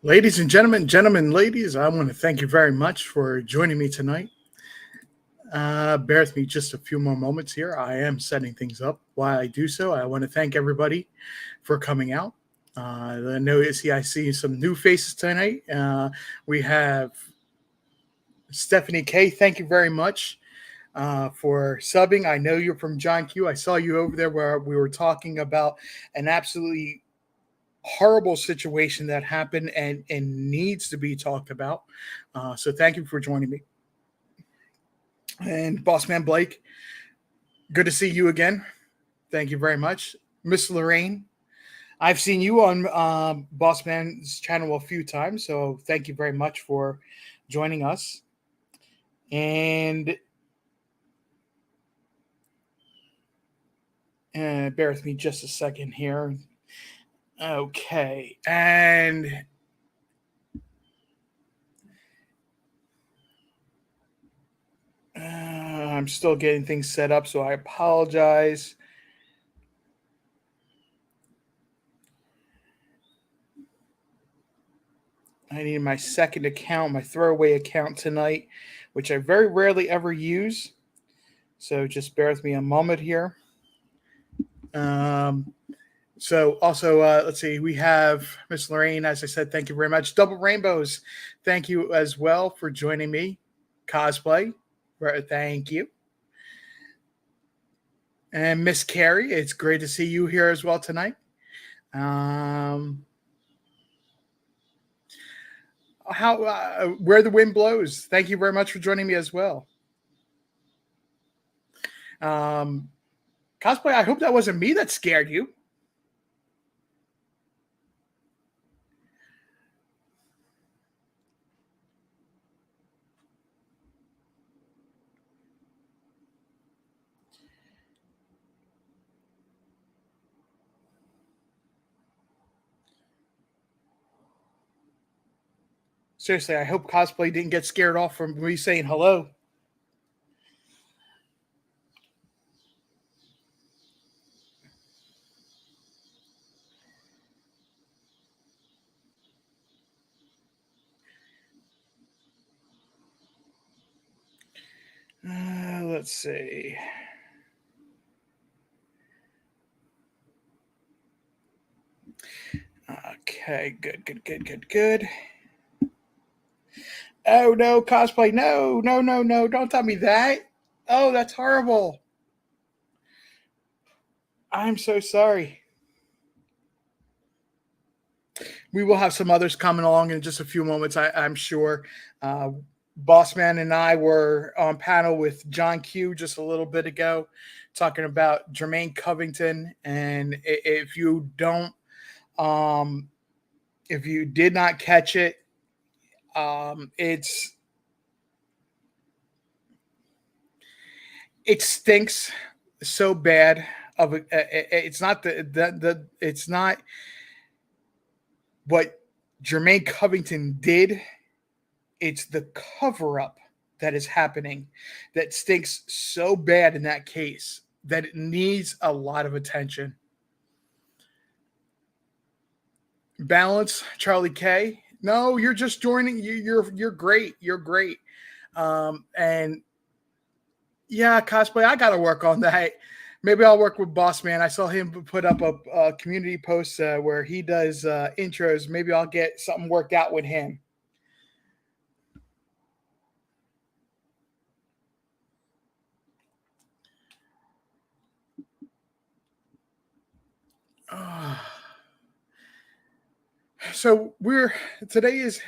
Ladies and gentlemen, ladies, I want to thank you very much for joining me tonight. Bear with me just a few more moments here. I am setting things up. While I do so, I want to thank everybody for coming out. I see some new faces tonight. We have Stephanie K. Thank you very much for subbing. I know you're from John Q. I saw you over there where we were talking about an absolutely horrible situation that happened and needs to be talked about. So thank you for joining me. And Bossman Blake, good to see you again. Thank you very much. Miss Lorraine, I've seen you on Bossman's channel a few times, so thank you very much for joining us. And bear with me just a second here. Okay. And I'm still getting things set up, so I apologize. I need my second account, my throwaway account tonight, which I very rarely ever use. So just bear with me a moment here. So also, let's see, we have Miss Lorraine. As I said, thank you very much. Double Rainbows, thank you as well for joining me. Cosplay, thank you. And Miss Carrie, it's great to see you here as well tonight. Where the wind blows. Thank you very much for joining me as well. Cosplay, I hope that wasn't me that scared you. Seriously, I hope Cosplay didn't get scared off from me saying hello. Let's see. Okay, good. Oh no, Cosplay, no, don't tell me that. Oh, that's horrible. I'm so sorry. We will have some others coming along in just a few moments, I'm sure. Bossman and I were on panel with John Q just a little bit ago, talking about Jermaine Covington. And if you did not catch it, it stinks so bad. It's not it's not what Jermaine Covington did. It's the cover up that is happening that stinks so bad in that case that it needs a lot of attention. Balance, Charlie K. No, you're just joining. You're great. You're great. And yeah, Cosplay, I got to work on that. Maybe I'll work with Boss Man. I saw him put up a community post where he does intros. Maybe I'll get something worked out with him. So today is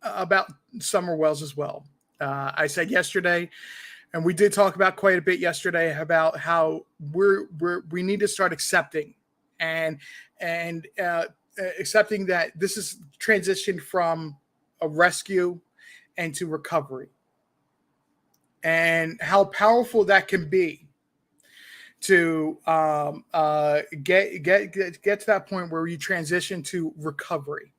about Summer Wells as well. I said yesterday, and we did talk about quite a bit yesterday about how we need to start accepting and accepting that this is transitioned from a rescue and to recovery, and how powerful that can be to get to that point where you transition to recovery.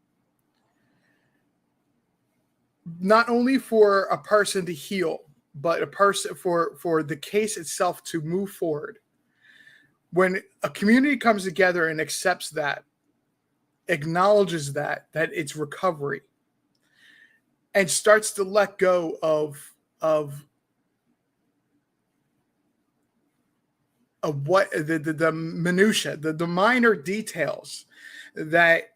Not only for a person to heal, but a person for the case itself to move forward. When a community comes together and accepts that, acknowledges that it's recovery, and starts to let go of what the minutia, the minor details that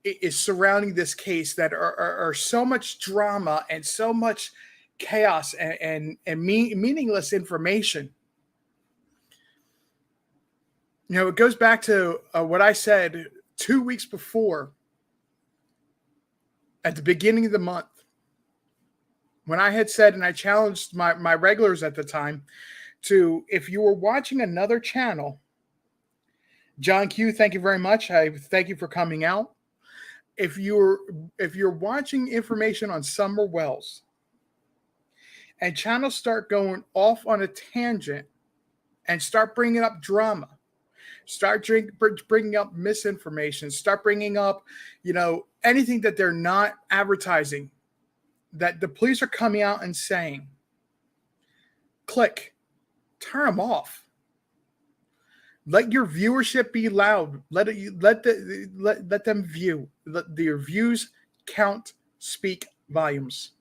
is surrounding this case that are so much drama and so much chaos and meaningless information. You know, it goes back to what I said 2 weeks before at the beginning of the month, when I had said, and I challenged my regulars at the time to, if you were watching another channel, John Q, thank you very much. I thank you for coming out. If you're watching information on Summer Wells and channels start going off on a tangent and start bringing up drama, start bringing up misinformation, start bringing up, anything that they're not advertising, that the police are coming out and saying, click, turn them off. Let your viewership be loud. Let them view. Let your views count, speak volumes.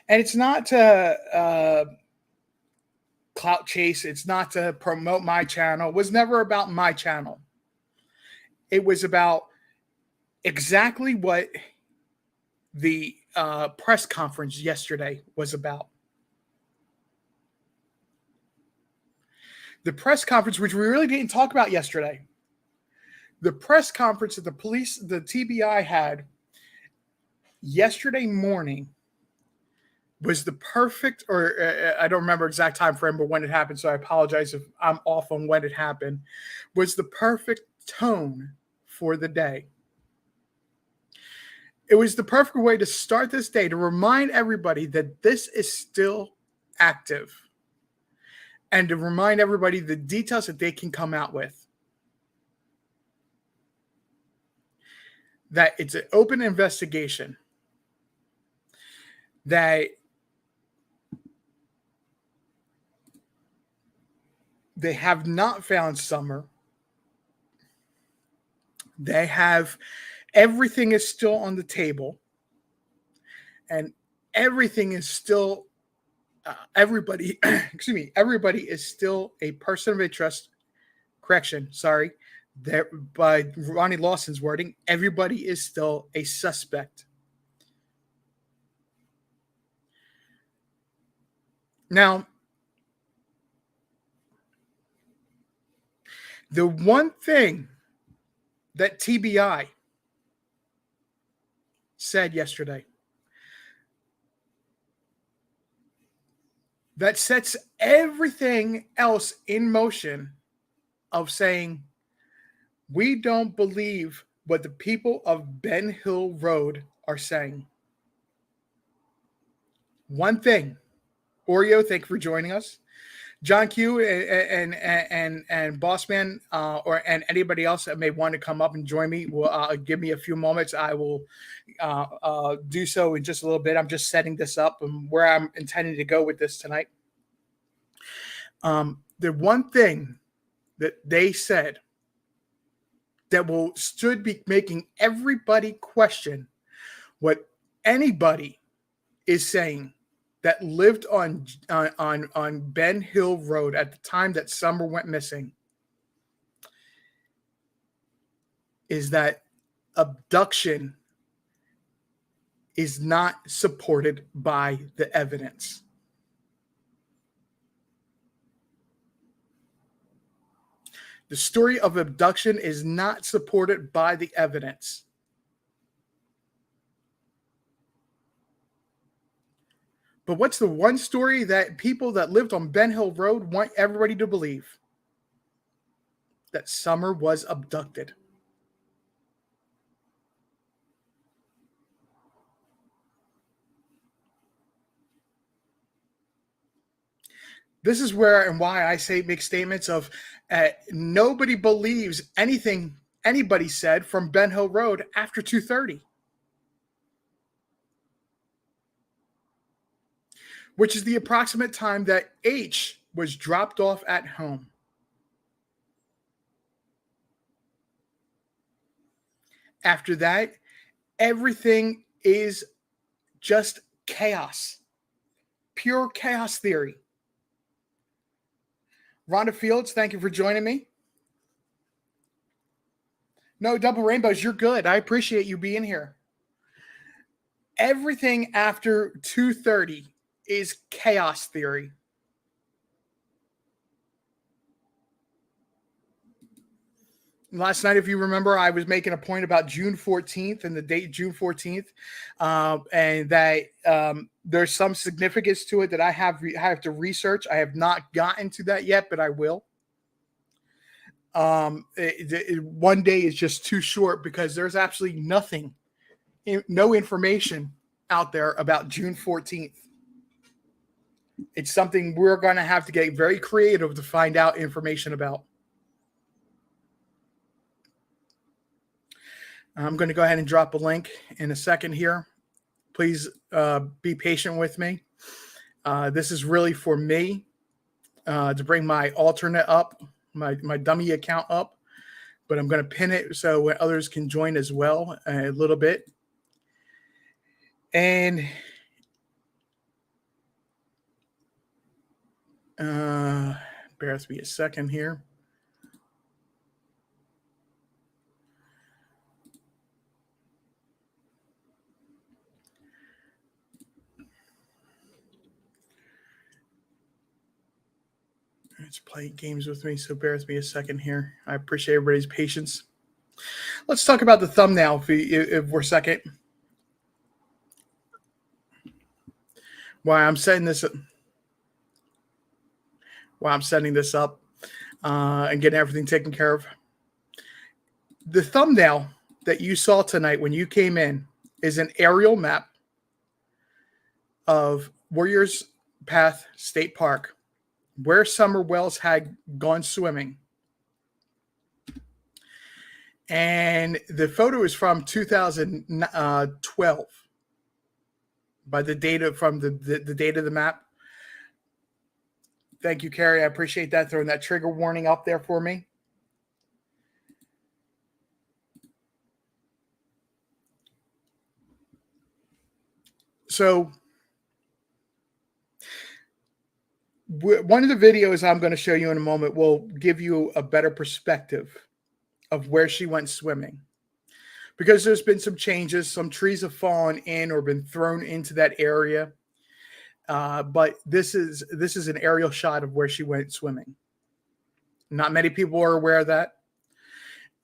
And it's not to clout chase. It's not to promote my channel. It was never about my channel. It was about exactly what the press conference yesterday was about. The press conference, which we really didn't talk about yesterday. The press conference that the TBI had yesterday morning was the perfect, or I don't remember exact time frame, but when it happened, so I apologize if I'm off on when it happened, was the perfect tone for the day. It was the perfect way to start this day, to remind everybody that this is still active, and to remind everybody the details that they can come out with. That it's an open investigation. That they have not found Summer. They have, everything is still on the table. And everything is still, everybody is still a person of interest. That by Ronnie Lawson's wording, everybody is still a suspect. Now, the one thing that TBI said yesterday that sets everything else in motion of saying, we don't believe what the people of Ben Hill Road are saying. One thing. Oreo, thank you for joining us. John Q and Bossman, and anybody else that may want to come up and join me, will give me a few moments. I will do so in just a little bit. I'm just setting this up and where I'm intending to go with this tonight. The one thing that they said that should be making everybody question what anybody is saying that lived on Ben Hill Road at the time that Summer went missing, is that abduction is not supported by the evidence. The story of abduction is not supported by the evidence. But what's the one story that people that lived on Ben Hill Road want everybody to believe? That Summer was abducted. This is where and why I make statements of nobody believes anything anybody said from Ben Hill Road after 2:30. Which is the approximate time that H was dropped off at home. After that, everything is just chaos, pure chaos theory. Rhonda Fields, thank you for joining me. No, Double Rainbows, you're good. I appreciate you being here. Everything after 2:30 is chaos theory. Last night, if you remember, I was making a point about June 14th and the date June 14th, and that there's some significance to it that I have to research. I have not gotten to that yet, but I will. One day is just too short because there's absolutely nothing, no information out there about June 14th. It's something we're going to have to get very creative to find out information about. I'm going to go ahead and drop a link in a second here. Please be patient with me. This is really for me to bring my alternate up, my dummy account up, but I'm going to pin it so others can join as well a little bit. And bear with me a second here. It's playing games with me, so bear with me a second here. I appreciate everybody's patience. Let's talk about the thumbnail if we're a second. Why I'm setting this up and getting everything taken care of. The thumbnail that you saw tonight when you came in is an aerial map of Warriors Path State Park, where Summer Wells had gone swimming. And the photo is from 2012 by the data from the date of the map. Thank you, Carrie. I appreciate that, throwing that trigger warning up there for me. So one of the videos I'm going to show you in a moment will give you a better perspective of where she went swimming, because there's been some changes. Some trees have fallen in or been thrown into that area. But this is an aerial shot of where she went swimming. Not many people are aware of that.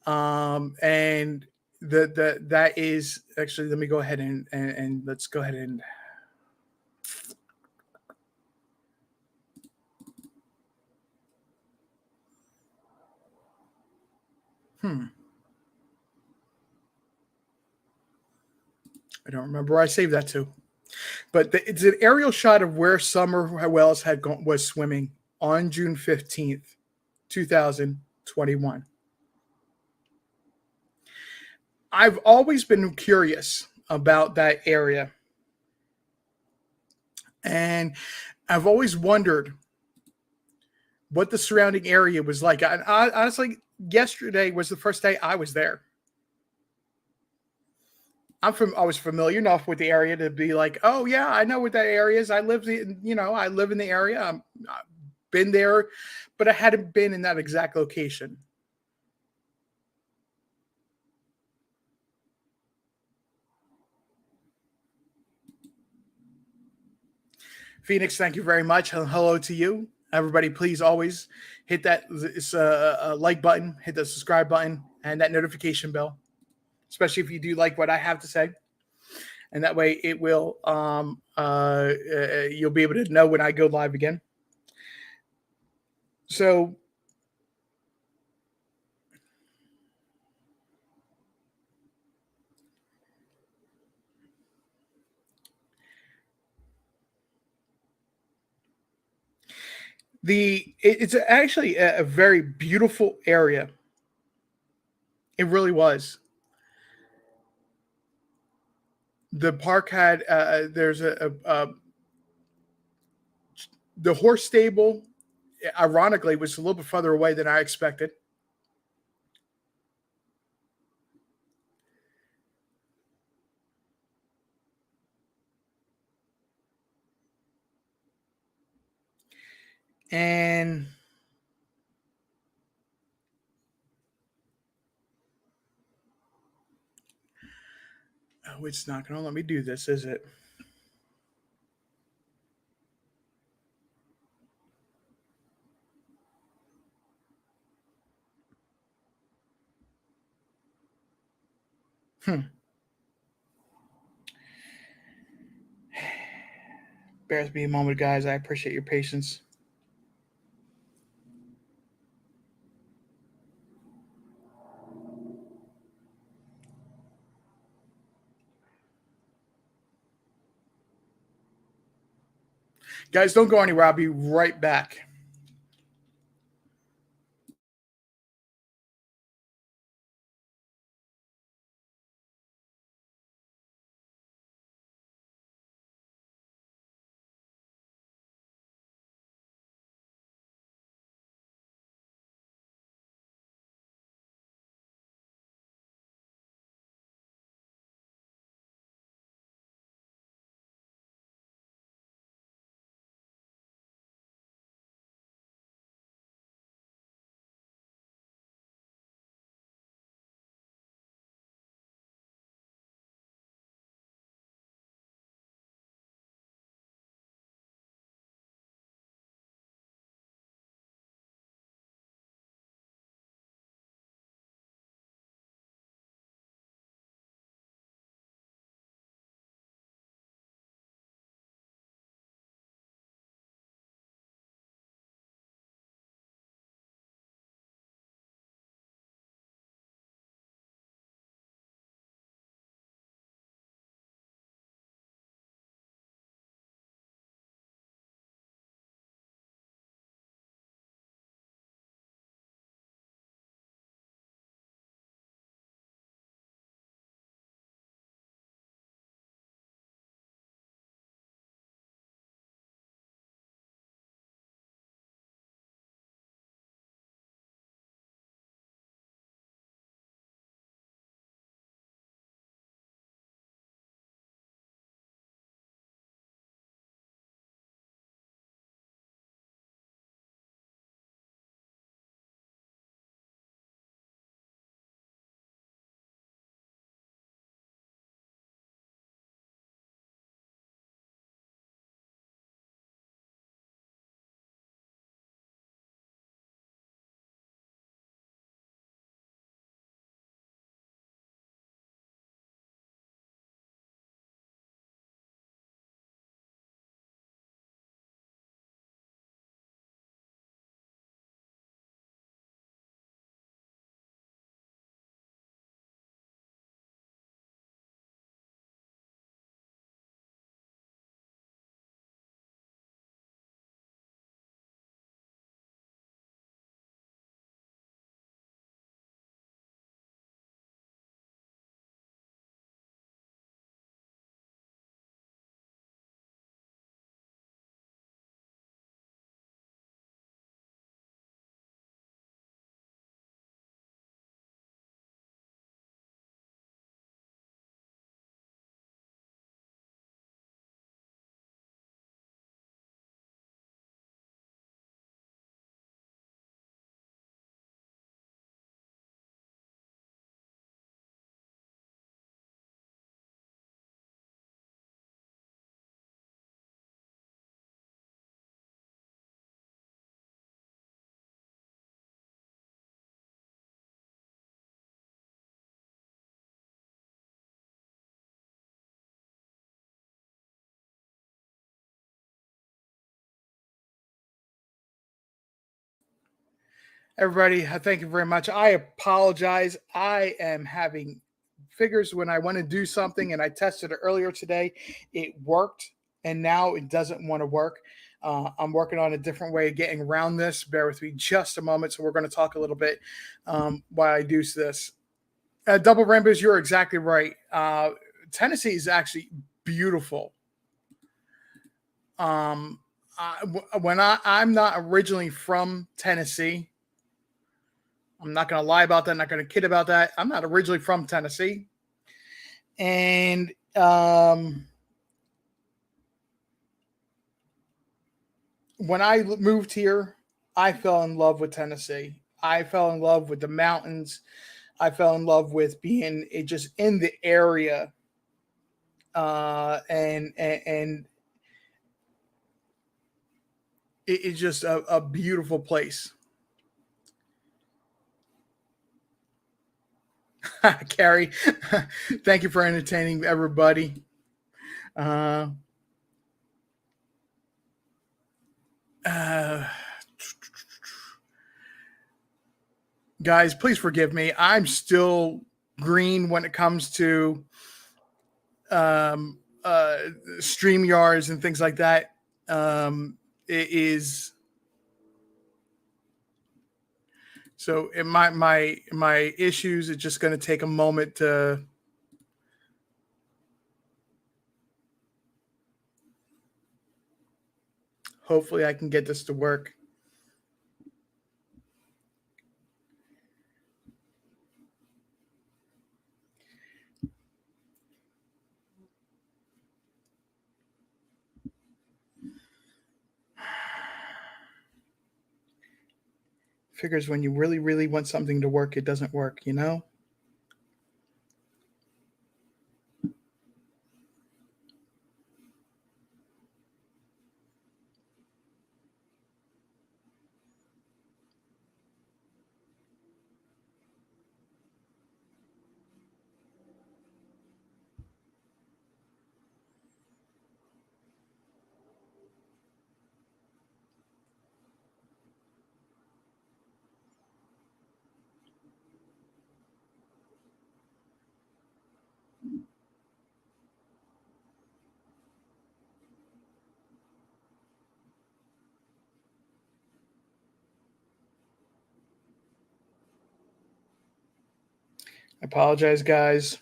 And that is actually, let me go ahead and let's go ahead and I don't remember where I saved that to, but it's an aerial shot of where Summer Wells was swimming on June 15th, 2021. I've always been curious about that area, and I've always wondered what the surrounding area was like. I honestly, yesterday was the first day I was there. I was familiar enough with the area to be like, oh yeah, I know what that area is. I live in the area. I've been there, but I hadn't been in that exact location. Phoenix, thank you very much. Hello to you. Everybody, please always hit that like button, hit the subscribe button, and that notification bell, especially if you do like what I have to say. And that way it will, you'll be able to know when I go live again. So it's actually a very beautiful area. It really was. The park had there's the horse stable. Ironically, was a little bit further away than I expected. And oh, it's not going to let me do this, is it? Bear with me a moment, guys. I appreciate your patience. Guys, don't go anywhere. I'll be right back. Everybody, thank you very much. I apologize. I am having figures when I want to do something, and I tested it earlier today. It worked, and now it doesn't want to work. I'm working on a different way of getting around this. Bear with me just a moment. So we're going to talk a little bit while I do this. Double rainbows, you're exactly right. Tennessee is actually beautiful. I'm not originally from Tennessee. I'm not going to lie about that. I'm not going to kid about that. I'm not originally from Tennessee. And when I moved here, I fell in love with Tennessee. I fell in love with the mountains. I fell in love with being just in the area, and it's just a beautiful place. Carrie, thank you for entertaining everybody. Uh, uh, Guys, please forgive me. I'm still green when it comes to um, uh, stream yards and things like that. It is so in my issues. It's just going to take a moment to. Hopefully, I can get this to work. Figures when you really, really want something to work, it doesn't work, you know? I apologize, guys.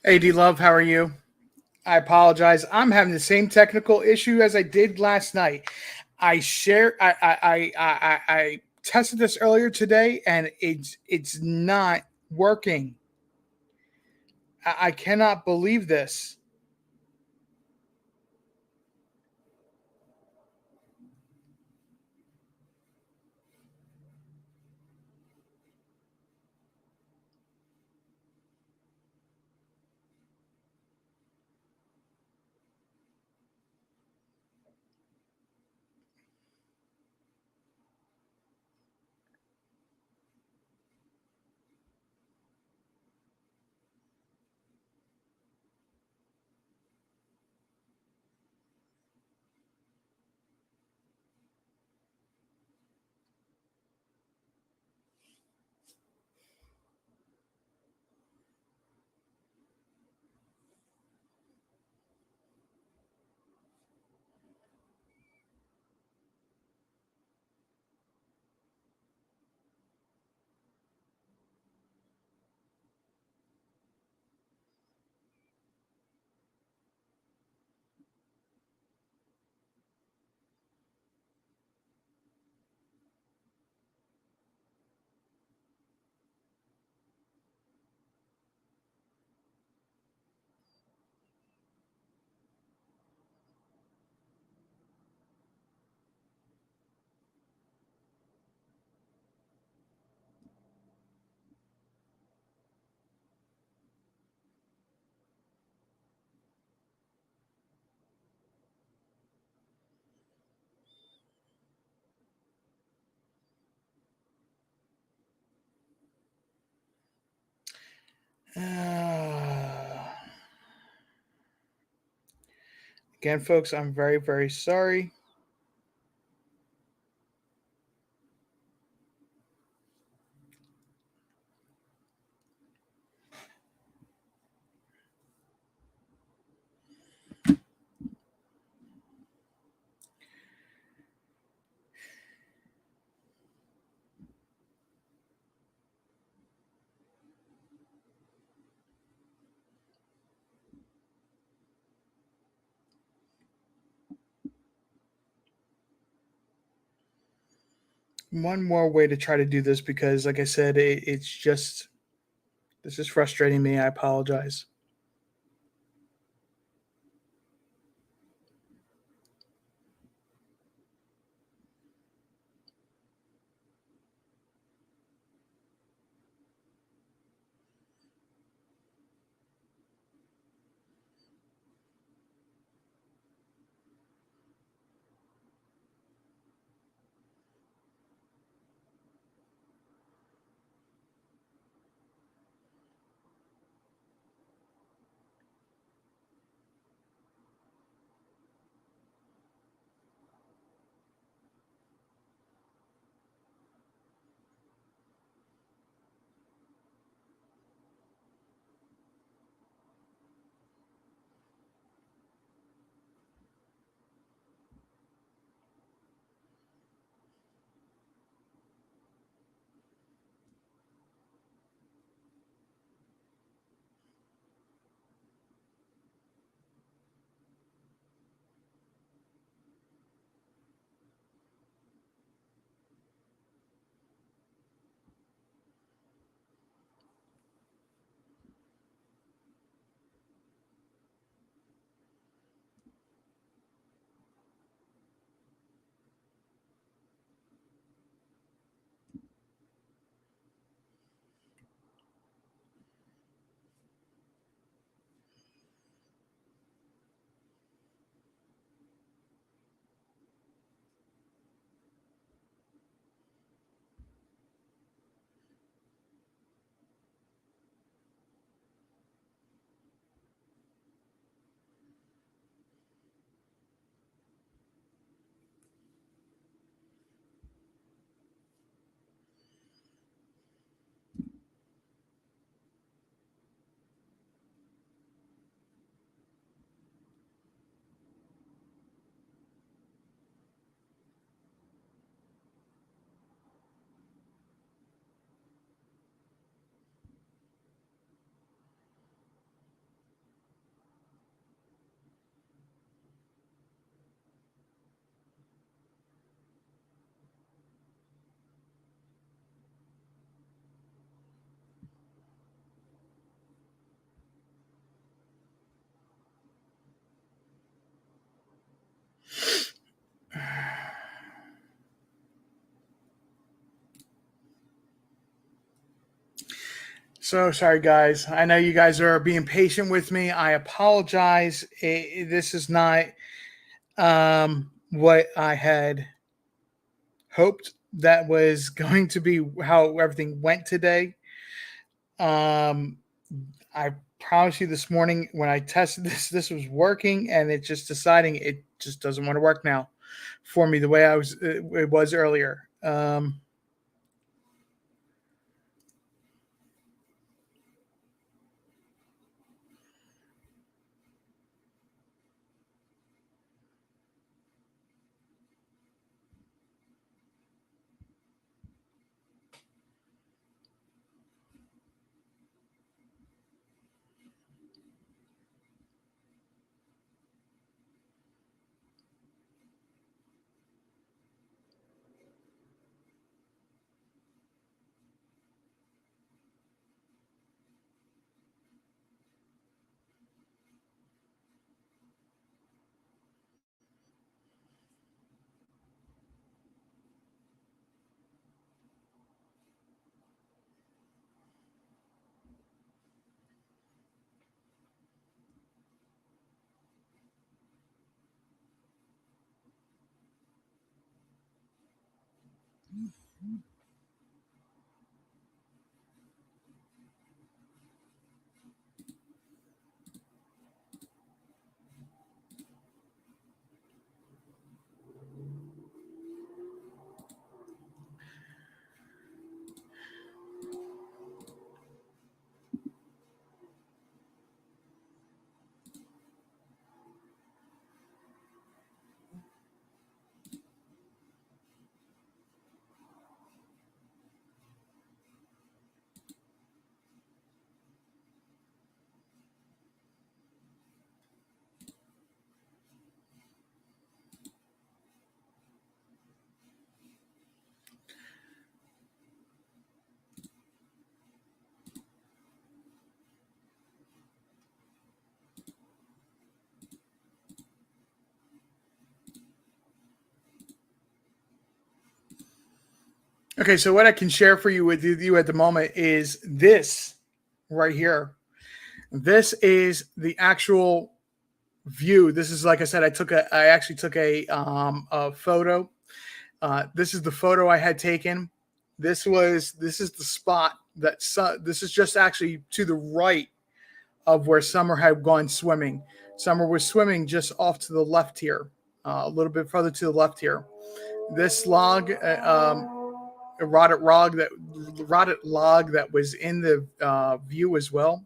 AD Love, how are you? I apologize. I'm having the same technical issue as I did last night. I tested this earlier today, and it's not working. I cannot believe this. Again, folks, I'm very, very sorry. One more way to try to do this because, like I said, it's just this is frustrating me. I apologize. So sorry, guys. I know you guys are being patient with me. I apologize. This is not what I had hoped that was going to be how everything went today. Um, I promise you this morning when I tested this was working, and it just deciding it just doesn't want to work now for me the way it was earlier. Okay, so what I can share for you with you at the moment is this right here. This is the actual view. This is, like I said, I actually took a photo. This is the photo I had taken. This is the spot this is just actually to the right of where Summer had gone swimming. Summer was swimming just off to the left here, a little bit further to the left here. This log, a rotted log that was in the view as well,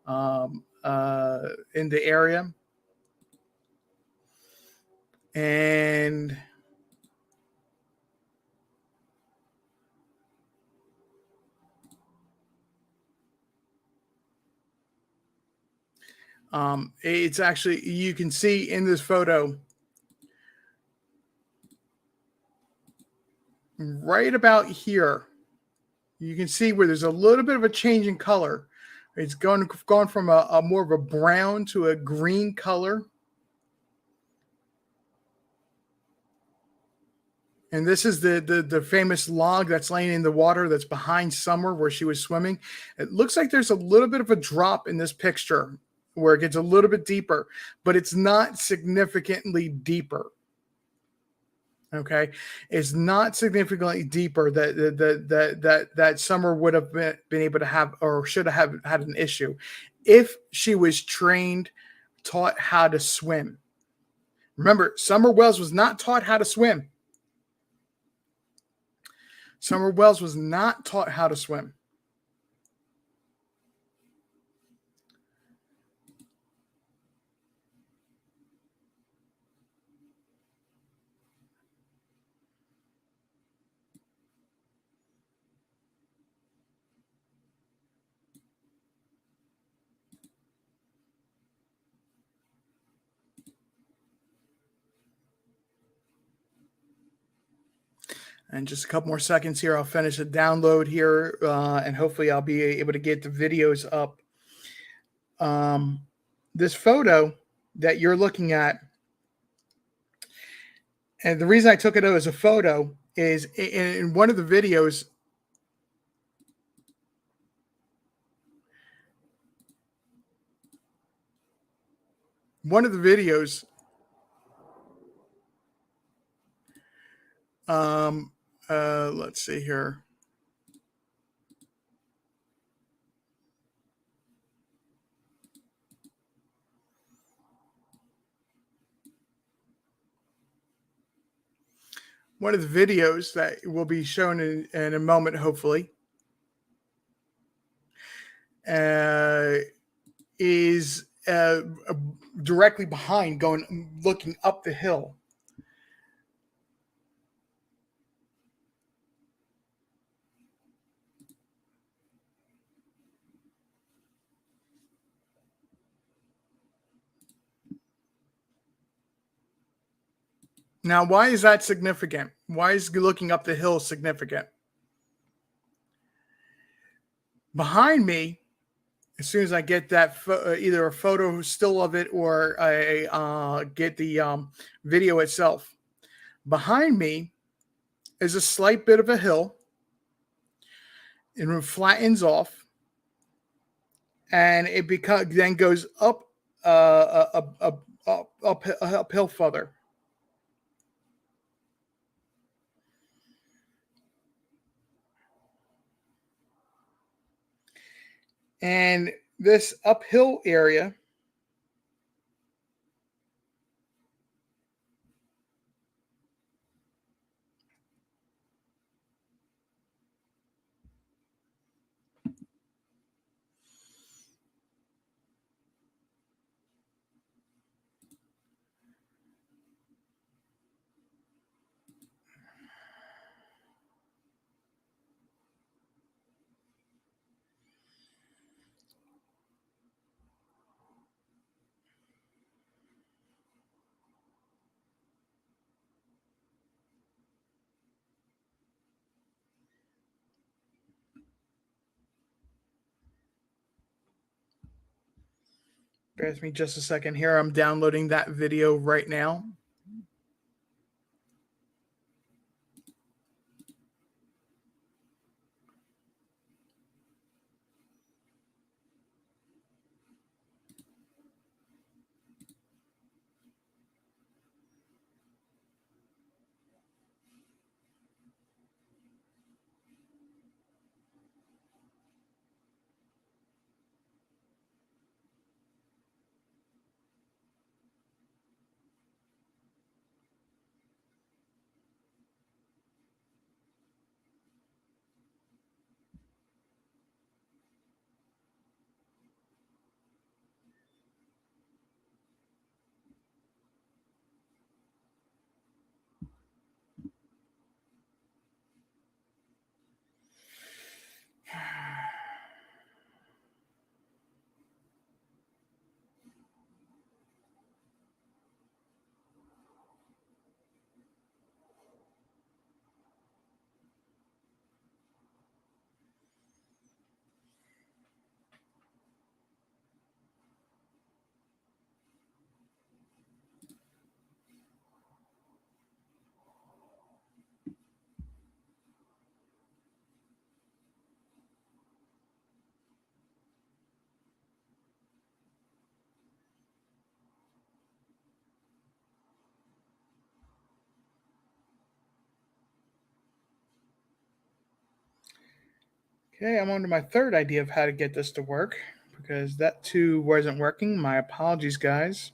in the area, and it's actually, you can see in this photo right about here, you can see where there's a little bit of a change in color. It's gone from a more of a brown to a green color. And this is the famous log that's laying in the water that's behind Summer where she was swimming. It looks like there's a little bit of a drop in this picture where it gets a little bit deeper, but it's not significantly deeper. Okay, it's not significantly deeper that Summer would have been able to have, or should have had an issue if she was trained, taught how to swim. Remember, Summer Wells was not taught how to swim. Summer Wells was not taught how to swim. And just a couple more seconds here, I'll finish the download here, and hopefully I'll be able to get the videos up. This photo that you're looking at, and the reason I took it as a photo is in one of the videos, let's see here. One of the videos that will be shown in a moment, hopefully, is directly behind, looking up the hill. Now, why is that significant? Why is looking up the hill significant? Behind me, as soon as I get that either a photo still of it or I get the video itself, behind me is a slight bit of a hill. It flattens off, and it then goes up uphill further. And this uphill area bear with me just a second here. I'm downloading that video right now. Okay, I'm on to my third idea of how to get this to work because that too wasn't working. My apologies, guys.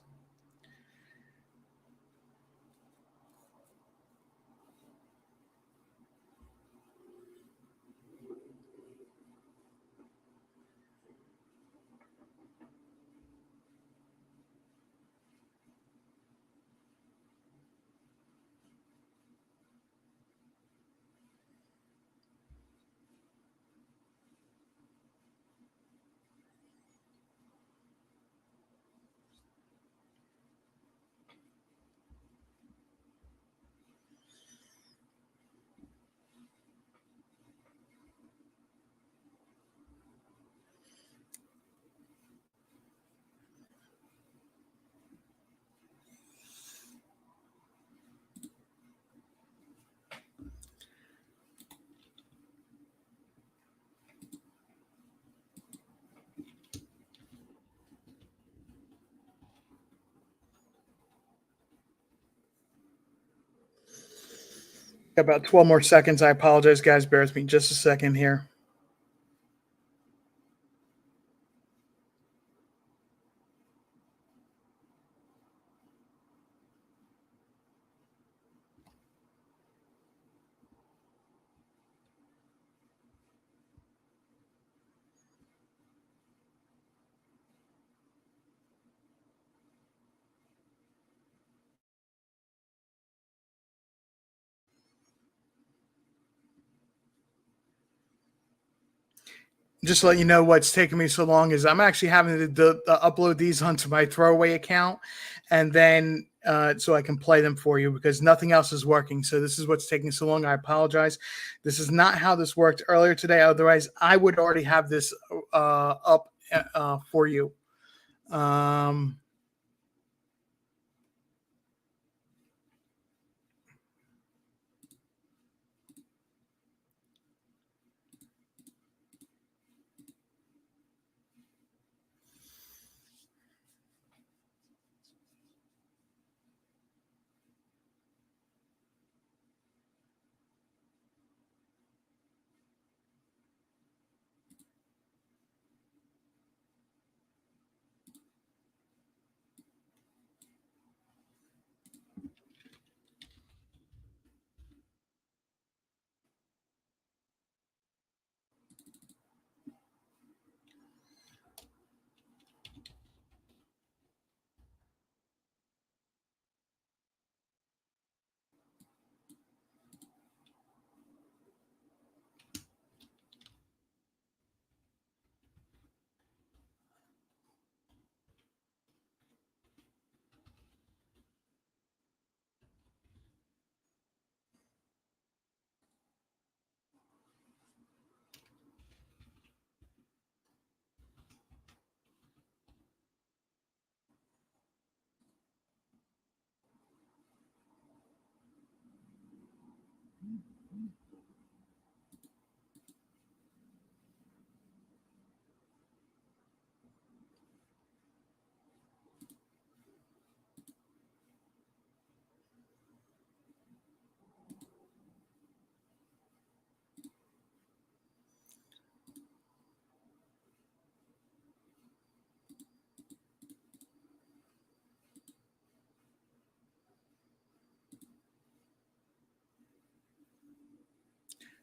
About 12 more seconds. I apologize, guys. Bear with me just a second here. Just to let you know what's taking me so long is I'm actually having to upload these onto my throwaway account and then so I can play them for you because nothing else is working. So this is what's taking so long. I apologize. This is not how this worked earlier today. Otherwise, I would already have this up for you. Um,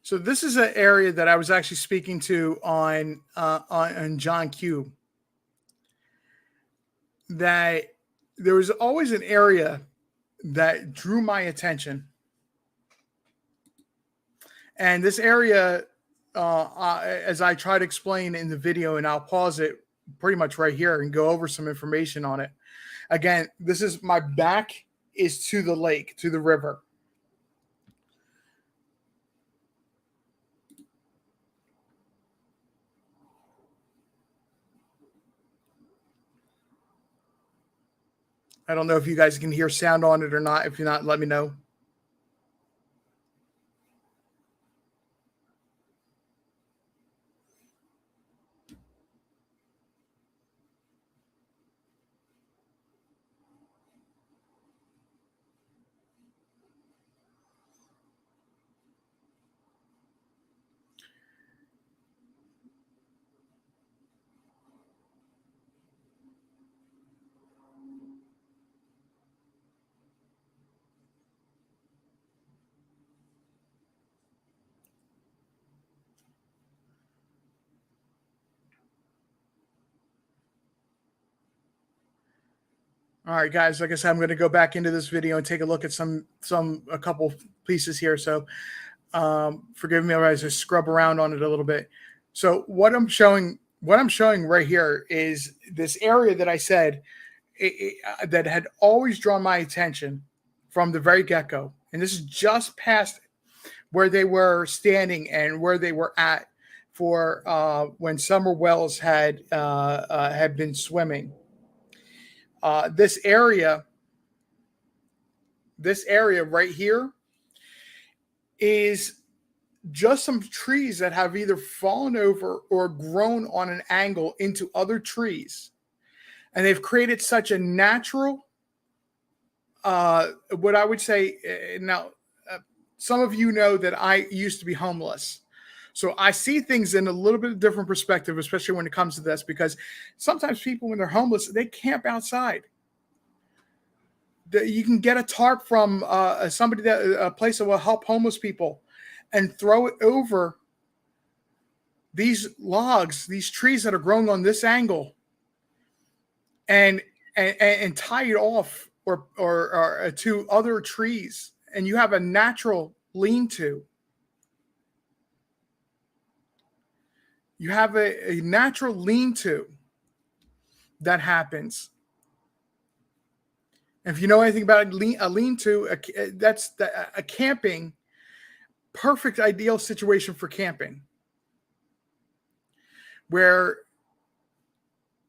so this is an area that I was actually speaking to on John Q. That there was always an area that drew my attention. And this area, as I try to explain in the video, and I'll pause it pretty much right here and go over some information on it. Again, this is my back is to the lake, to the river. I don't know if you guys can hear sound on it or not. If you're not, let me know. All right, guys. Like I said, I'm going to go back into this video and take a look at a couple pieces here. So forgive me as I scrub around on it a little bit. So what I'm showing right here is this area that I said that had always drawn my attention from the very get-go. And this is just past where they were standing and where they were at for when Summer Wells had been swimming. This area right here is just some trees that have either fallen over or grown on an angle into other trees. And they've created such a natural, what I would say, some of you know that I used to be homeless. So I see things in a little bit of different perspective, especially when it comes to this, because sometimes people, when they're homeless, they camp outside. You can get a tarp from a place that will help homeless people and throw it over these logs, these trees that are growing on this angle, and tie it off or to other trees, and you have a natural lean-to. You have a natural lean-to that happens. If you know anything about a lean-to, that's a camping, perfect ideal situation for camping. Where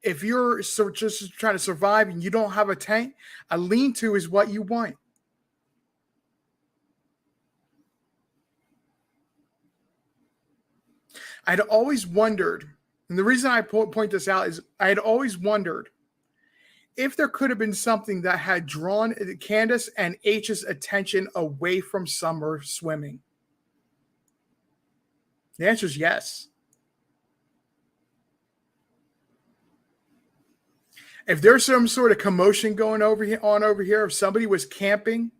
if you're just trying to survive and you don't have a tent, a lean-to is what you want. I'd always wondered, and the reason I point this out is I had always wondered if there could have been something that had drawn Candace and H's attention away from summer swimming. The answer is yes. If there's some sort of commotion going over here, if somebody was camping,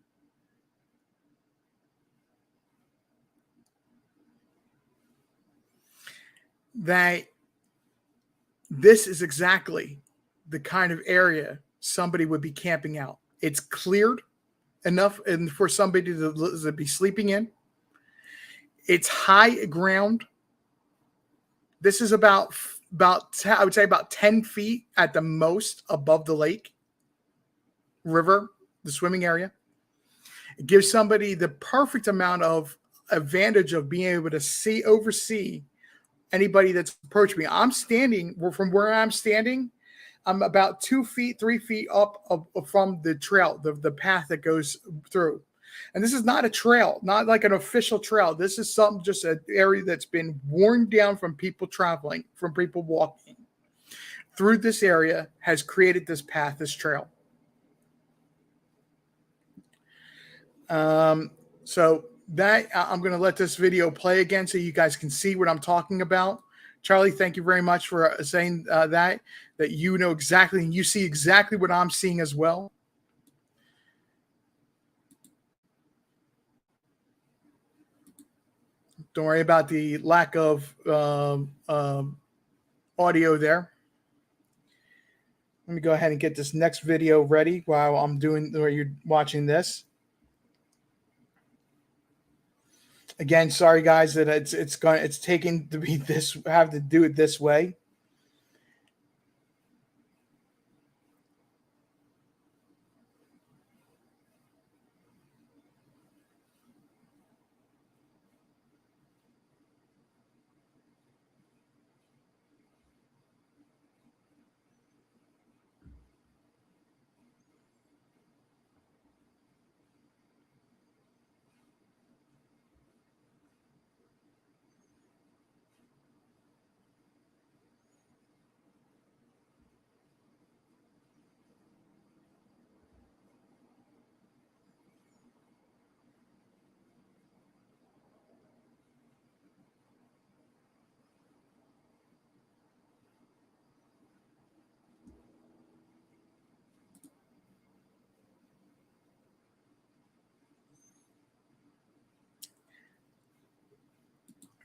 that this is exactly the kind of area somebody would be camping out. It's cleared enough and for somebody to be sleeping in. It's high ground. This is about I would say about 10 feet at the most above the lake, river, the swimming area. It gives somebody the perfect amount of advantage of being able to oversee anybody that's approaching me. I'm standing from where I'm standing. I'm about 2 feet, 3 feet up from the trail, the path that goes through. And this is not a trail, not like an official trail. This is just an area that's been worn down from people traveling, from people walking through this area, has created this path, this trail. So that I'm going to let this video play again so you guys can see what I'm talking about. Charlie, thank you very much for saying that you know exactly and you see exactly what I'm seeing as well. Don't worry about the lack of audio there. Let me go ahead and get this next video ready while you're watching this. Again, sorry guys that it's taken to be this, have to do it this way.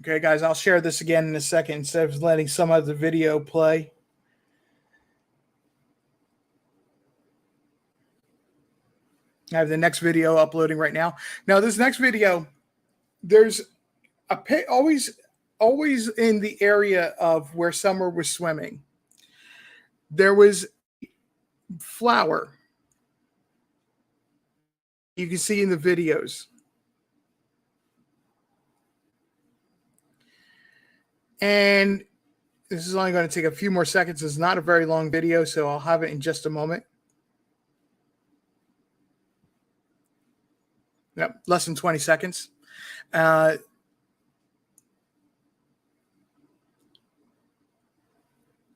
Okay, guys, I'll share this again in a second instead of letting some of the video play. I have the next video uploading right now. Now, this next video, there's a pit always in the area of where Summer was swimming. There was flower. You can see in the videos. And this is only going to take a few more seconds. It's not a very long video, so I'll have it in just a moment. Yep, less than 20 seconds.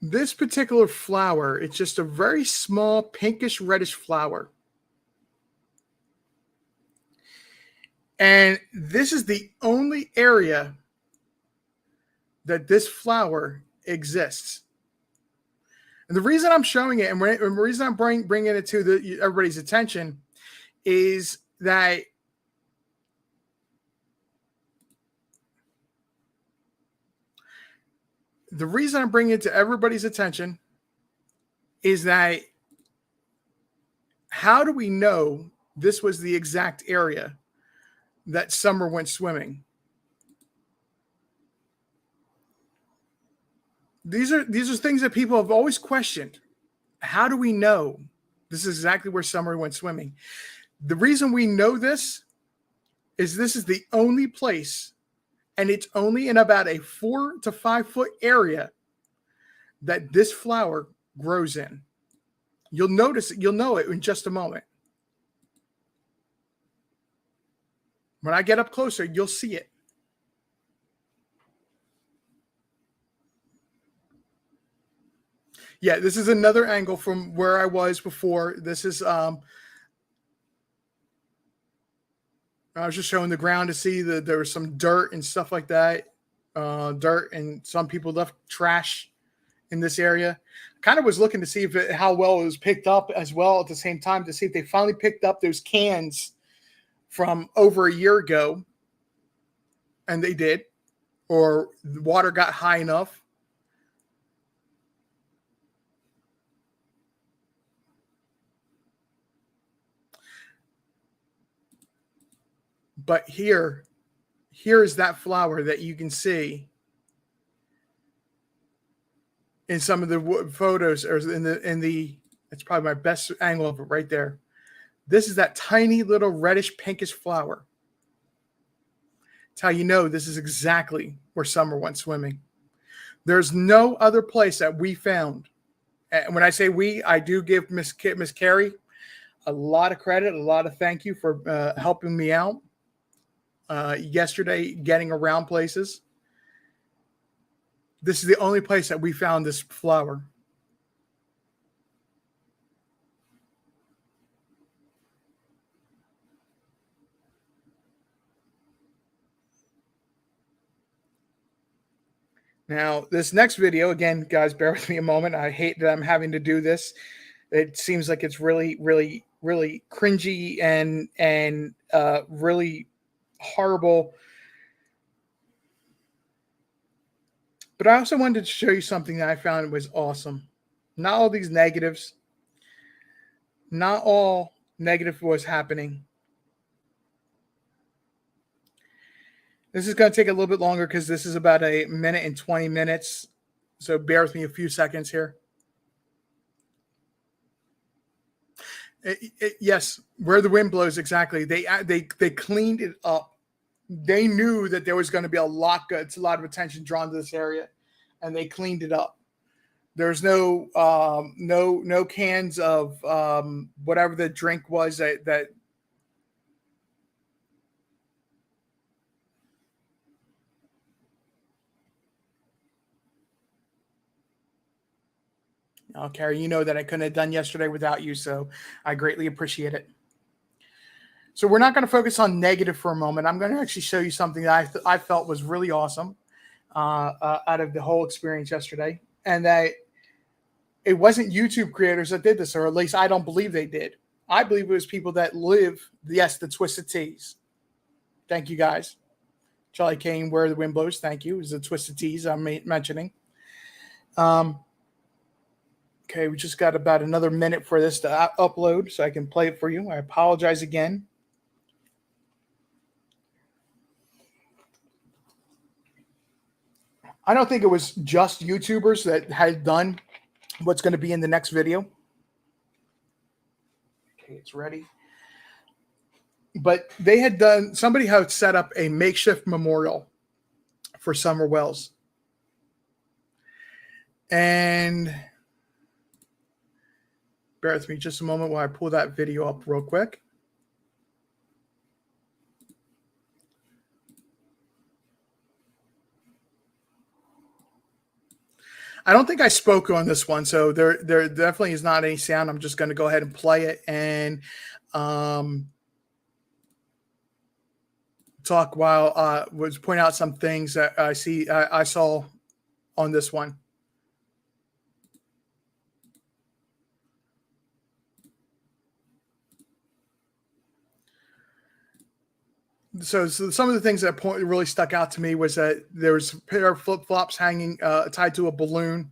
This particular flower, it's just a very small pinkish reddish flower. And this is the only area that this flower exists. And the reason I'm showing it and the reason I'm bringing it to everybody's attention is that the reason I'm bringing it to everybody's attention is that how do we know this was the exact area that Summer went swimming? These are things that people have always questioned. How do we know this is exactly where Summer went swimming? The reason we know this is the only place, and it's only in about a 4 to 5 foot area that this flower grows in. You'll notice it. You'll know it in just a moment. When I get up closer, you'll see it. Yeah, this is another angle from where I was before. This is I was just showing the ground to see that there was some dirt and stuff like that. Dirt, and some people left trash in this area. Kind of was looking to see how well it was picked up as well at the same time, to see if they finally picked up those cans from over a year ago. And they did, or the water got high enough. But here is that flower that you can see in some of the photos, or in the it's probably my best angle of it right there. This is that tiny little reddish pinkish flower. It's how you know this is exactly where Summer went swimming. There's no other place that we found. And when I say we, I do give Miss Carrie a lot of credit, a lot of thank you for helping me out yesterday, getting around places. This is the only place that we found this flower. Now, this next video, again, guys, bear with me a moment. I hate that I'm having to do this. It seems like it's really, really, really cringy and really horrible. But I also wanted to show you something that I found was awesome. Not all these negatives. Not all negative was happening. This is going to take a little bit longer because this is about 1 minute and 20 minutes. So bear with me a few seconds here. Yes, where the wind blows, exactly. They cleaned it up. They knew that there was going to be a lot of attention drawn to this area, and they cleaned it up. There's no cans of whatever the drink was that Carrie, you know that I couldn't have done yesterday without you, so I greatly appreciate it. So we're not going to focus on negative for a moment. I'm going to actually show you something that I felt was really awesome out of the whole experience yesterday, and that it wasn't YouTube creators that did this, or at least I don't believe they did. I believe it was people that live, yes, the Twisted Teas. Thank you, guys. Charlie Kane, Where the Wind Blows. Thank you. It was the Twisted Teas I'm mentioning. Because Okay, we just got about another minute for this to upload so I can play it for you. I apologize again. I don't think it was just YouTubers that had done what's going to be in the next video. Okay, it's ready. But they had done, somebody had set up a makeshift memorial for Summer Wells. And bear with me just a moment while I pull that video up real quick. I don't think I spoke on this one, so there definitely is not any sound. I'm just going to go ahead and play it and talk while was point out some things that I saw on this one. So some of the things that really stuck out to me was that there was a pair of flip-flops hanging tied to a balloon,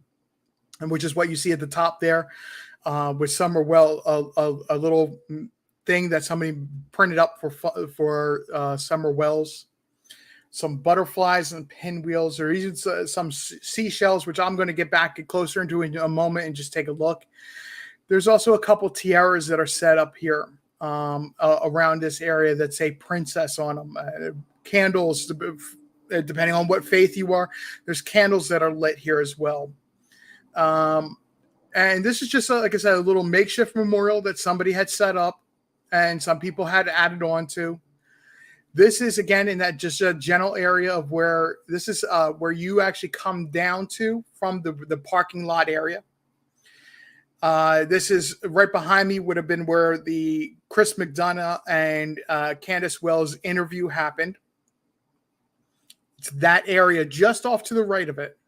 and which is what you see at the top there, with Summer Well, a little thing that somebody printed up for Summer Wells. Some butterflies and pinwheels, or even some seashells, which I'm going to get back closer into in a moment and just take a look. There's also a couple tiaras that are set up here around this area that say princess on them. Candles, depending on what faith you are, there's candles that are lit here as well. And this is just, like I said, a little makeshift memorial that somebody had set up and some people had added on to. This is, again, in that just a general area of where this is where you actually come down to from the parking lot area. This is right behind me would have been where the Chris McDonough and Candace Wells interview happened. It's that area just off to the right of it.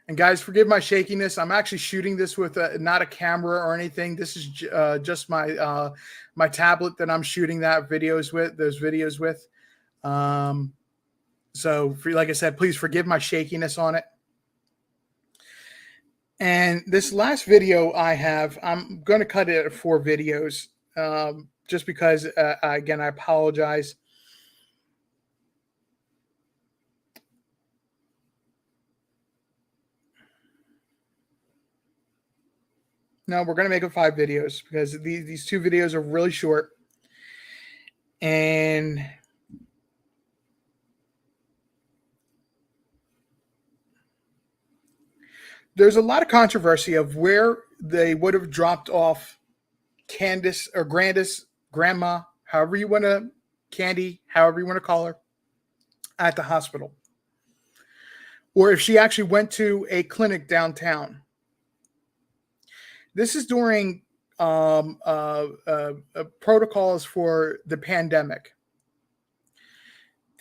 And guys, forgive my shakiness. I'm actually shooting this with not a camera or anything. This is just my my tablet that I'm shooting those videos with. So, like I said, please forgive my shakiness on it. And this last video I have, I'm going to cut it at 4 videos, just because, again, I apologize. No, we're going to make it 5 videos because these 2 videos are really short. And there's a lot of controversy of where they would have dropped off Candace or grandma, however you want to, Candy, however you want to call her, at the hospital. Or if she actually went to a clinic downtown. This is during protocols for the pandemic.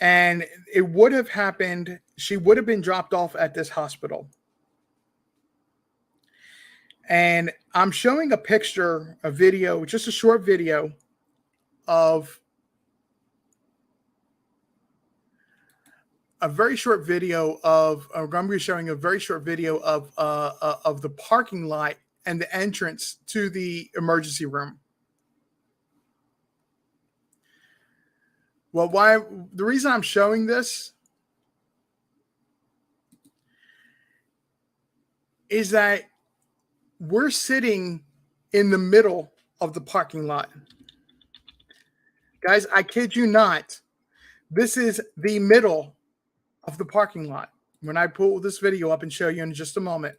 And it would have happened, she would have been dropped off at this hospital. And I'm showing a picture, a video, just a short video of I'm going to be showing a very short video of the parking lot and the entrance to the emergency room. Well, the reason I'm showing this is that we're sitting in the middle of the parking lot. Guys, I kid you not. This is the middle of the parking lot. When I pull this video up and show you in just a moment.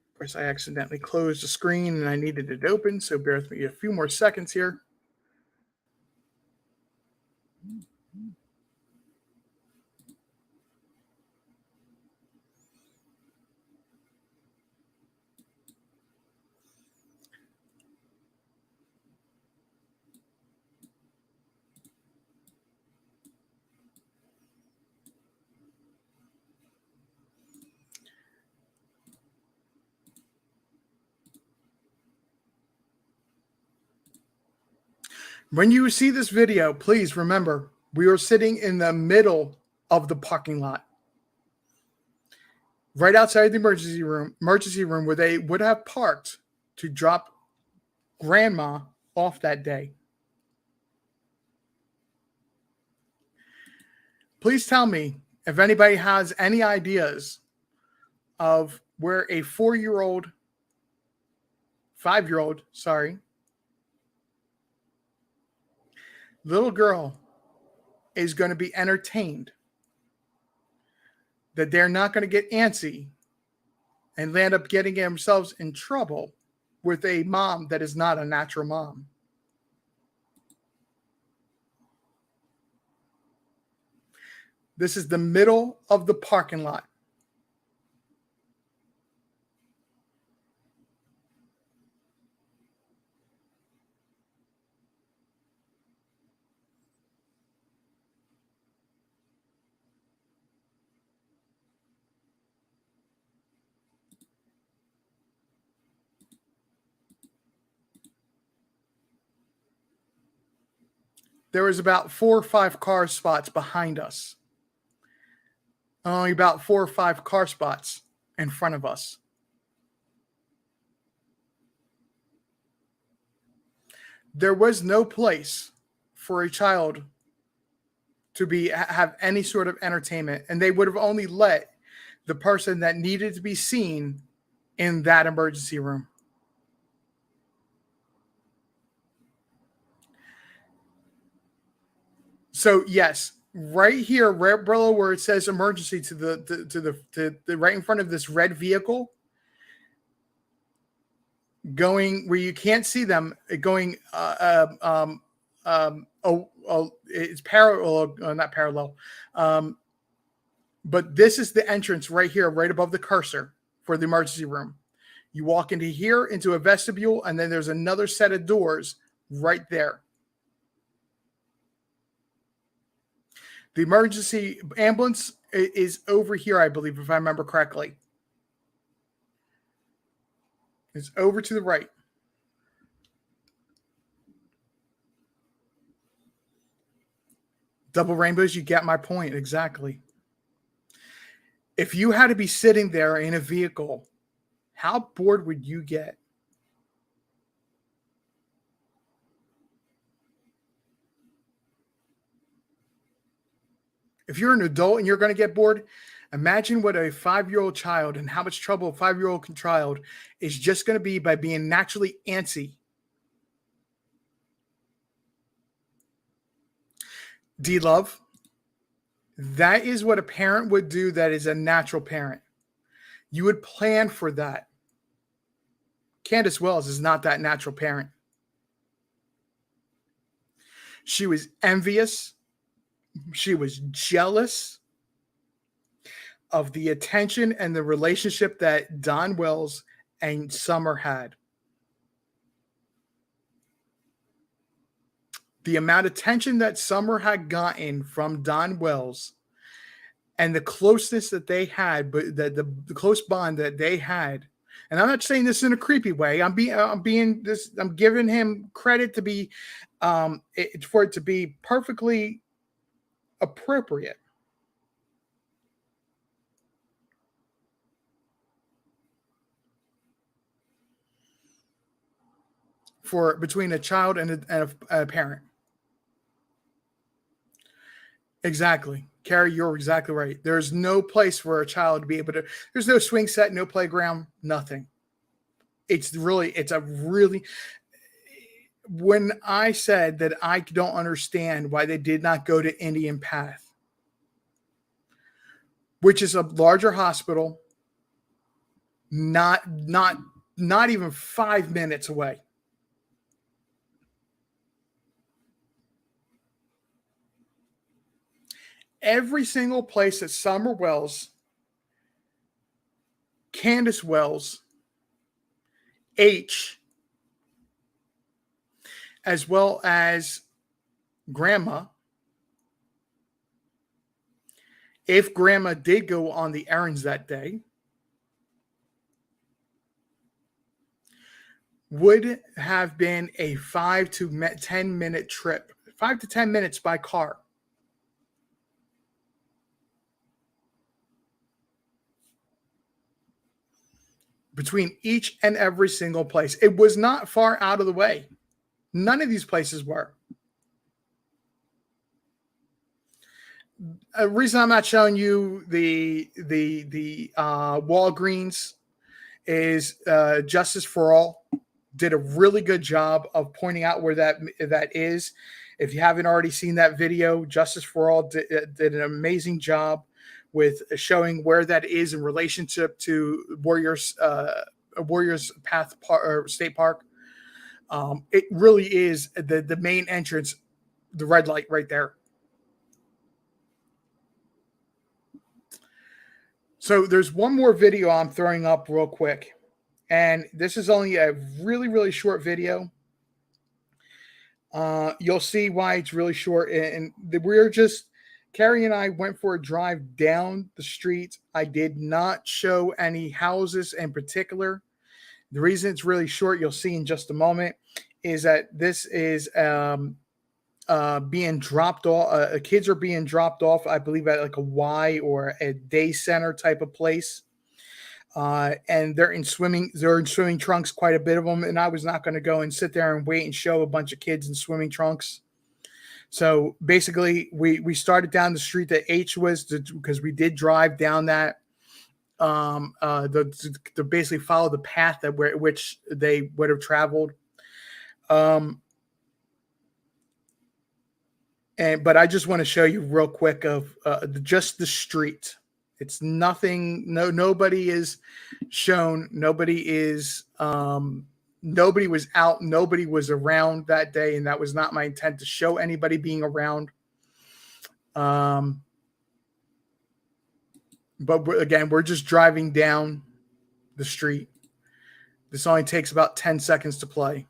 Of course, I accidentally closed the screen and I needed it open, so bear with me a few more seconds here. When you see this video, please remember we are sitting in the middle of the parking lot, right outside the emergency room where they would have parked to drop grandma off that day. Please tell me if anybody has any ideas of where a 5-year-old, little girl is going to be entertained, that they're not going to get antsy and land up getting themselves in trouble with a mom that is not a natural mom. This is the middle of the parking lot. There was about 4 or 5 car spots behind us. Only about 4 or 5 car spots in front of us. There was no place for a child to have any sort of entertainment, and they would have only let the person that needed to be seen in that emergency room. So yes, right here, right below where it says emergency, to the right in front of this red vehicle, going where you can't see them, going it's parallel, not parallel, but this is the entrance right here, right above the cursor for the emergency room. You walk into here, into a vestibule, and then there's another set of doors right there. The emergency ambulance is over here, I believe, if I remember correctly. It's over to the right. Double rainbows, you get my point, exactly. If you had to be sitting there in a vehicle, how bored would you get? If you're an adult and you're going to get bored, imagine what a 5-year-old child and how much trouble a 5-year-old child is just going to be by being naturally antsy. D-Love, that is what a parent would do that is a natural parent. You would plan for that. Candace Wells is not that natural parent. She was envious. She was jealous of the attention and the relationship that Dawn Wells and Summer had. The amount of attention that Summer had gotten from Dawn Wells and the closeness that they had, but the close bond that they had. And I'm not saying this in a creepy way. I'm giving him credit to be for it to be perfectly appropriate. For between a child and a parent. Exactly. Carrie, you're exactly right. There's no place for a child to be able to, there's no swing set, no playground, nothing. When I said that I don't understand why they did not go to Indian Path, which is a larger hospital, not even 5 minutes away. Every single place that Summer Wells, Candace Wells, H, as well as Grandma, if Grandma did go on the errands that day, would have been a 10 minute trip, 5 to 10 minutes by car. Between each and every single place. It was not far out of the way. None of these places were. A reason I'm not showing you the Walgreens is Justice for All did a really good job of pointing out where that is. If you haven't already seen that video, Justice for All did an amazing job with showing where that is in relationship to Warriors Path State Park. It really is the main entrance, the red light right there. So there's one more video I'm throwing up real quick. And this is only a really, really short video. You'll see why it's really short. And we're just, Carrie and I went for a drive down the street. I did not show any houses in particular. The reason it's really short, you'll see in just a moment, is that this is being dropped off. Kids are being dropped off, I believe, at like a Y or a day center type of place. And they're in swimming trunks, quite a bit of them. And I was not going to go and sit there and wait and show a bunch of kids in swimming trunks. So basically we started down the street that H was, because we did drive down that, to basically follow the path which they would have traveled. But I just want to show you real quick of just the street. It's nothing. Nobody is shown. Nobody is. Nobody was out. Nobody was around that day, and that was not my intent to show anybody being around. But again, we're just driving down the street. This only takes about 10 seconds to play.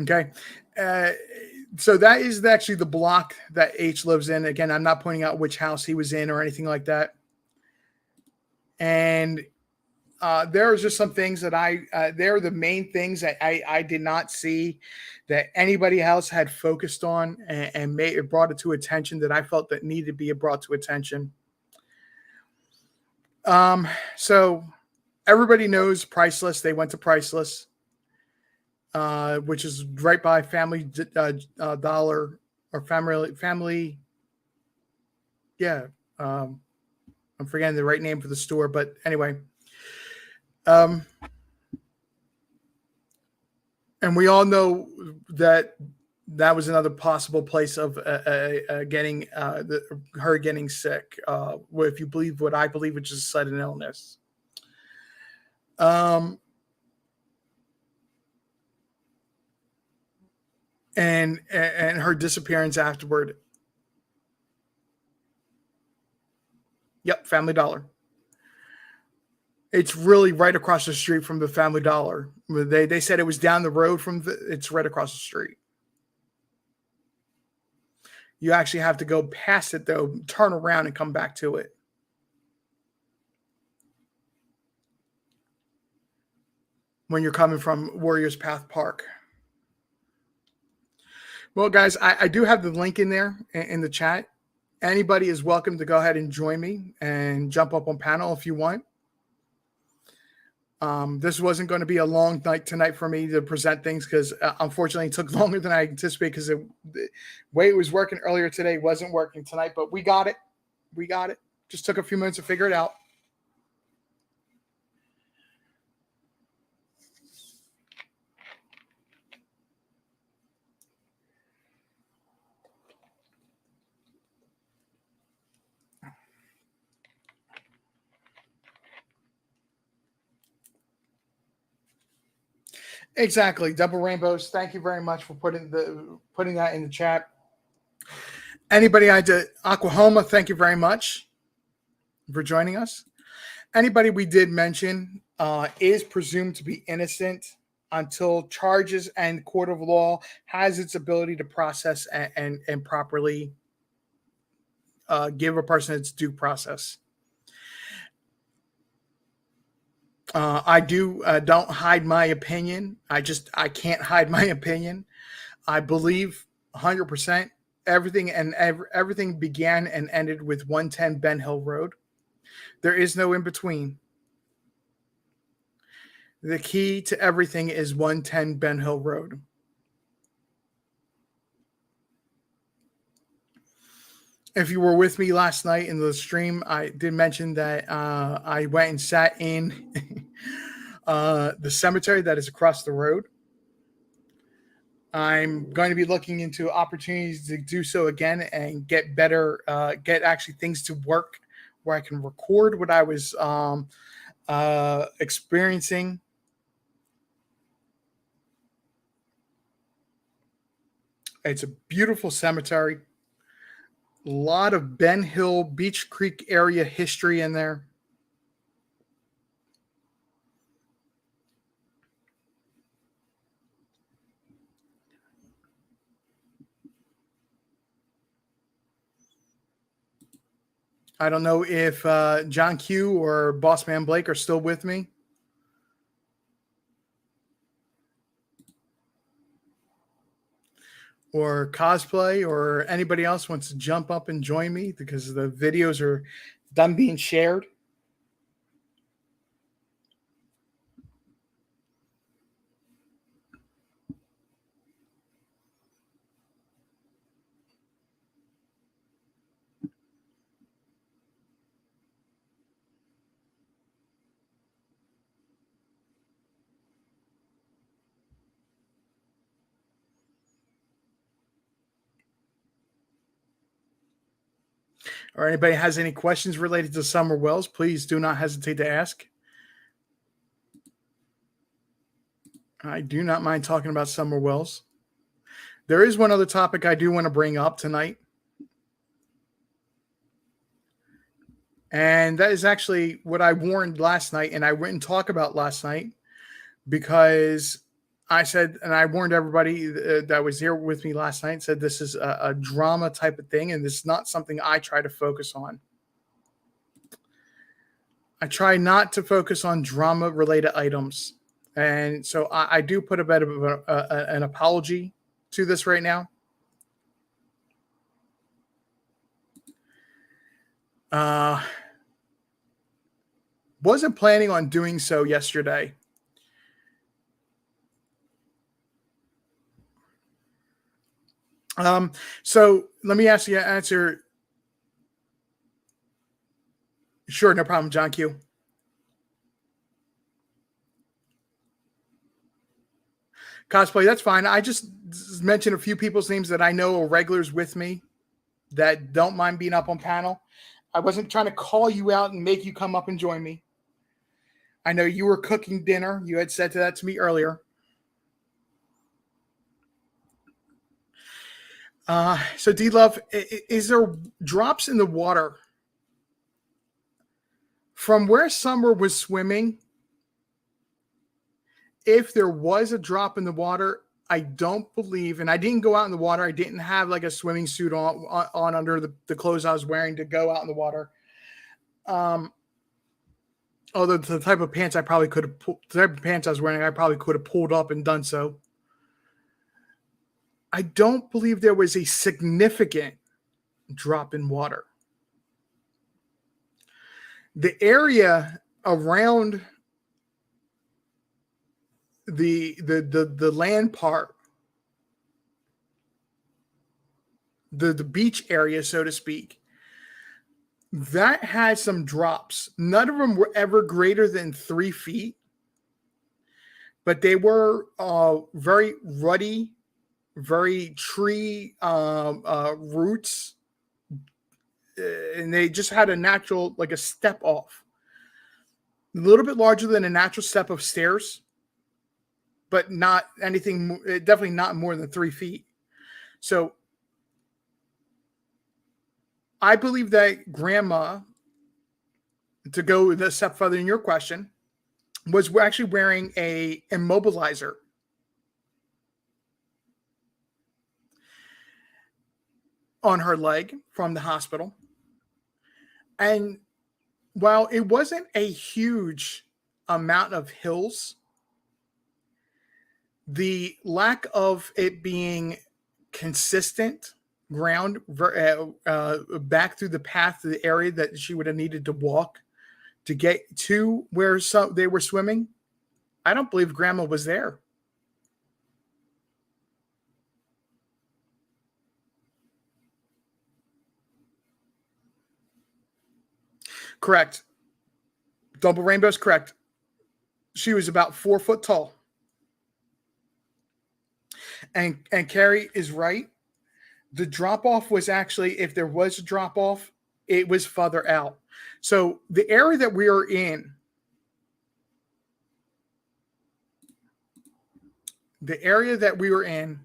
Okay. So that is actually the block that H lives in. Again, I'm not pointing out which house he was in or anything like that. And there are just some things that they're the main things that I did not see that anybody else had focused on and brought it to attention that I felt that needed to be brought to attention. So everybody knows Priceless. They went to Priceless. Which is right by Family Dollar or Family. Yeah. I'm forgetting the right name for the store, but anyway. And we all know that was another possible place of getting her getting sick. If you believe what I believe, which is a sudden illness. And her disappearance afterward. Yep, Family Dollar. It's really right across the street from the Family Dollar. They said it was down the road from it's right across the street. You actually have to go past it, though, turn around and come back to it. When you're coming from Warriors Path Park. Well, guys, I do have the link in there in the chat. Anybody is welcome to go ahead and join me and jump up on panel if you want. This wasn't going to be a long night tonight for me to present things because unfortunately it took longer than I anticipated because the way it was working earlier today wasn't working tonight, but we got it. We got it. Just took a few minutes to figure it out. Exactly. Double rainbows. Thank you very much for putting that in the chat. Anybody I did Oklahoma, thank you very much for joining us. Anybody we did mention is presumed to be innocent until charges and court of law has its ability to process and properly give a person its due process. I don't hide my opinion. I can't hide my opinion. I believe 100% everything began and ended with 110 Ben Hill Road. There is no in between. The key to everything is 110 Ben Hill Road. If you were with me last night in the stream, I did mention that I went and sat in the cemetery that is across the road. I'm going to be looking into opportunities to do so again and get better, get actually things to work where I can record what I was experiencing. It's a beautiful cemetery. A lot of Ben Hill, Beach Creek area history in there. I don't know if John Q or Bossman Blake are still with me. Or cosplay, or anybody else wants to jump up and join me because the videos are done being shared. Or anybody has any questions related to Summer Wells, please do not hesitate to ask. I do not mind talking about Summer Wells. There is one other topic I do want to bring up tonight. And that is actually what I warned last night, and I wouldn't talk about last night because I said, and I warned everybody that was here with me last night, said this is a drama type of thing, and this is not something I try to focus on. I try not to focus on drama-related items. And so I do put a bit of an apology to this right now. Wasn't planning on doing so yesterday. So let me answer. Sure, no problem, John Q. Cosplay, that's fine. I just mentioned a few people's names that I know are regulars with me that don't mind being up on panel. I wasn't trying to call you out and make you come up and join me. I know you were cooking dinner. You had said that to me earlier. So D-Love, is there drops in the water from where Summer was swimming? If there was a drop in the water, I don't believe, and I didn't go out in the water. I didn't have like a swimming suit on under the clothes I was wearing to go out in the water. Although the type of pants I probably could have, the type of pants I was wearing, I probably could have pulled up and done so. I don't believe there was a significant drop in water. The area around the land part, the beach area, so to speak, that had some drops. None of them were ever greater than 3 feet, but they were very ruddy, very tree roots, and they just had a natural, like a step off, a little bit larger than a natural step of stairs, but not anything, definitely not more than 3 feet. So I believe that grandma, to go a step further in your question, was actually wearing a immobilizer on her leg from the hospital. And while it wasn't a huge amount of hills, the lack of it being consistent ground back through the path to the area that she would have needed to walk to get to where they were swimming, I don't believe grandma was there. Correct. Double rainbow's correct. She was about 4 foot tall. And Carrie is right. The drop off was actually, if there was a drop off, it was further out. So the area that we are in, the area that we were in,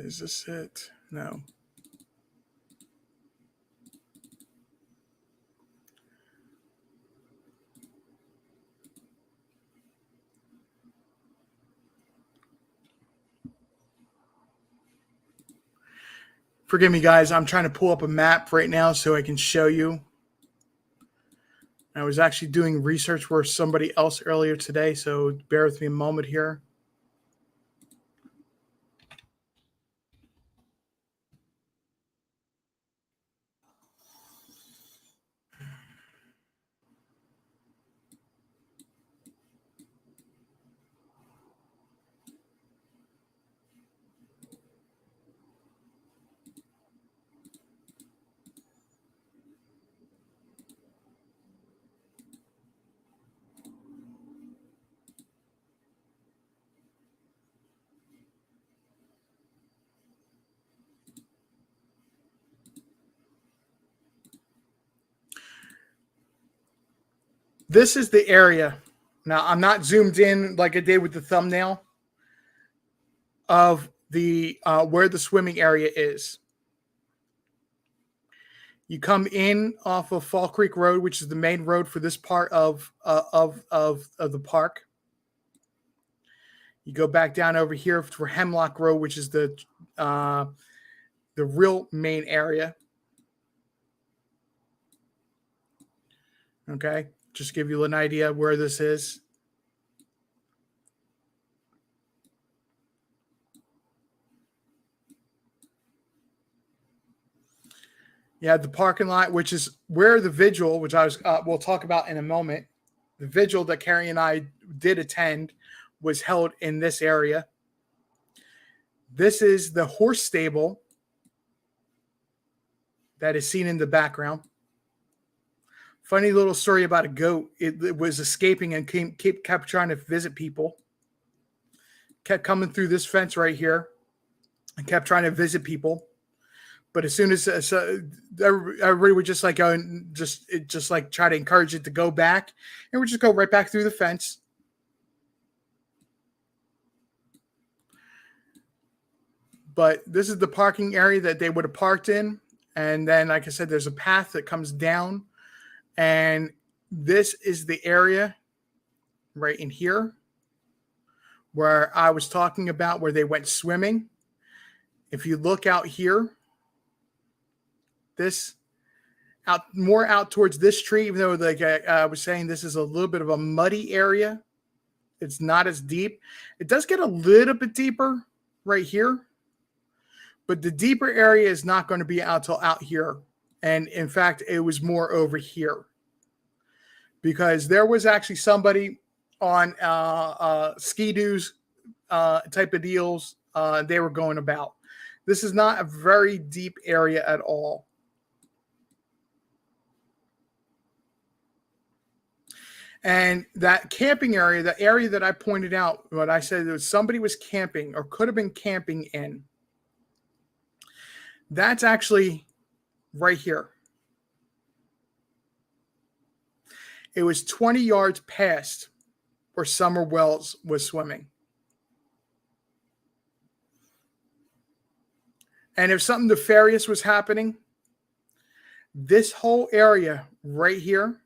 is this it? No. Forgive me, guys. I'm trying to pull up a map right now so I can show you. I was actually doing research for somebody else earlier today, so bear with me a moment here. This is the area. Now, I'm not zoomed in like I did with the thumbnail of the where the swimming area is. You come in off of Fall Creek Road, which is the main road for this part of the park. You go back down over here for Hemlock Road, which is the real main area. Okay, just give you an idea where this is. Yeah, the parking lot, which is where the vigil, which we'll talk about in a moment, the vigil that Carrie and I did attend was held in this area. This is the horse stable that is seen in the background. Funny little story about a goat. It was escaping and kept trying to visit people. Kept coming through this fence right here and kept trying to visit people. But as soon as everybody would just like go and just like try to encourage it to go back, and would just go right back through the fence. But this is the parking area that they would have parked in. And then, like I said, there's a path that comes down. And this is the area right in here where I was talking about where they went swimming. If you look out here, this more out towards this tree, even though like I was saying, this is a little bit of a muddy area. It's not as deep. It does get a little bit deeper right here, but the deeper area is not going to be out till out here. And in fact, it was more over here because there was actually somebody on Ski-Doos type of deals they were going about. This is not a very deep area at all. And that camping area, the area that I pointed out, what I said that somebody was camping or could have been camping in, that's actually right here. It was 20 yards past where Summer Wells was swimming. And if something nefarious was happening, this whole area right here,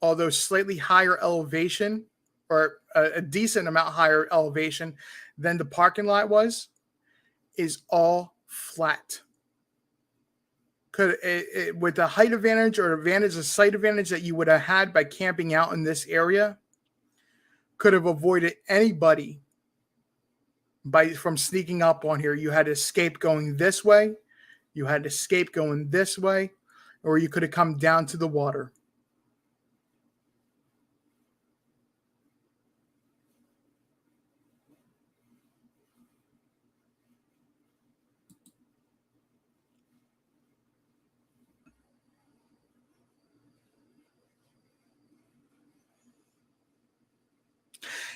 although slightly higher elevation or a decent amount higher elevation than the parking lot was, is all flat. Could it, with the height advantage or advantage, the sight advantage that you would have had by camping out in this area, could have avoided anybody from sneaking up on here. You had to escape going this way, you had to escape going this way, or you could have come down to the water.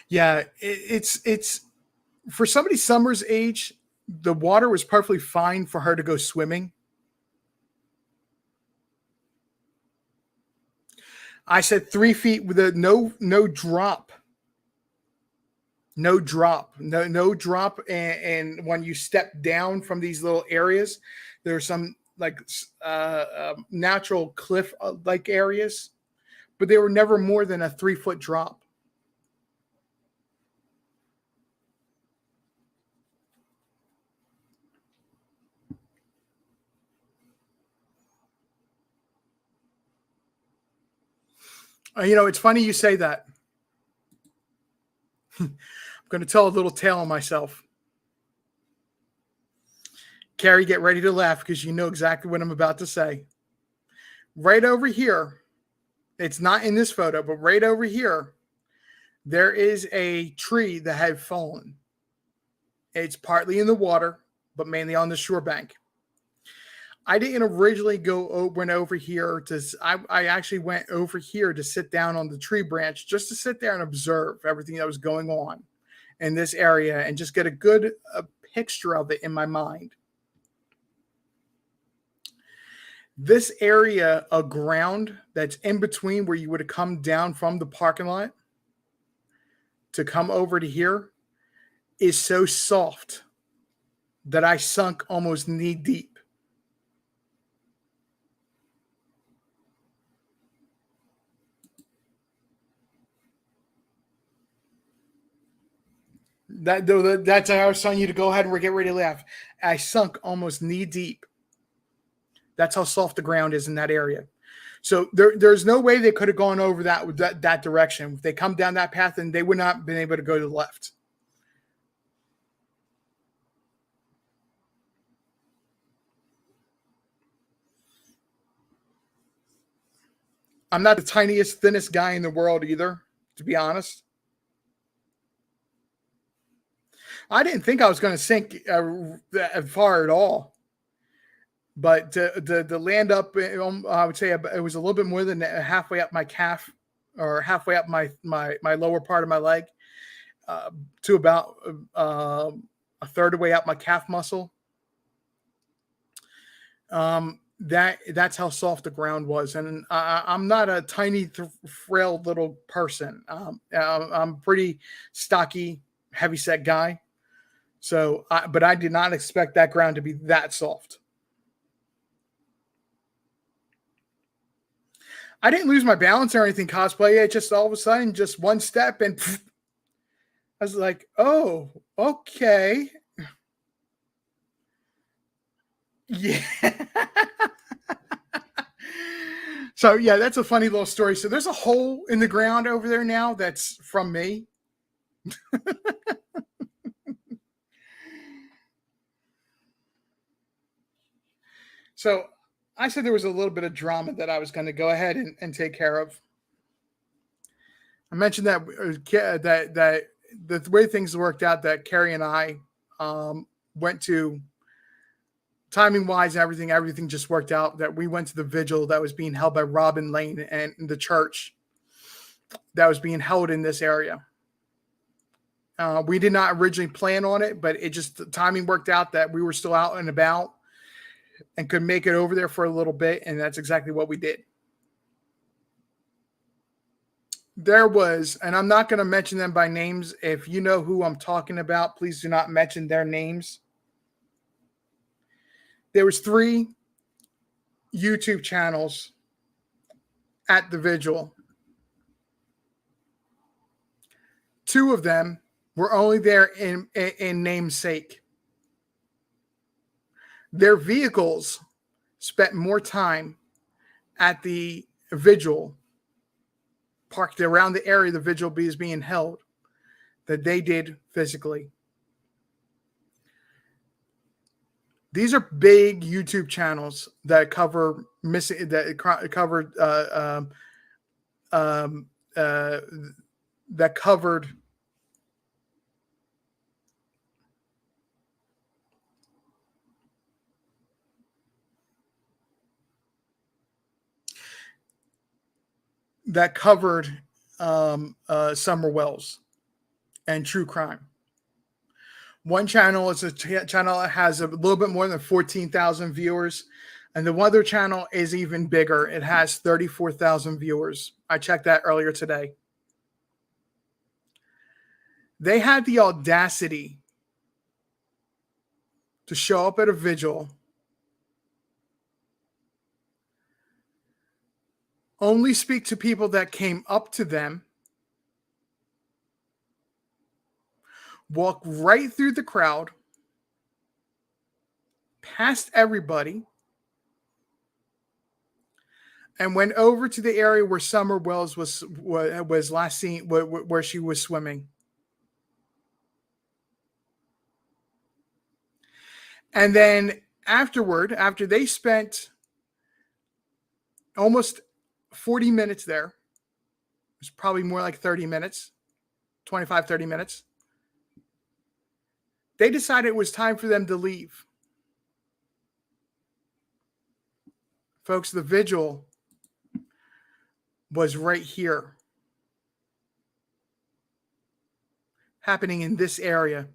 Yeah, it's for somebody Summer's age, the water was perfectly fine for her to go swimming. I said 3 feet with a no drop. No drop. No drop. And when you step down from these little areas, there's some like natural cliff like areas, but they were never more than a 3-foot drop. You know, it's funny you say that. I'm going to tell a little tale on myself. Carrie, get ready to laugh because you know exactly what I'm about to say. Right over here, it's not in this photo, but right over here, there is a tree that had fallen. It's partly in the water, but mainly on the shore bank. I didn't originally went over here to. I actually went over here to sit down on the tree branch just to sit there and observe everything that was going on in this area and just get a good picture of it in my mind. This area of ground that's in between where you would have come down from the parking lot to come over to here is so soft that I sunk almost knee deep. That's how I was telling you to go ahead and get ready to laugh. I sunk almost knee deep. That's how soft the ground is in that area. So there's no way they could have gone over that direction. If they come down that path, and they would not have been able to go to the left. I'm not the tiniest, thinnest guy in the world either, to be honest. I didn't think I was going to sink far at all. But to land up, I would say it was a little bit more than halfway up my calf, or halfway up my lower part of my leg, to about a third of the way up my calf muscle. That's how soft the ground was, and I'm not a tiny, frail little person. I'm pretty stocky, heavyset guy. So, but I did not expect that ground to be that soft. I didn't lose my balance or anything cosplay. It just all of a sudden, just one step, and pff, I was like, oh, okay. Yeah. So, yeah, that's a funny little story. So there's a hole in the ground over there now that's from me. So I said there was a little bit of drama that I was going to go ahead and take care of. I mentioned that that the way things worked out, that Carrie and I went to timing wise, everything just worked out that we went to the vigil that was being held by Robin Lane and the church that was being held in this area. We did not originally plan on it, but the timing worked out that we were still out and about and could make it over there for a little bit. And that's exactly what we did. There was, and I'm not going to mention them by names. If you know who I'm talking about, please do not mention their names. There was 3 YouTube channels at the vigil. 2 of them were only there in namesake. Their vehicles spent more time at the vigil, parked around the area the vigil is being held, than they did physically. These are big YouTube channels that cover missing, that covered that covered Summer Wells and true crime. One channel is a channel that has a little bit more than 14,000 viewers. And the other channel is even bigger. It has 34,000 viewers. I checked that earlier today. They had the audacity to show up at a vigil, only speak to people that came up to them, walk right through the crowd, past everybody, and went over to the area where Summer Wells was last seen, where she was swimming. And then after they spent almost 40 minutes there, it was probably more like 30 minutes, 25, 30 minutes, they decided it was time for them to leave. Folks, the vigil was right here, happening in this area,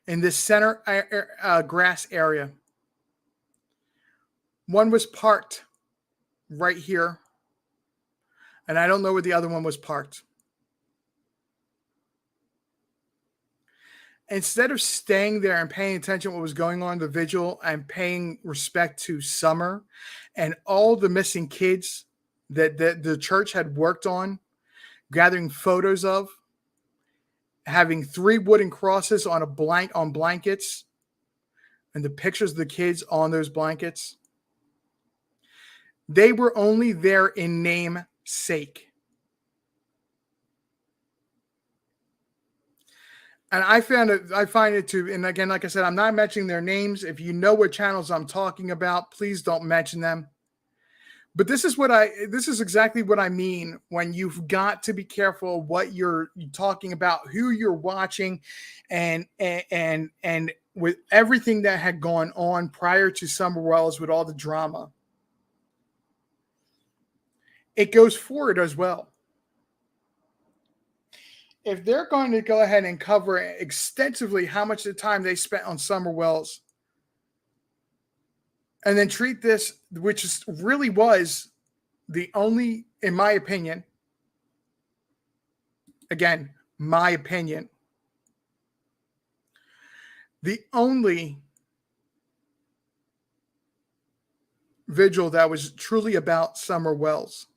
in this center grass area. One was parked right here, and I don't know where the other one was parked. Instead of staying there and paying attention to what was going on in the vigil and paying respect to Summer and all the missing kids that the church had worked on, gathering photos of, having 3 wooden crosses on blankets, and the pictures of the kids on those blankets, they were only there in namesake. And I find it to, and again, like I said, I'm not mentioning their names. If you know what channels I'm talking about, please don't mention them. But this is exactly what I mean when you've got to be careful what you're talking about, who you're watching, and with everything that had gone on prior to Summer Wells with all the drama, it goes forward as well. If they're going to go ahead and cover extensively how much of the time they spent on Summer Wells, and then treat this, which really was the only, in my opinion, again, my opinion, the only vigil that was truly about Summer Wells.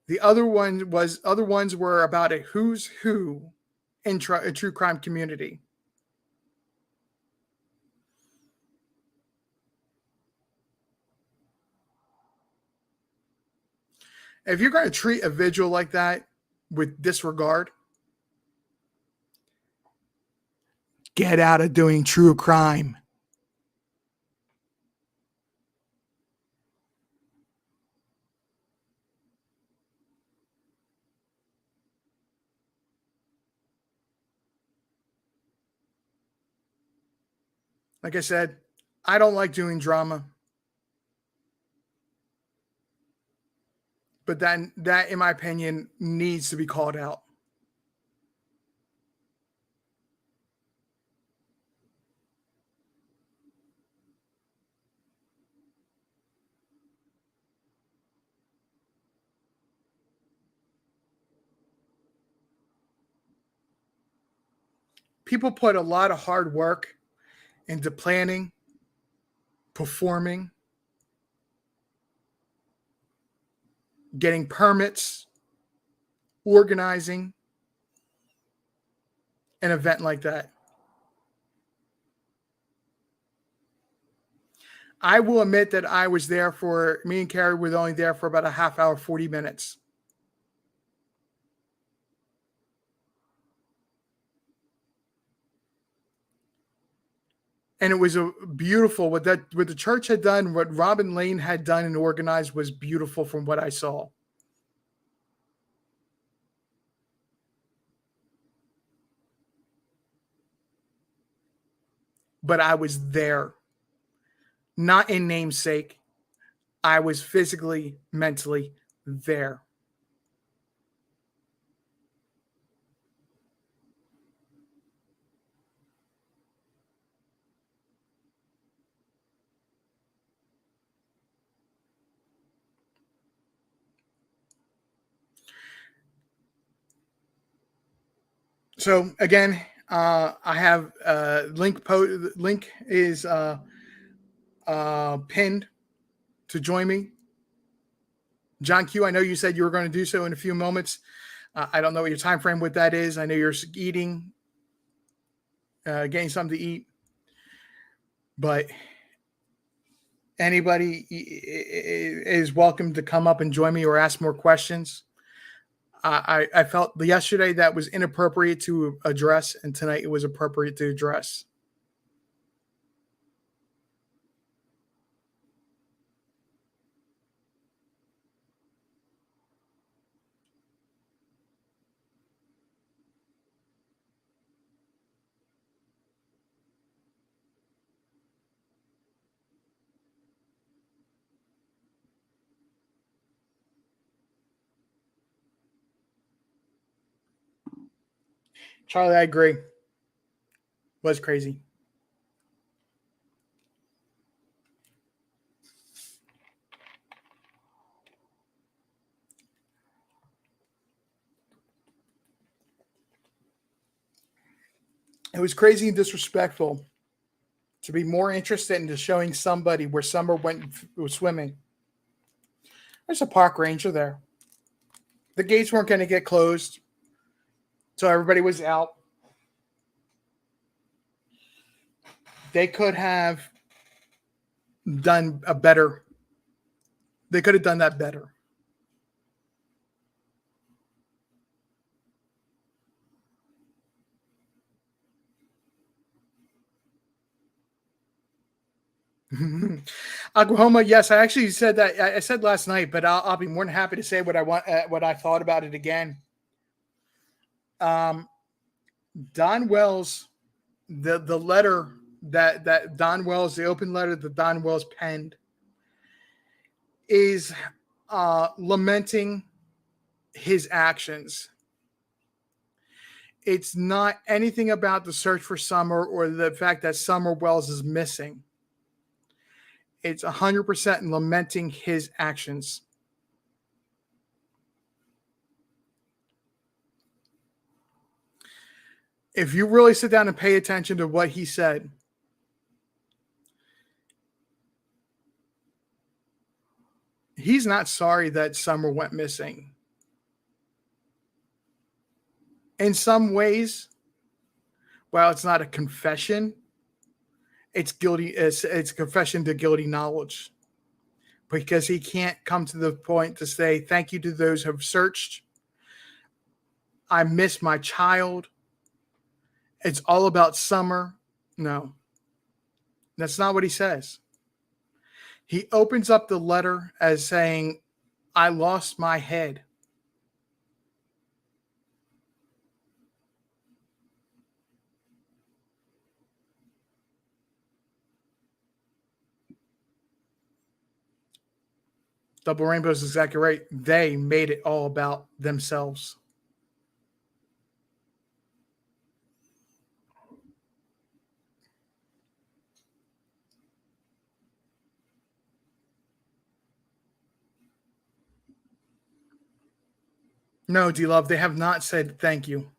The other ones were about a who's who in a true crime community. If you're going to treat a vigil like that with disregard, get out of doing true crime. Like I said, I don't like doing drama, but then that, in my opinion, needs to be called out. People put a lot of hard work into planning, performing, getting permits, organizing an event like that. I will admit that I was there for, me and Carrie were only there for about a half hour, 40 minutes. And it was a beautiful, what the church had done, what Robin Lane had done and organized was beautiful from what I saw. But I was there, not in namesake. I was physically, mentally there. So again, I have link is pinned to join me. John Q, I know you said you were going to do so in a few moments. I don't know what your time frame with that is. I know you're eating, getting something to eat, but anybody is welcome to come up and join me or ask more questions. I felt yesterday that was inappropriate to address, and tonight it was appropriate to address. Charlie, I agree. Was crazy. It was crazy and disrespectful to be more interested into showing somebody where Summer was swimming. There's a park ranger there. The gates weren't going to get closed, so everybody was out. They could have done a better. They could have done that better. Oklahoma, yes, I actually said that. I said last night, but I'll be more than happy to say what I want, what I thought about it again. Don Wells, the letter that Don Wells, the open letter that Don Wells penned, is lamenting his actions. It's not anything about the search for Summer or the fact that Summer Wells is missing. It's 100% lamenting his actions. If you really sit down and pay attention to what he said, he's not sorry that Summer went missing. In some ways, while it's not a confession, it's guilty. It's a confession to guilty knowledge, because he can't come to the point to say thank you to those who have searched. I miss my child. It's all about Summer. No, that's not what he says. He opens up the letter as saying, I lost my head. Double Rainbow is exactly right. They made it all about themselves. No, D-Love, they have not said thank you.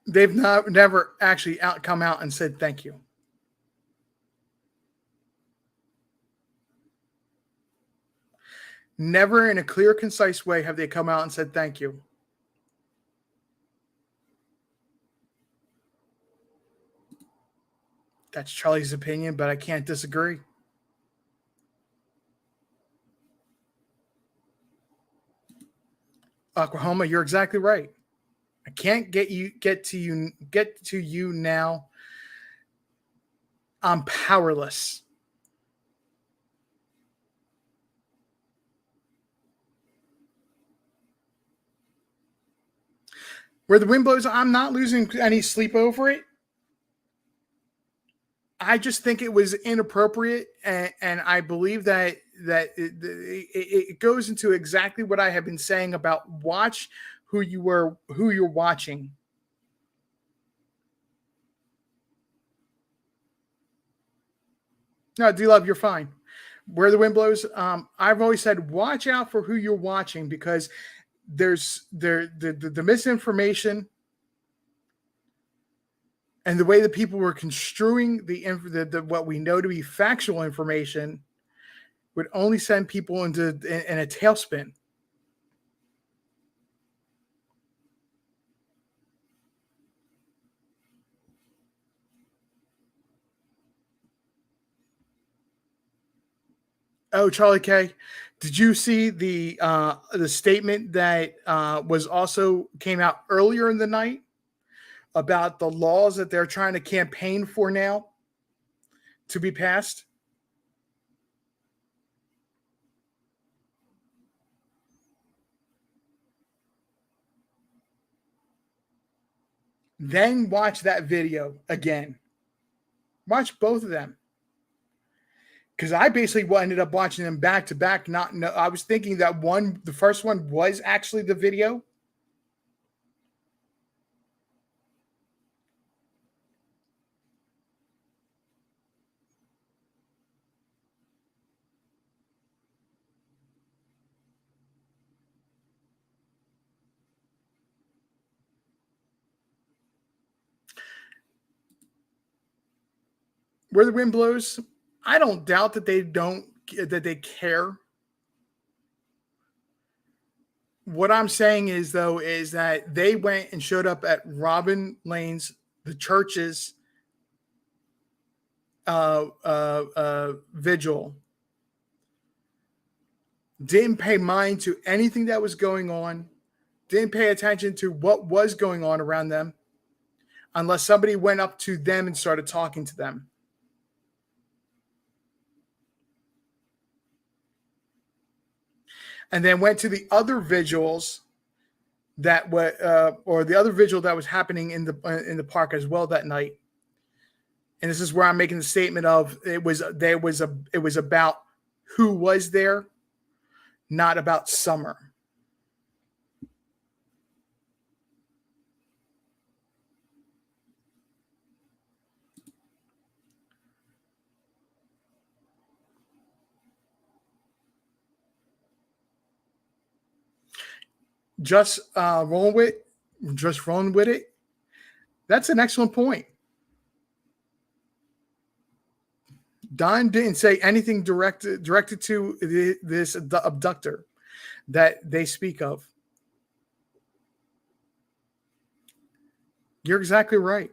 They've never actually come out and said thank you. Never in a clear, concise way have they come out and said thank you. That's Charlie's opinion, but I can't disagree. Oklahoma, you're exactly right. I can't get to you now. I'm powerless. Where the wind blows, I'm not losing any sleep over it. I just think it was inappropriate, and I believe that it goes into exactly what I have been saying about watch who you're watching. No, D-Love, you're fine. Where the wind blows, I've always said watch out for who you're watching, because there's the misinformation and the way that people were construing the what we know to be factual information would only send people in a tailspin. Oh, Charlie K, did you see the statement that was also came out earlier in the night about the laws that they're trying to campaign for now to be passed? Then watch that video again. Watch both of them. Because I basically ended up watching them back to back. I was thinking that the first one was actually the video. Where the wind blows, I don't doubt that they care. What I'm saying is that they went and showed up at Robin Lane's, the church's vigil, didn't pay mind to anything that was going on, didn't pay attention to what was going on around them, unless somebody went up to them and started talking to them. And then went to the other vigils or the other vigil that was happening in the park as well that night. And this is where I'm making the statement of it was about who was there, not about Summer. Just rolling with it. That's an excellent point. Don didn't say anything directed to this abductor that they speak of. You're exactly right.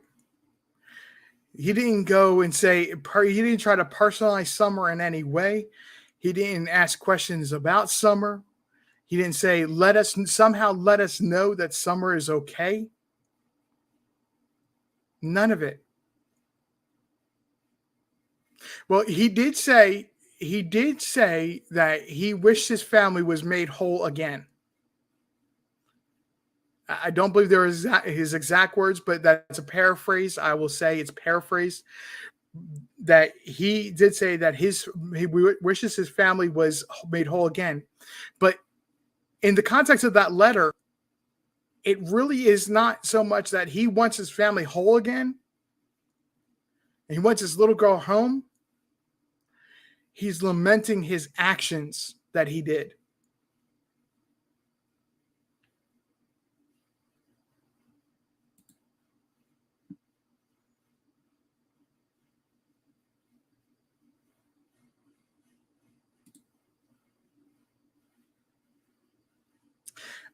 He didn't go and say, he didn't try to personalize Summer in any way. He didn't ask questions about Summer. He didn't say, let us know that Summer is okay. None of it. Well, he did say that he wished his family was made whole again. I don't believe there is his exact words, but that's a paraphrase. I will say it's paraphrased. that he did say that he wishes his family was made whole again. But in the context of that letter, it really is not so much that he wants his family whole again and he wants his little girl home. He's lamenting his actions that he did.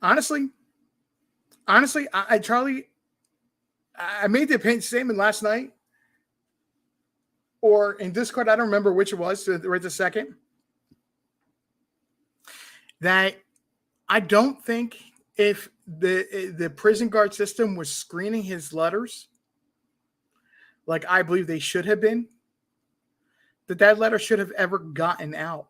Honestly, Charlie, I made the statement last night or in Discord. I don't remember which it was right this second. That I don't think if the prison guard system was screening his letters like I believe they should have been, that letter should have ever gotten out.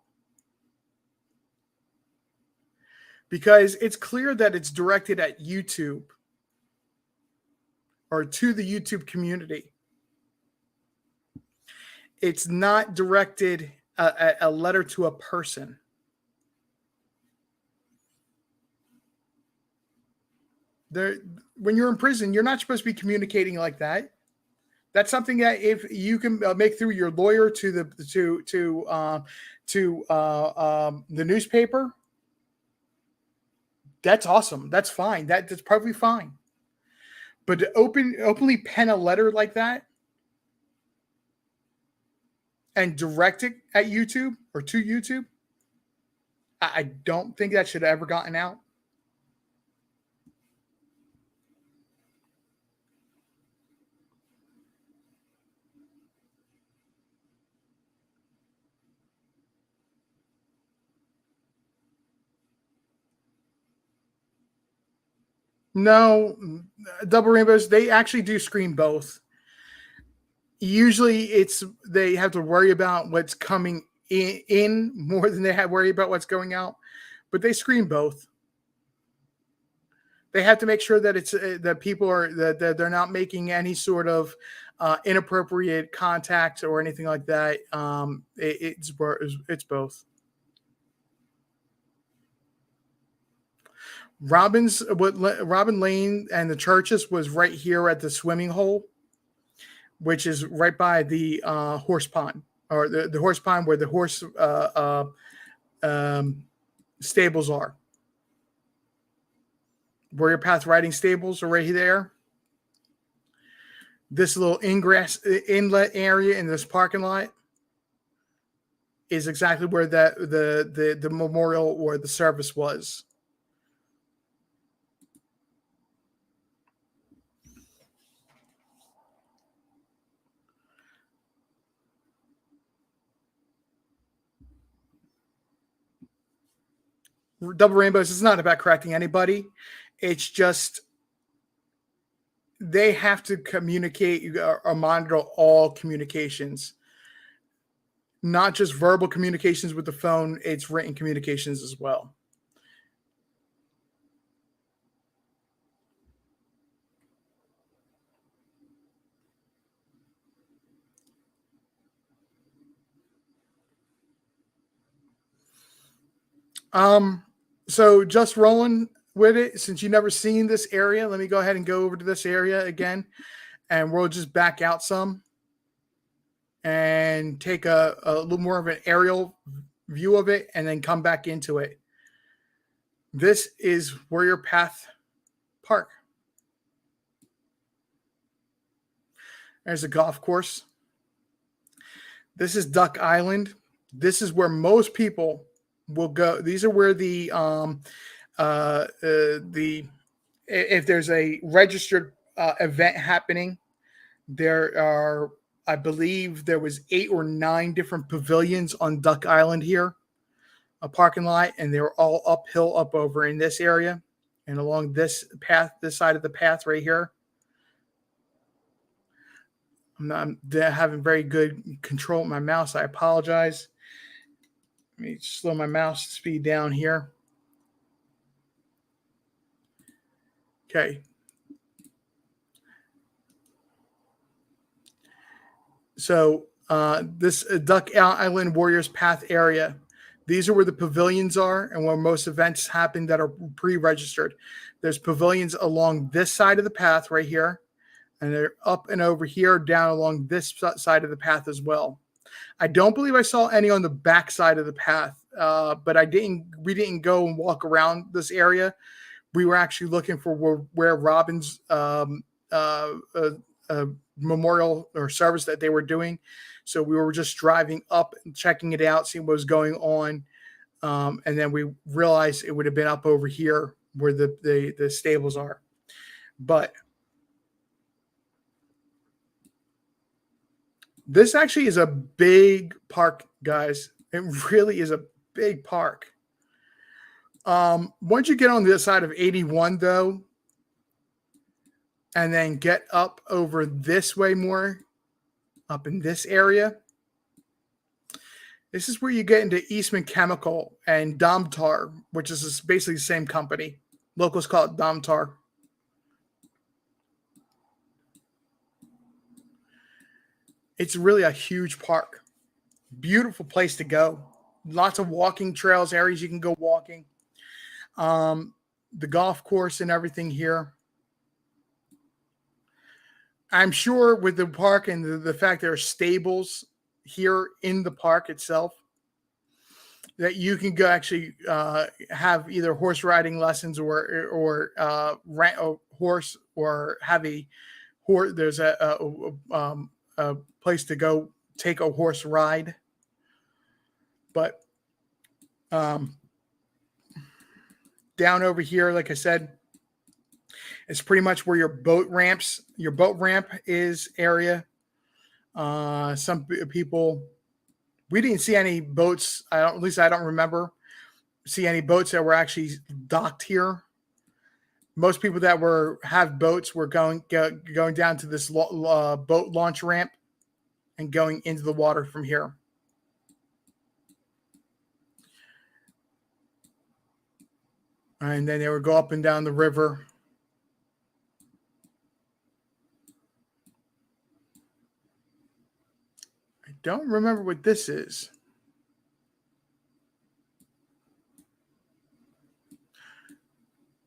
Because it's clear that it's directed at YouTube or to the YouTube community. It's not directed a letter to a person. When you're in prison, you're not supposed to be communicating like that. That's something that if you can make through your lawyer to the newspaper, that's awesome. That's fine. That's perfectly fine. But to openly pen a letter like that and direct it at YouTube or to YouTube, I don't think that should have ever gotten out. No, Double Rainbows, they actually do screen both. Usually they have to worry about what's coming in more than they have worry about what's going out, but they screen both. They have to make sure that it's that people are that they're not making any sort of inappropriate contact or anything like that. It's both. Robin Lane and the Churches was right here at the swimming hole, which is right by the horse pond or the horse pond where the horse stables are. Warrior Path riding stables are right there. This little inlet area in this parking lot is exactly where the memorial or the service was. Double Rainbows is not about correcting anybody. It's just they have to communicate or monitor all communications, not just verbal communications with the phone. It's written communications as well. So just rolling with it, since you've never seen this area, let me go ahead and go over to this area again, and we'll just back out some and take a little more of an aerial view of it and then come back into it. This is Warrior Path Park. There's a golf course. This is Duck Island. This is where most people will go. These are where the if there's a registered event happening, there are, I believe there was 8 or 9 different pavilions on Duck Island here, a parking lot, and they were all uphill up over in this area and along this path, this side of the path right here. I'm not having very good control of my mouse. I apologize. Let me slow my mouse speed down here. Okay. So this Duck Island Warriors Path area, these are where the pavilions are and where most events happen that are pre-registered. There's pavilions along this side of the path right here, and they're up and over here, down along this side of the path as well. I don't believe I saw any on the back side of the path, but we didn't go and walk around this area. We were actually looking for where Robin's memorial or service that they were doing. So we were just driving up and checking it out, seeing what was going on. And then we realized it would have been up over here where the stables are. But this actually is a big park, guys. It really is a big park. Once you get on the side of 81, though, and then get up over this way more, up in this area, this is where you get into Eastman Chemical and Domtar, which is basically the same company. Locals call it Domtar. It's really a huge park. Beautiful place to go. Lots of walking trails, areas you can go walking. The golf course and everything here. I'm sure with the park and the fact there are stables here in the park itself, that you can go actually have either horse riding lessons or rent a horse, or have a horse. There's a place to go take a horse ride. But down over here, like I said, it's pretty much where your boat ramp is area. Some people, we didn't see any boats. At least I don't remember see any boats that were actually docked here. Most people that have boats were going down to this boat launch ramp and going into the water from here. And then they would go up and down the river. I don't remember what this is.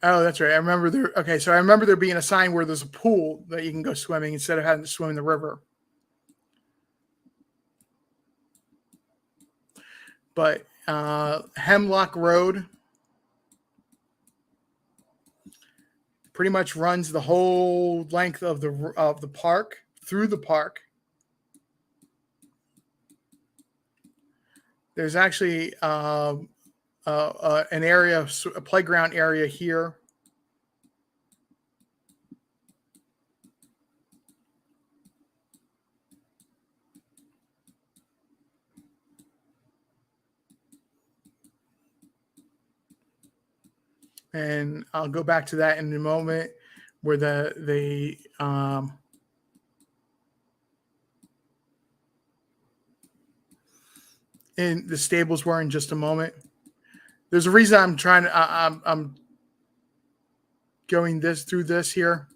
Oh, that's right. I remember there. Okay, so I remember there being a sign where there's a pool that you can go swimming instead of having to swim in the river. But Hemlock Road pretty much runs the whole length of the park, through the park. There's actually an area, a playground area here. And I'll go back to that in a moment, where the stables were in just a moment. There's a reason I'm trying to I'm going through this here.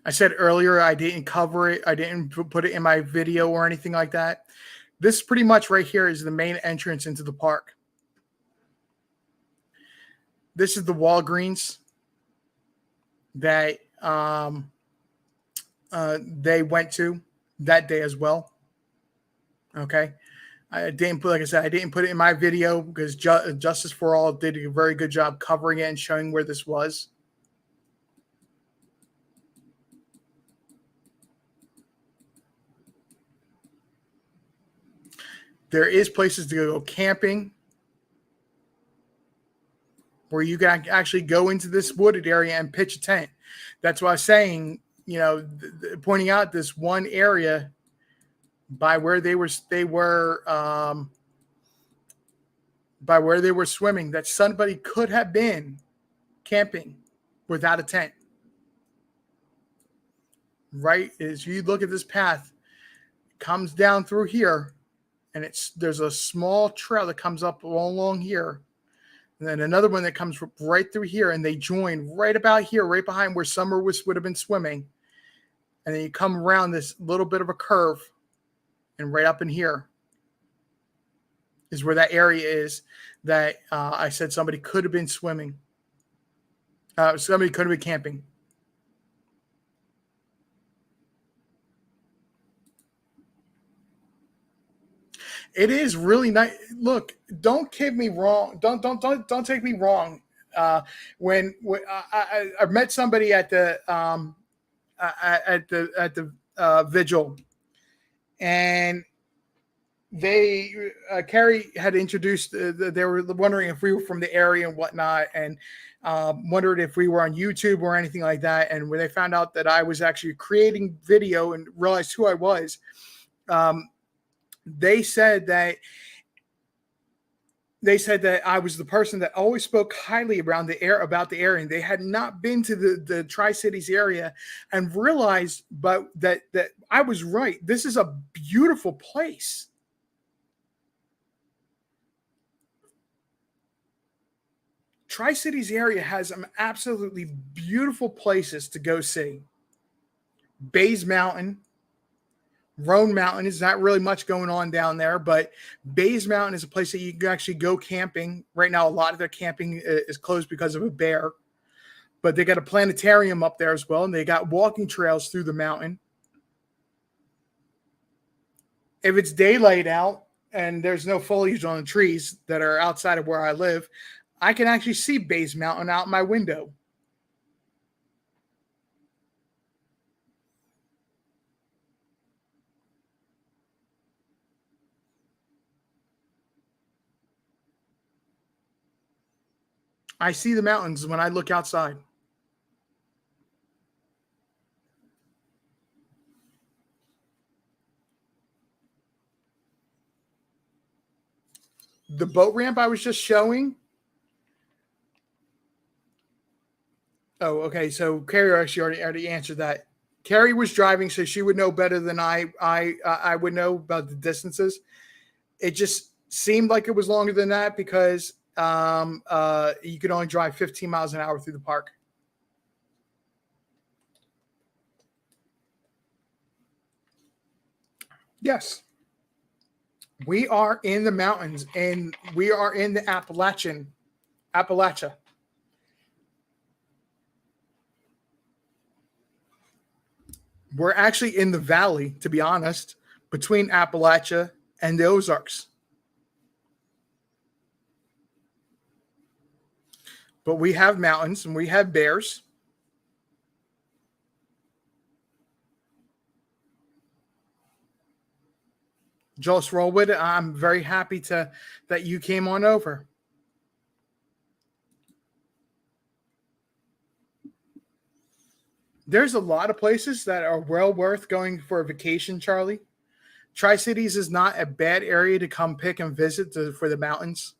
I said earlier I didn't cover it. I didn't put it in my video or anything like that. This pretty much right here is the main entrance into the park. This is the Walgreens that they went to that day as well. Okay. I didn't put it in my video because Justice for All did a very good job covering it and showing where this was. There is places to go camping, where you can actually go into this wooded area and pitch a tent. That's why I was saying, pointing out this one area by where they were swimming, that somebody could have been camping without a tent. Right as you look at this path, it comes down through here, and there's a small trail that comes up along here. And then another one that comes right through here, and they join right about here, right behind where Summer would have been swimming. and then you come around this little bit of a curve, and right up in here is where that area is that I said somebody could have been swimming. Somebody could have been camping. It is really nice. Look, don't get me wrong. Don't take me wrong. When I met somebody at the vigil, and Carrie had introduced. They were wondering if we were from the area and whatnot, and wondered if we were on YouTube or anything like that. And when they found out that I was actually creating video and realized who I was, they said that I was the person that always spoke highly about the area, and they had not been to the Tri-Cities area and realized, but that I was right. This is a beautiful place. Tri-Cities area has some absolutely beautiful places to go see. Bays Mountain. Roan Mountain is not really much going on down there, but Bays Mountain is a place that you can actually go camping. Right now, a lot of their camping is closed because of a bear, but they got a planetarium up there as well, and they got walking trails through the mountain. If it's daylight out and there's no foliage on the trees that are outside of where I live, I can actually see Bays Mountain out my window. I see the mountains when I look outside. The boat ramp I was just showing. Oh, okay. So Carrie actually already answered that. Carrie was driving, so she would know better than I would know about the distances. It just seemed like it was longer than that because you could only drive 15 miles an hour through the park. Yes. We are in the mountains, and we are in the Appalachia. We're actually in the valley, to be honest, between Appalachia and the Ozarks. But we have mountains and we have bears. Joel Rollwood, I'm very happy that you came on over. There's a lot of places that are well worth going for a vacation, Charlie. Tri-Cities is not a bad area to come pick and visit for the mountains.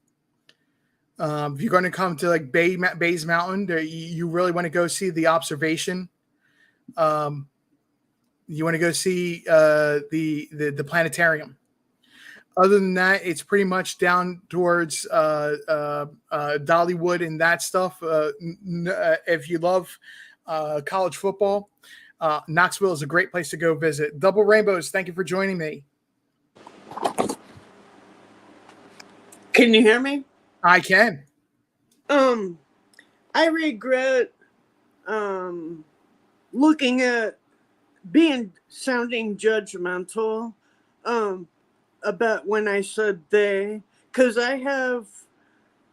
If you're going to come to like Bays Mountain, you really want to go see the observation. You want to go see the planetarium. Other than that, it's pretty much down towards Dollywood and that stuff. If you love college football, Knoxville is a great place to go visit. Double Rainbows, thank you for joining me. Can you hear me? I can. I regret looking at sounding judgmental about when I said they, because I have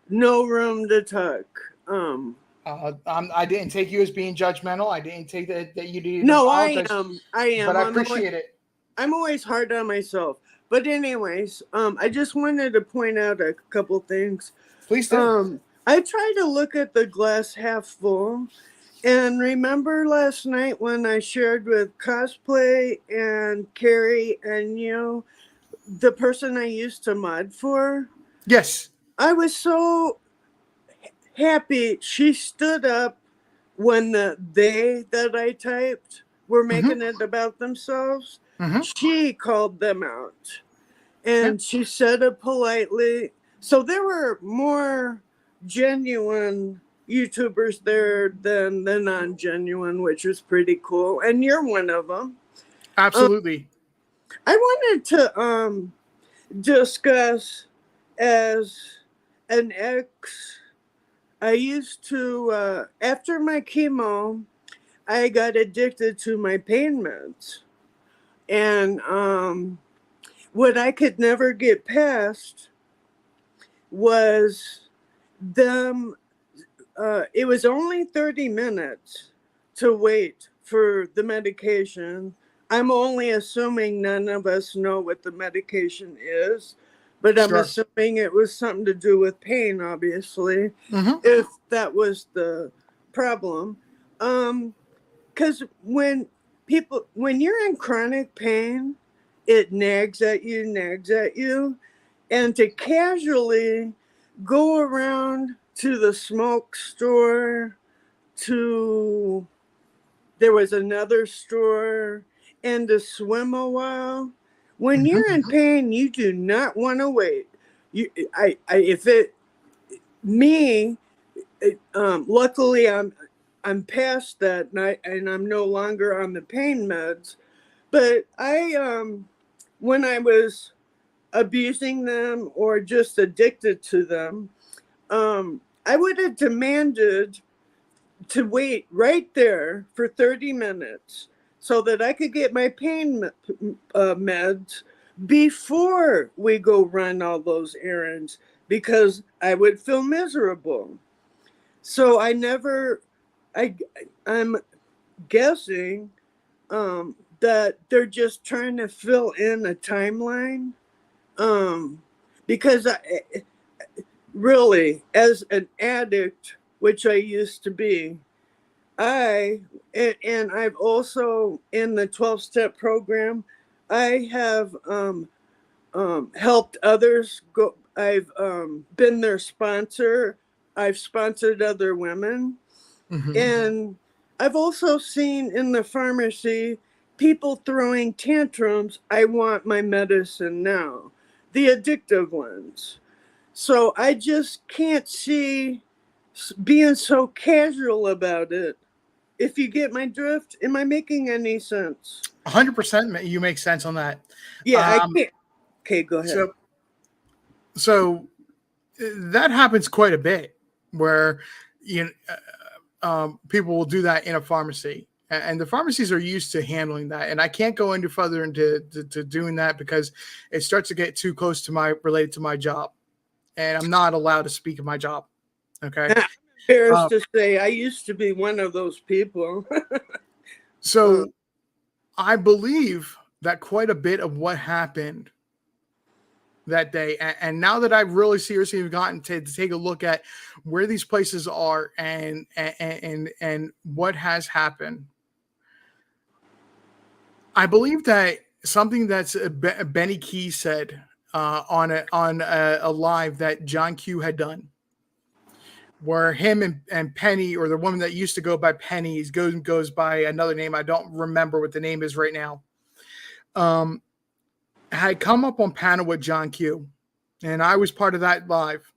no room to talk. I didn't take you as being judgmental. I didn't take that you didn't. No, I am. But I appreciate it. I'm always hard on myself. But anyways, I just wanted to point out a couple things. Please do. I try to look at the glass half full. And remember last night when I shared with Cosplay and Carrie and you, the person I used to mod for? Yes. I was so happy she stood up when they that I typed were making it about themselves. She called them out. And she said it politely. So there were more genuine YouTubers there than the non-genuine, which is pretty cool. And you're one of them. Absolutely. I wanted to discuss as an ex. I used to, after my chemo, I got addicted to my pain meds. And what I could never get past was them. It was only 30 minutes to wait for the medication. I'm only assuming none of us know what the medication is, but I'm Sure. assuming it was something to do with pain, obviously, if that was the problem. Because when you're in chronic pain, it nags at you, and to casually go around to the smoke store, there was another store, and to swim a while. When you're in pain, you do not want to wait. Luckily I'm past that, and I'm no longer on the pain meds. But when I was abusing them or just addicted to them, I would have demanded to wait right there for 30 minutes so that I could get my pain meds before we go run all those errands, because I would feel miserable. So I'm guessing that they're just trying to fill in a timeline, because really, as an addict, which I used to be, and I've also, in the 12-step program, I have helped others go. I've been their sponsor. I've sponsored other women. And I've also seen in the pharmacy people throwing tantrums. I want my medicine now, the addictive ones. So I just can't see being so casual about it. If you get my drift, am I making any sense? 100%. You make sense on that. Yeah, I can't. Okay, go ahead. So that happens quite a bit, where people will do that in a pharmacy, and the pharmacies are used to handling that. And I can't go any further into doing that because it starts to get too close to related to my job, and I'm not allowed to speak of my job. Okay. I'm embarrassed to say I used to be one of those people. So I believe that quite a bit of what happened that day, and now that I've really seriously gotten to take a look at where these places are and what has happened, I believe that something that's Benny Key said on a live that John Q had done, where him and Penny, or the woman that used to go by Penny, goes by another name. I don't remember what the name is right now. Had come up on panel with John Q, and I was part of that live.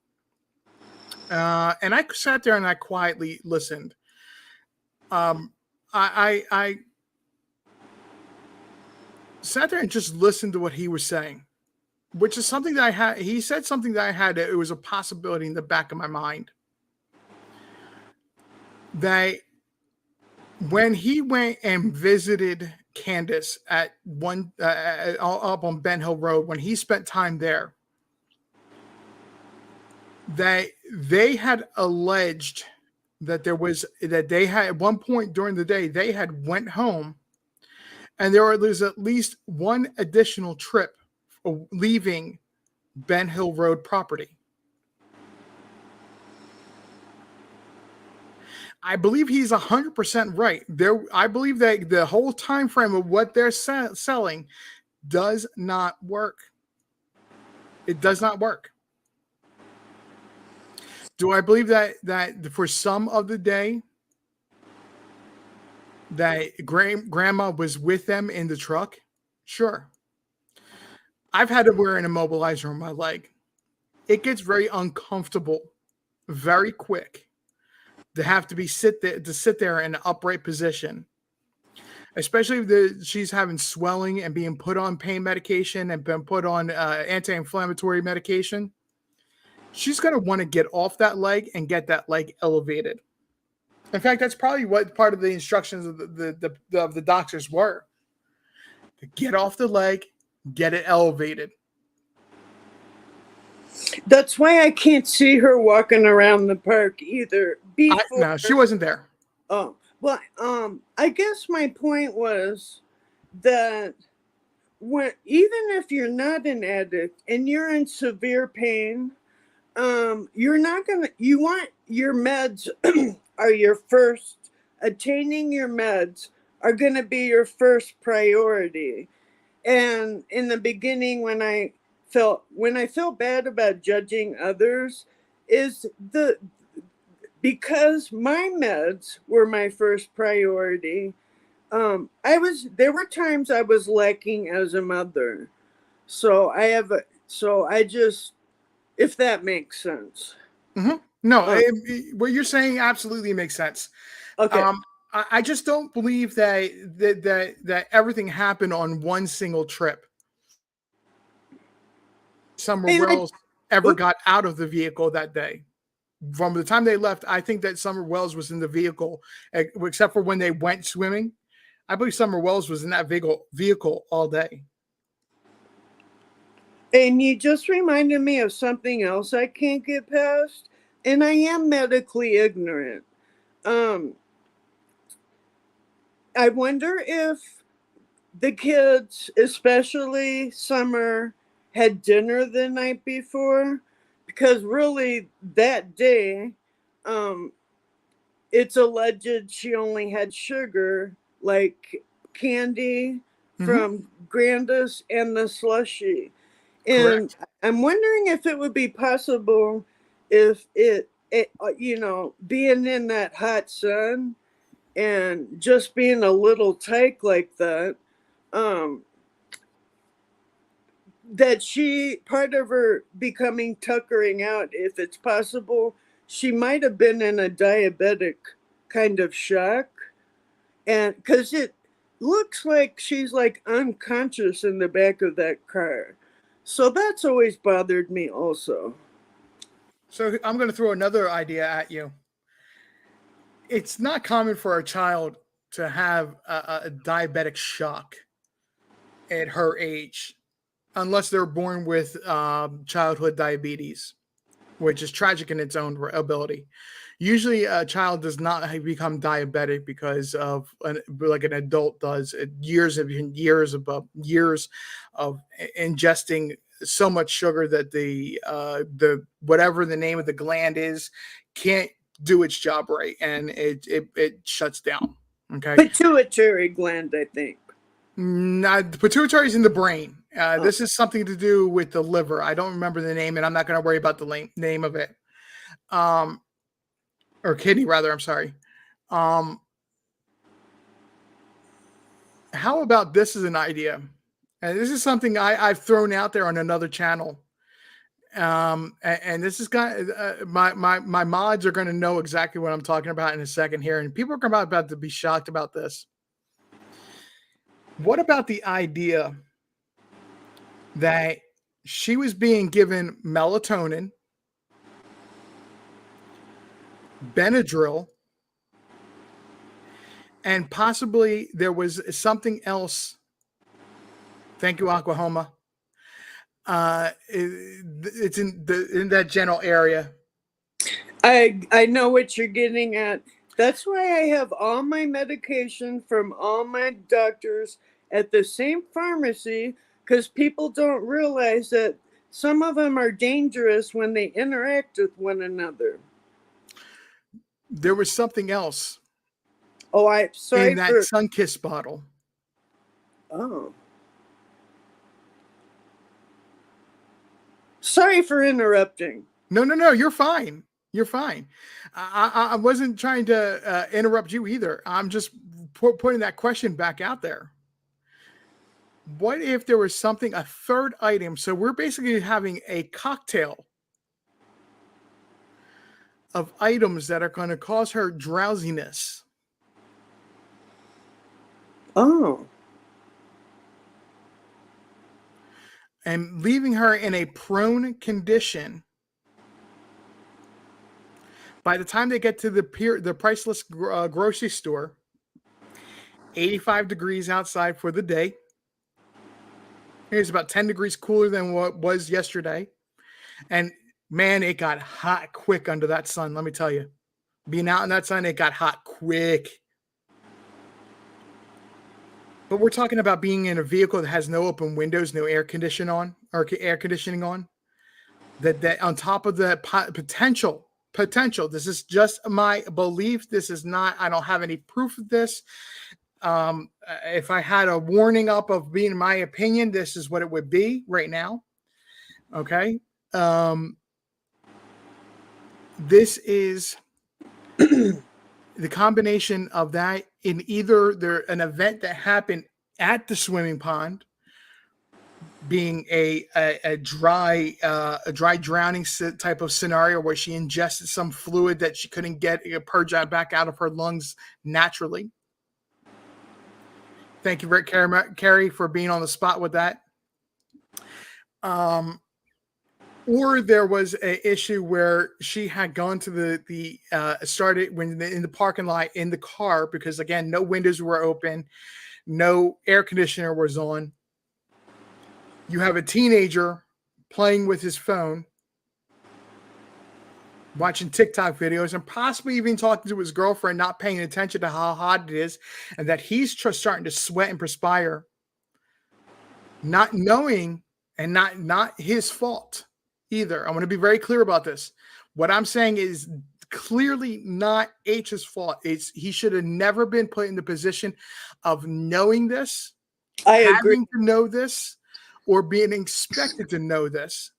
And I sat there and I quietly listened. I sat there and just listened to what he was saying, which is something that I had. He said something that I had. It was a possibility in the back of my mind. That when he went and visited Candace at up on Ben Hill Road, when he spent time there, that they had alleged that they had at one point during the day they had went home, and there was at least one additional trip leaving Ben Hill Road property. I believe he's 100% right. I believe that the whole time frame of what they're selling does not work. It does not work. Do I believe that for some of the day that grandma was with them in the truck? Sure. I've had to wear an immobilizer on my leg. It gets very uncomfortable very quick to have to sit there in an upright position, especially if she's having swelling and being put on pain medication and been put on anti-inflammatory medication. She's going to want to get off that leg and get that leg elevated. In fact, that's probably what part of the instructions of the doctors were. To get off the leg, get it elevated. That's why I can't see her walking around the park either. No, she wasn't there. Oh, well, I guess my point was that even if you're not an addict and you're in severe pain, you want your meds are your first, attaining your meds are going to be your first priority. And in the beginning, when I felt bad about judging others, is because my meds were my first priority. There were times I was lacking as a mother. So if that makes sense. Mm-hmm. No, what you're saying absolutely makes sense. Okay. I just don't believe that everything happened on one single trip. Summer Wells ever got out of the vehicle that day. From the time they left, I think that Summer Wells was in the vehicle, except for when they went swimming. I believe Summer Wells was in that vehicle all day. And you just reminded me of something else I can't get past, and I am medically ignorant. I wonder if the kids, especially Summer, had dinner the night before, because really that day, it's alleged she only had sugar, like candy from Grandis and the slushie. And correct. I'm wondering if it would be possible if it being in that hot sun and just being a little tyke like that, that she, part of her becoming tuckering out, if it's possible, she might have been in a diabetic kind of shock. And because it looks like she's like unconscious in the back of that car. So that's always bothered me also. So I'm going to throw another idea at you. It's not common for a child to have a diabetic shock at her age, unless they're born with childhood diabetes, which is tragic in its own ability. Usually a child does not become diabetic because of like an adult does. Years of ingesting so much sugar that the whatever the name of the gland is can't do its job right, and it shuts down. Okay. Pituitary gland, I think. The pituitary is in the brain. This is something to do with the liver. I don't remember the name, and I'm not going to worry about the name of it. Or kidney, rather. I'm sorry. How about this as an idea? And this is something I've thrown out there on another channel. And this is my mods are going to know exactly what I'm talking about in a second here, and people are about to be shocked about this. What about the idea that she was being given melatonin, Benadryl, and possibly there was something else? Thank you, Oklahoma. It's in that general area. I know what you're getting at. That's why I have all my medication from all my doctors at the same pharmacy, because people don't realize that some of them are dangerous when they interact with one another. There was something else. Oh, I'm sorry. In that Sunkist bottle. Oh. Sorry for interrupting. No, you're fine. You're fine. I wasn't trying to interrupt you either. I'm just putting that question back out there. What if there was something, a third item? So we're basically having a cocktail of items that are going to cause her drowsiness. Oh. And leaving her in a prone condition. By the time they get to the priceless grocery store, 85 degrees outside for the day. It's about 10 degrees cooler than what was yesterday. And man, it got hot quick under that sun, let me tell you. Being out in that sun, it got hot quick. But we're talking about being in a vehicle that has no open windows, no air conditioning on. That on top of the potential, this is just my belief. This is not, I don't have any proof of this. If I had a warning up of being my opinion, this is what it would be right now. Okay. This is the combination of that in either an event that happened at the swimming pond, being a dry drowning type of scenario where she ingested some fluid that she couldn't get purge back out of her lungs naturally. Thank you, Carrie, for being on the spot with that. Or there was an issue where she had gone to started when in the parking lot in the car, because again, no windows were open, no air conditioner was on. You have a teenager playing with his phone, watching TikTok videos, and possibly even talking to his girlfriend, not paying attention to how hot it is, and that he's starting to sweat and perspire, not knowing, and not his fault either. I want to be very clear about this. What I'm saying is clearly not H's fault. He should have never been put in the position of knowing this, having to know this, or being expected to know this.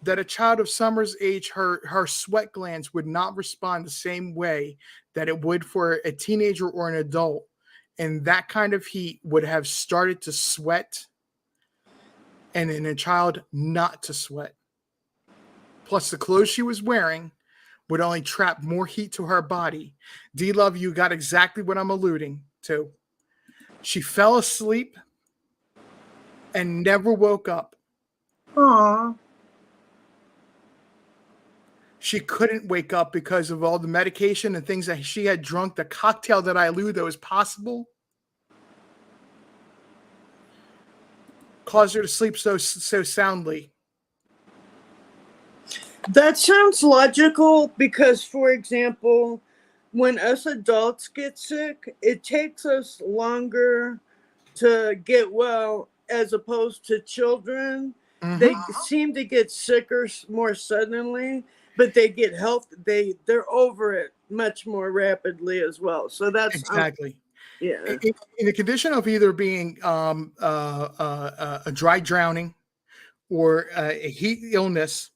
That a child of Summer's age, her sweat glands would not respond the same way that it would for a teenager or an adult. And that kind of heat would have started to sweat, and in a child not to sweat. Plus, the clothes she was wearing would only trap more heat to her body. D-Love, you got exactly what I'm alluding to. She fell asleep and never woke up. Aww. She couldn't wake up because of all the medication and things that she had drunk, the cocktail that I alluded that was possible, caused her to sleep so soundly. That sounds logical because, for example, when us adults get sick, it takes us longer to get well as opposed to children. Mm-hmm. They seem to get sicker more suddenly, but they get they're over it much more rapidly as well. So that's exactly. Yeah. In the condition of either being a dry drowning or a heat illness,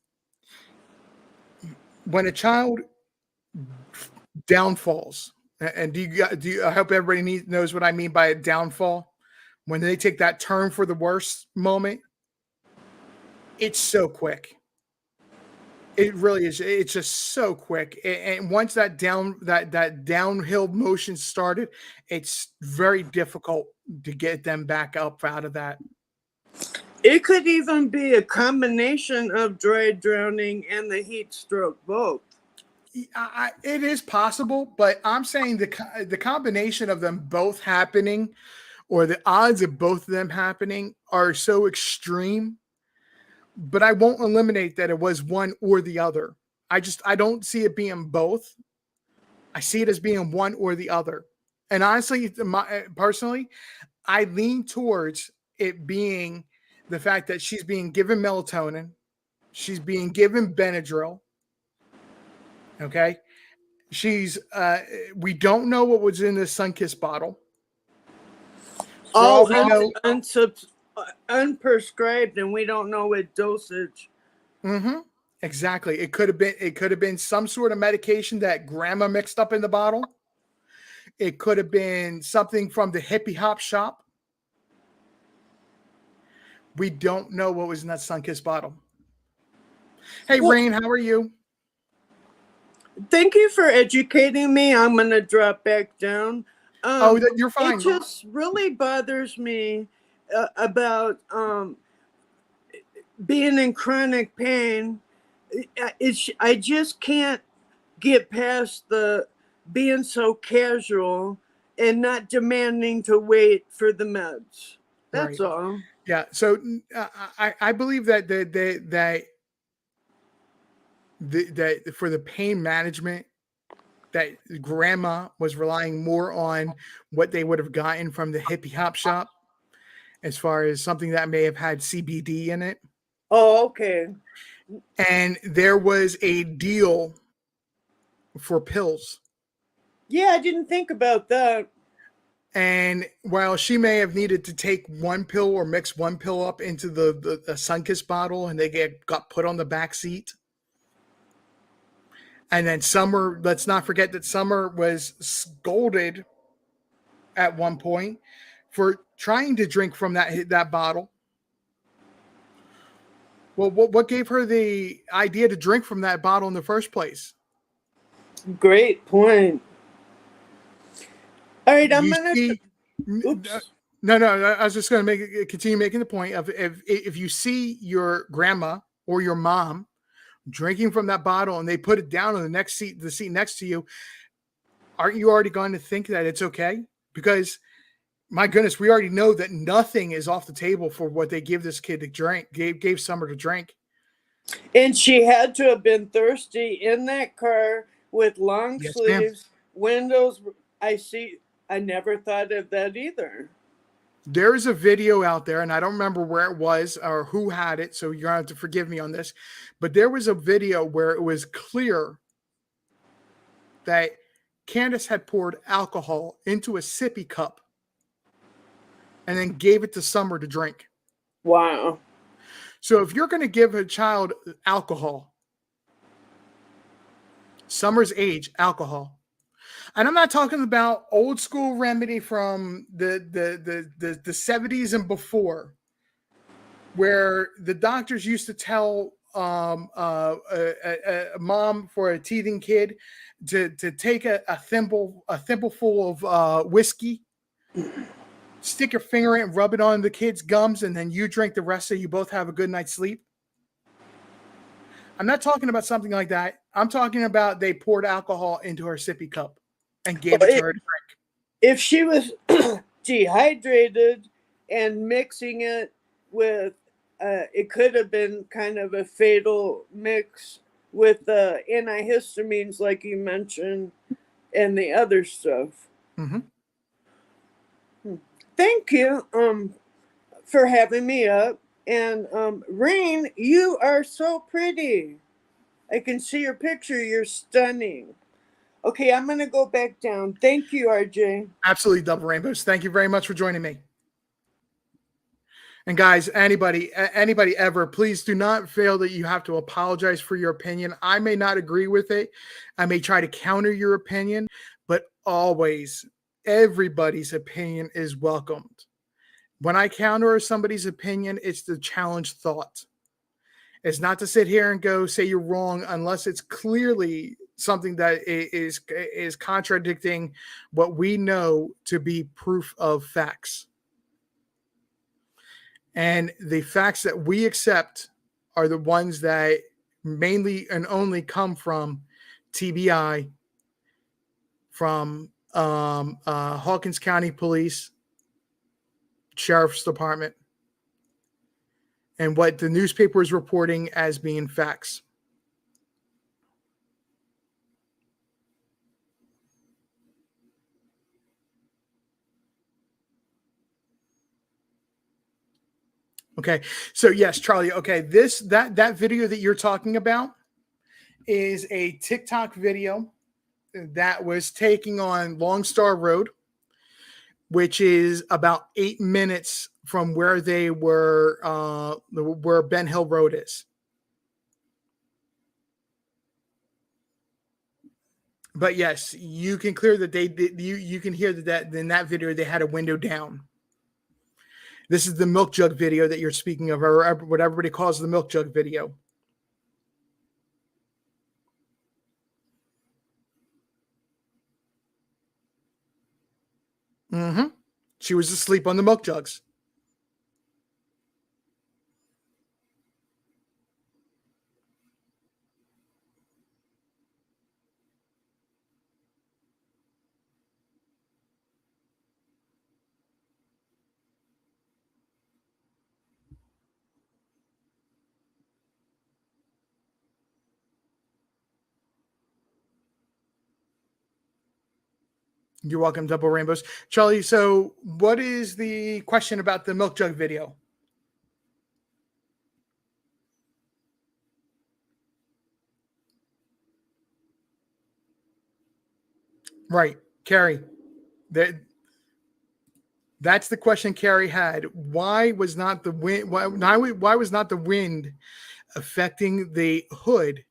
when a child downfalls, and I hope everybody knows what I mean by a downfall. When they take that turn for the worse moment, it's so quick. It really is. It's just so quick. And once that downhill motion started, it's very difficult to get them back up out of that. It could even be a combination of dry drowning and the heat stroke, both. It is possible, but I'm saying the combination of them both happening, or the odds of both of them happening, are so extreme. But I won't eliminate that it was one or the other. I don't see it being both. I see it as being one or the other. And honestly, personally, I lean towards it being the fact that she's being given melatonin, she's being given Benadryl. Okay, we don't know what was in the Sunkist bottle. Unprescribed, and we don't know what dosage. Mm-hmm. Exactly. It could have been some sort of medication that grandma mixed up in the bottle. It could have been something from the hippie hop shop. We don't know what was in that Sunkist bottle. Hey, Rain, how are you? Thank you for educating me. I'm going to drop back down. You're fine. It just really bothers me about being in chronic pain. I just can't get past the being so casual and not demanding to wait for the meds. That's Right. all. Yeah. So I believe that that for the pain management, that grandma was relying more on what they would have gotten from the hippie hop shop, as far as something that may have had CBD in it. Oh, okay. And there was a deal for pills. Yeah, I didn't think about that. And while she may have needed to take one pill or mix one pill up into the Sunkist bottle, and they got put on the back seat. And then Summer, let's not forget that Summer was scolded at one point for trying to drink from that bottle. Well, what gave her the idea to drink from that bottle in the first place? Great point. All right, I'm gonna. Oops. No. I was just going to continue making the point of if you see your grandma or your mom drinking from that bottle and they put it down on the seat next to you, aren't you already going to think that it's okay? Because my goodness, we already know that nothing is off the table for what they give this kid to drink. Gave Summer to drink. And she had to have been thirsty in that car with long sleeves, windows. I never thought of that either. There is a video out there, and I don't remember where it was or who had it, so you're going to have to forgive me on this. But there was a video where it was clear that Candace had poured alcohol into a sippy cup and then gave it to Summer to drink. Wow. So if you're going to give a child alcohol, Summer's age, alcohol, and I'm not talking about old school remedy from the 70s and before, where the doctors used to tell a mom for a teething kid to take a thimbleful of whiskey, stick your finger in it and rub it on the kid's gums, and then you drink the rest so you both have a good night's sleep. I'm not talking about something like that. I'm talking about they poured alcohol into her sippy cup and gave it to her to drink. If she was dehydrated and mixing it with, it could have been kind of a fatal mix with the antihistamines, like you mentioned, and the other stuff. Mm-hmm. Thank you for having me up. And Rain, you are so pretty. I can see your picture. You're stunning. Okay, I'm going to go back down. Thank you, RJ. Absolutely, Double Rainbows. Thank you very much for joining me. And guys, anybody ever, please do not feel that you have to apologize for your opinion. I may not agree with it. I may try to counter your opinion, but always, everybody's opinion is welcomed. When I counter somebody's opinion, it's to challenge thought. It's not to sit here and go say you're wrong unless it's clearly something that is contradicting what we know to be proof of facts. And the facts that we accept are the ones that mainly and only come from TBI, from Hawkins County Police, Sheriff's Department, and what the newspaper is reporting as being facts. Okay, so yes, Charlie. Okay, that video that you're talking about is a TikTok video that was taking on Long Star Road, which is about 8 minutes from where they were, where Ben Hill Road is. But yes, you can clear that you can hear that in that video they had a window down. This is the milk jug video that you're speaking of, or what everybody calls the milk jug video. Mm-hmm. She was asleep on the milk jugs. You're welcome, Double Rainbows. Charlie, so what is the question about the milk jug video? Right, Carrie. That's the question Carrie had. Why was not the wind? Why was not the wind affecting the hood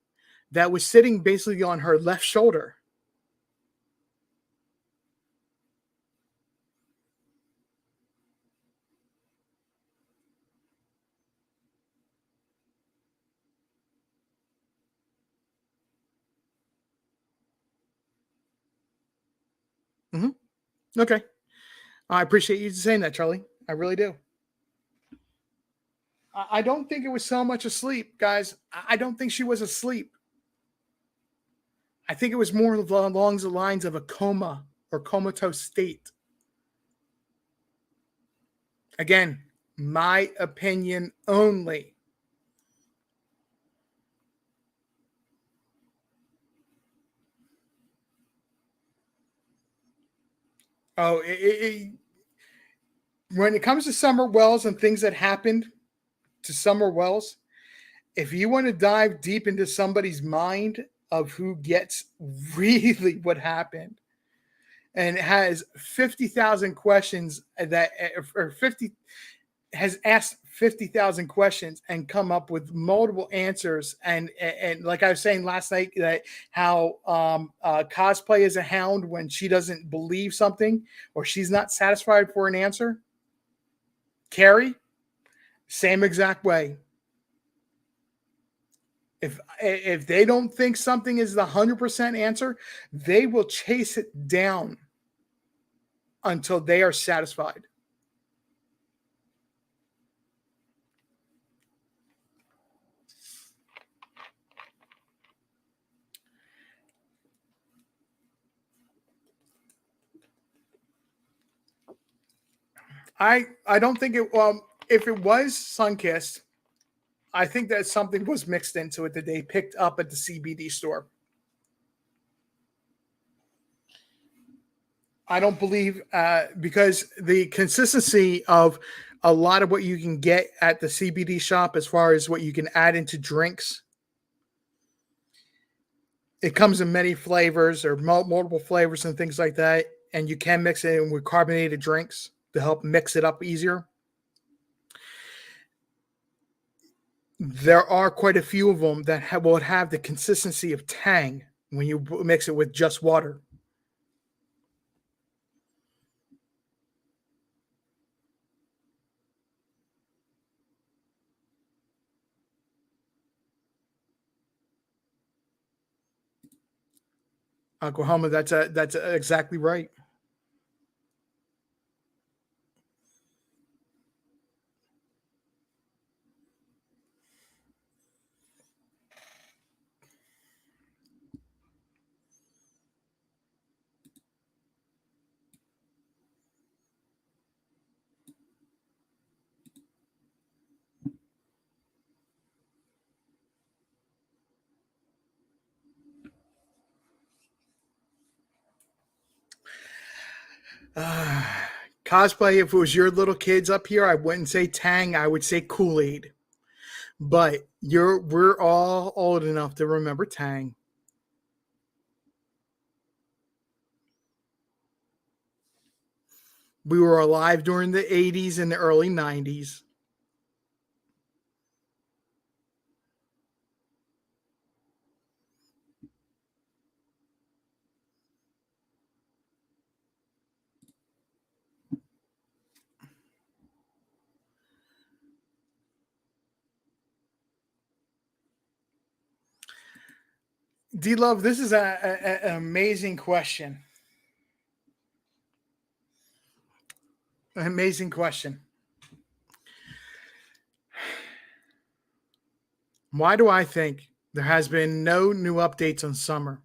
that was sitting basically on her left shoulder? Mm-hmm. Okay, I appreciate you saying that, Charlie. I really do. I don't think it was so much asleep, guys. I don't think she was asleep. I think it was more along the lines of a coma or comatose state. Again, my opinion only. Oh, when it comes to Summer Wells and things that happened to Summer Wells, if you want to dive deep into somebody's mind of who gets really what happened and has 50,000 questions that, or 50, has asked 50,000 questions and come up with multiple answers. And like I was saying last night, that how cosplay is a hound when she doesn't believe something or she's not satisfied for an answer. Carrie, same exact way. If they don't think something is the 100% answer, they will chase it down until they are satisfied. I don't think it. If it was Sunkissed, I think that something was mixed into it that they picked up at the CBD store. I don't believe because the consistency of a lot of what you can get at the CBD shop, as far as what you can add into drinks, it comes in many flavors or multiple flavors and things like that, and you can mix it in with carbonated drinks to help mix it up easier. There are quite a few of them that will have the consistency of Tang when you mix it with just water. Oklahoma, that's exactly right. Cosplay, if it was your little kids up here, I wouldn't say Tang, I would say Kool-Aid. But we're all old enough to remember Tang. We were alive during the 80s and the early 90s. D Love, this is an amazing question. An amazing question. Why do I think there has been no new updates on Summer?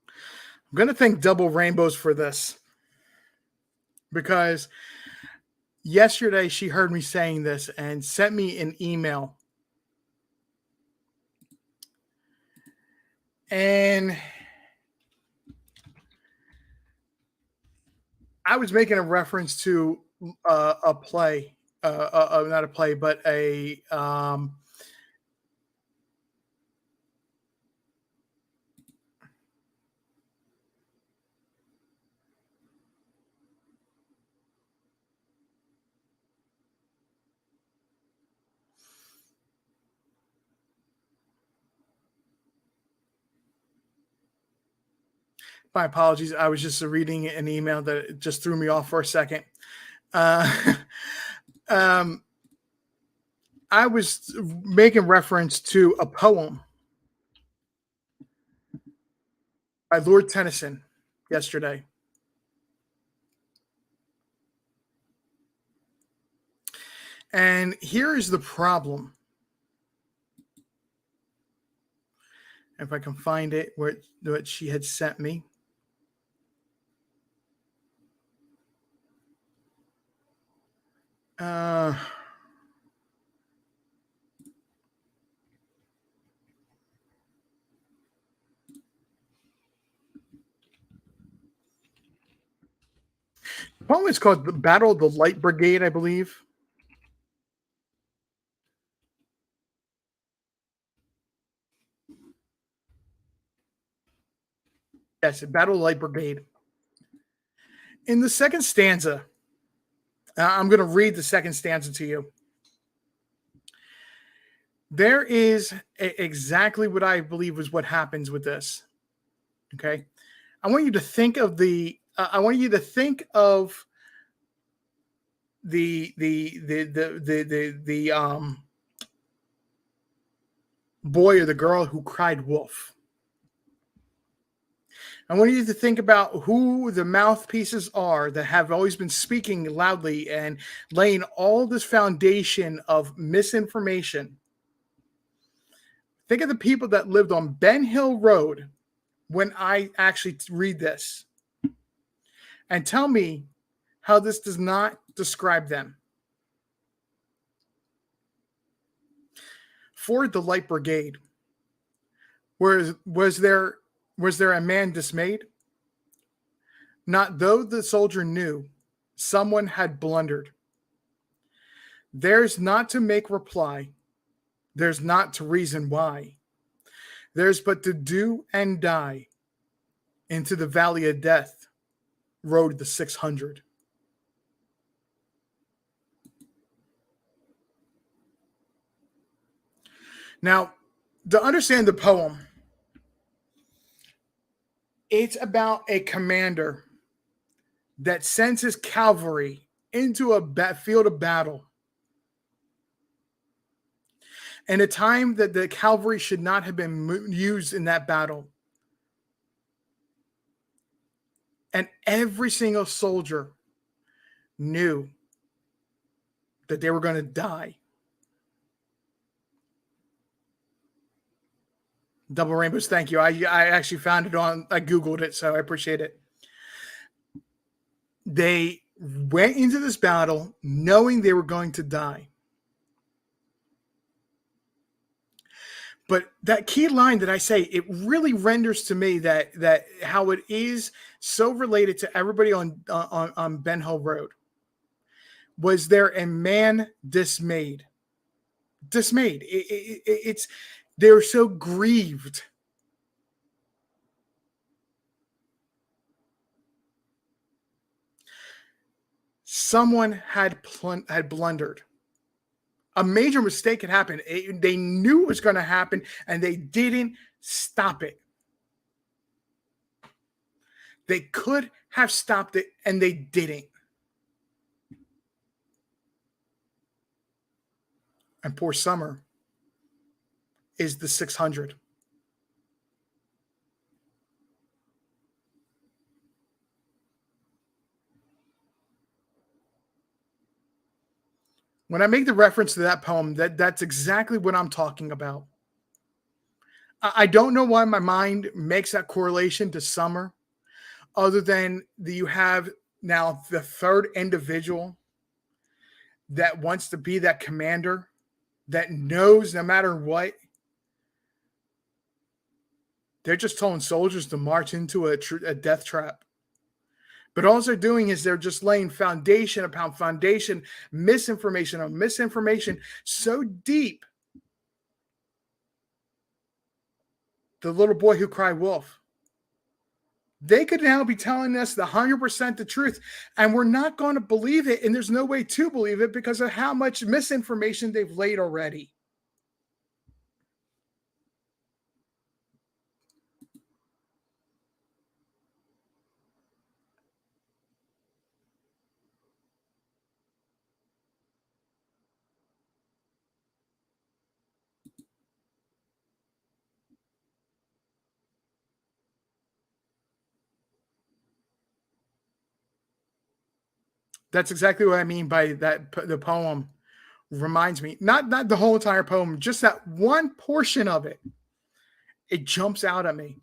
I'm going to thank Double Rainbows for this, because yesterday she heard me saying this and sent me an email. And I was making a reference to a play, not a play, but a my apologies. I was just reading an email that just threw me off for a second. I was making reference to a poem by Lord Tennyson yesterday. And here is the problem. If I can find it, what she had sent me. The poem is called "The Battle of the Light Brigade," I believe. Yes, Battle of the Light Brigade. In the second stanza, I'm going to read the second stanza to you. There is exactly what I believe is what happens with this. Okay, I want you to think of the. I want you to think of the boy or the girl who cried wolf. I want you to think about who the mouthpieces are that have always been speaking loudly and laying all this foundation of misinformation. Think of the people that lived on Ben Hill Road when I actually read this. And tell me how this does not describe them. For the Light Brigade, was there a man dismayed? Not though the soldier knew someone had blundered. There's not to make reply. There's not to reason why. There's but to do and die. Into the valley of death rode the 600. Now, to understand the poem, it's about a commander that sends his cavalry into a field of battle in a time that the cavalry should not have been used in that battle. And every single soldier knew that they were going to die. Double Rainbows, thank you. I actually found it I Googled it, so I appreciate it. They went into this battle knowing they were going to die. But that key line that I say, it really renders to me that how it is so related to everybody on Ben Hill Road. Was there a man dismayed? Dismayed. It's they're so grieved. Someone had blundered. A major mistake had happened. They knew it was going to happen, and they didn't stop it. They could have stopped it, and they didn't. And poor Summer is the 600. When I make the reference to that poem, that's exactly what I'm talking about. I don't know why my mind makes that correlation to summer, other than you have now the third individual that wants to be that commander, that knows no matter what, they're just telling soldiers to march into a death trap. But all they're doing is they're just laying foundation upon foundation, misinformation on misinformation so deep. The little boy who cried wolf. They could now be telling us the 100% the truth, and we're not going to believe it. And there's no way to believe it because of how much misinformation they've laid already. That's exactly what I mean by that. The poem reminds me, not the whole entire poem, just that one portion of it. It jumps out at me.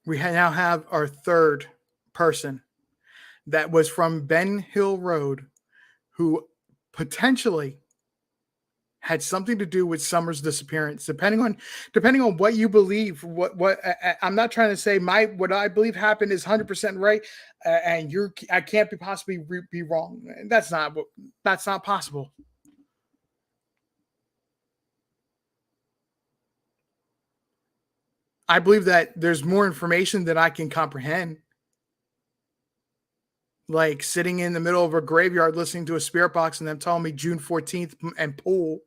We now have our third person that was from Ben Hill Road, who potentially had something to do with Summer's disappearance. Depending on what you believe, I'm not trying to say what I believe happened is 100% right, and I can't be possibly be wrong. That's not possible. I believe that there's more information that I can comprehend. Like sitting in the middle of a graveyard listening to a spirit box and them telling me June 14th and pool.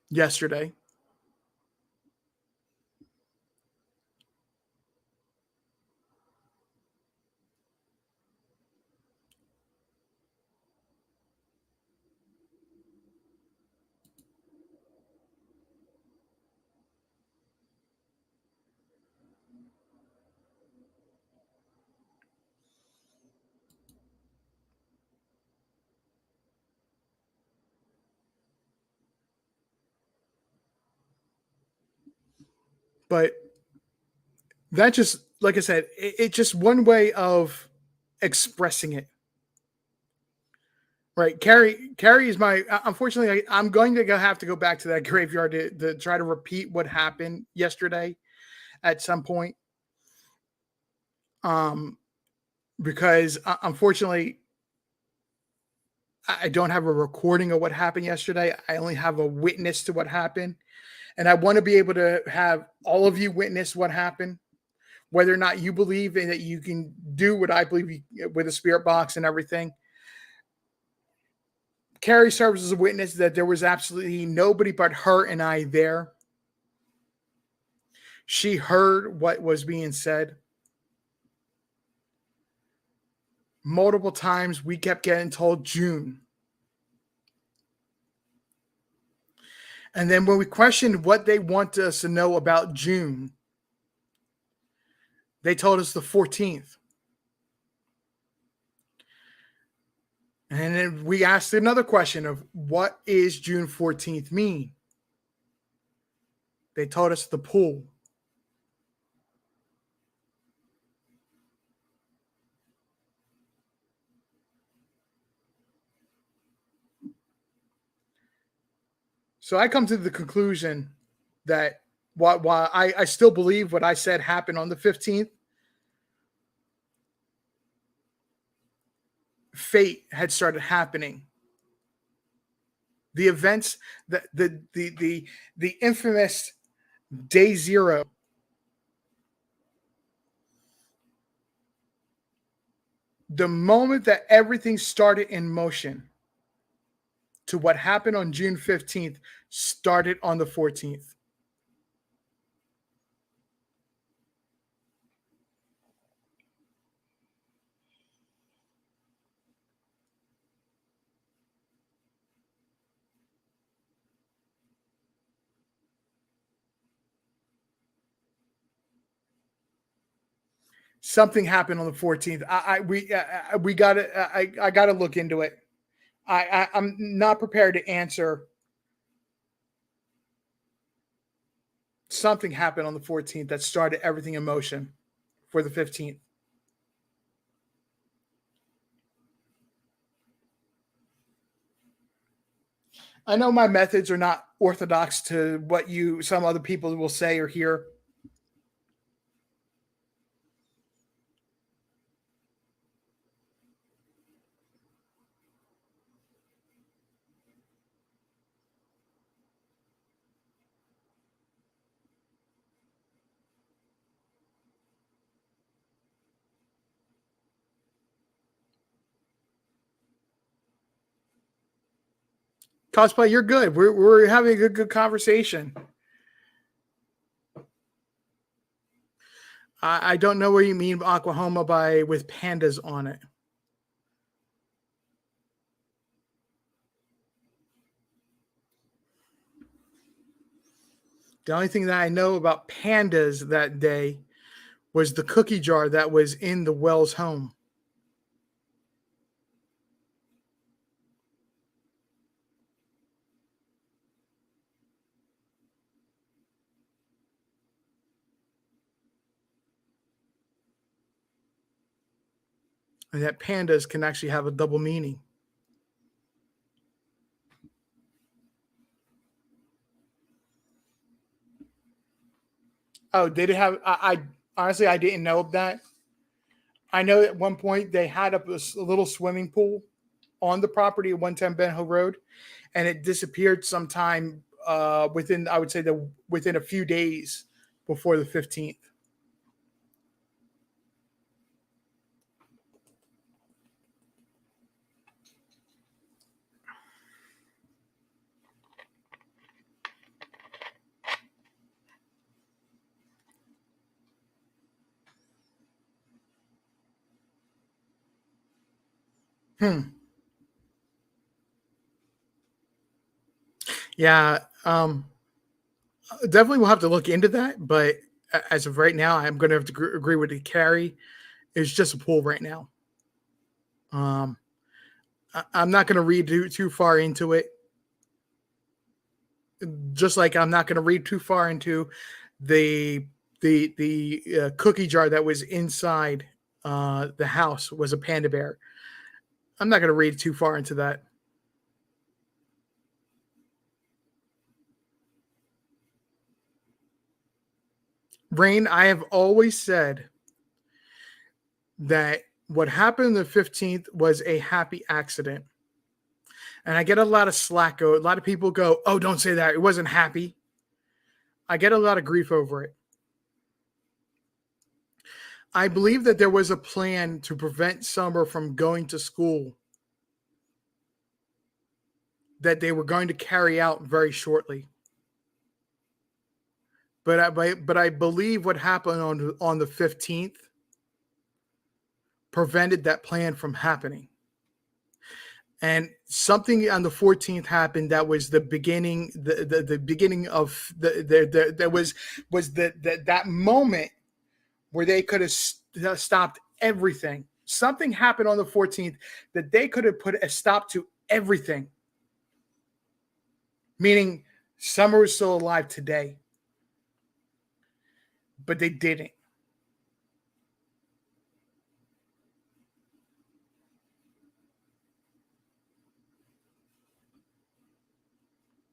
Yesterday. But that just, like I said, it's just one way of expressing it. Right. Carrie is my, unfortunately, I'm going to have to go back to that graveyard to try to repeat what happened yesterday at some point. Because unfortunately, I don't have a recording of what happened yesterday. I only have a witness to what happened. And I want to be able to have all of you witness what happened, whether or not you believe in that you can do what I believe with a spirit box and everything. Carrie serves as a witness that there was absolutely nobody but her and I there. She heard what was being said. Multiple times we kept getting told June. And then when we questioned what they want us to know about June, they told us the 14th. And then we asked another question of what is June 14th mean? They told us the pool. So I come to the conclusion that while I still believe what I said happened on the 15th, fate had started happening. The events, the infamous day zero The moment that everything started in motion to what happened on June 15th started on the 14th. Something happened on the 14th. I gotta look into it. I'm not prepared to answer. Something happened on the 14th that started everything in motion for the 15th. I know my methods are not orthodox to what some other people will say or hear. Cosplay, you're good. We're having a good conversation. I don't know what you mean Oklahoma with pandas on it. The only thing that I know about pandas that day was the cookie jar that was in the Wells home. And that pandas can actually have a double meaning. Oh, did it have? I honestly, I didn't know of that. I know at one point they had a little swimming pool on the property at 110 Ben Hill Road, and it disappeared sometime within, I would say, within a few days before the 15th. Yeah, definitely we'll have to look into that. But as of right now, I'm going to have to agree with Carrie. It's just a pool right now. I'm not going to read too far into it. Just like I'm not going to read too far into the cookie jar that was inside the house was a panda bear. I'm not going to read too far into that. Rain, I have always said that what happened on the 15th was a happy accident. And I get a lot of slack. A lot of people go, oh, don't say that. It wasn't happy. I get a lot of grief over it. I believe that there was a plan to prevent Summer from going to school that they were going to carry out very shortly. But I believe what happened on the 15th prevented that plan from happening. And something on the 14th happened that was the beginning, the beginning of there was that moment where they could have stopped everything. Something happened on the 14th that they could have put a stop to everything. Meaning Summer is still alive today. But they didn't.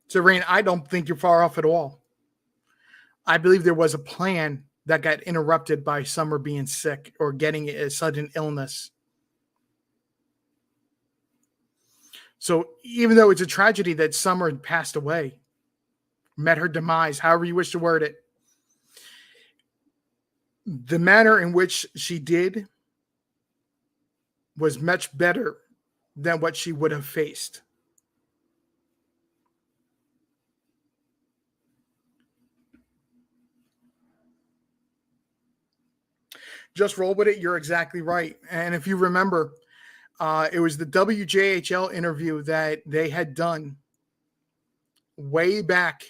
So, Rain, I don't think you're far off at all. I believe there was a plan that got interrupted by Summer being sick or getting a sudden illness. So even though it's a tragedy that Summer passed away, met her demise, however you wish to word it, the manner in which she did was much better than what she would have faced. Just roll with it. You're exactly right. And if you remember, it was the WJHL interview that they had done way back.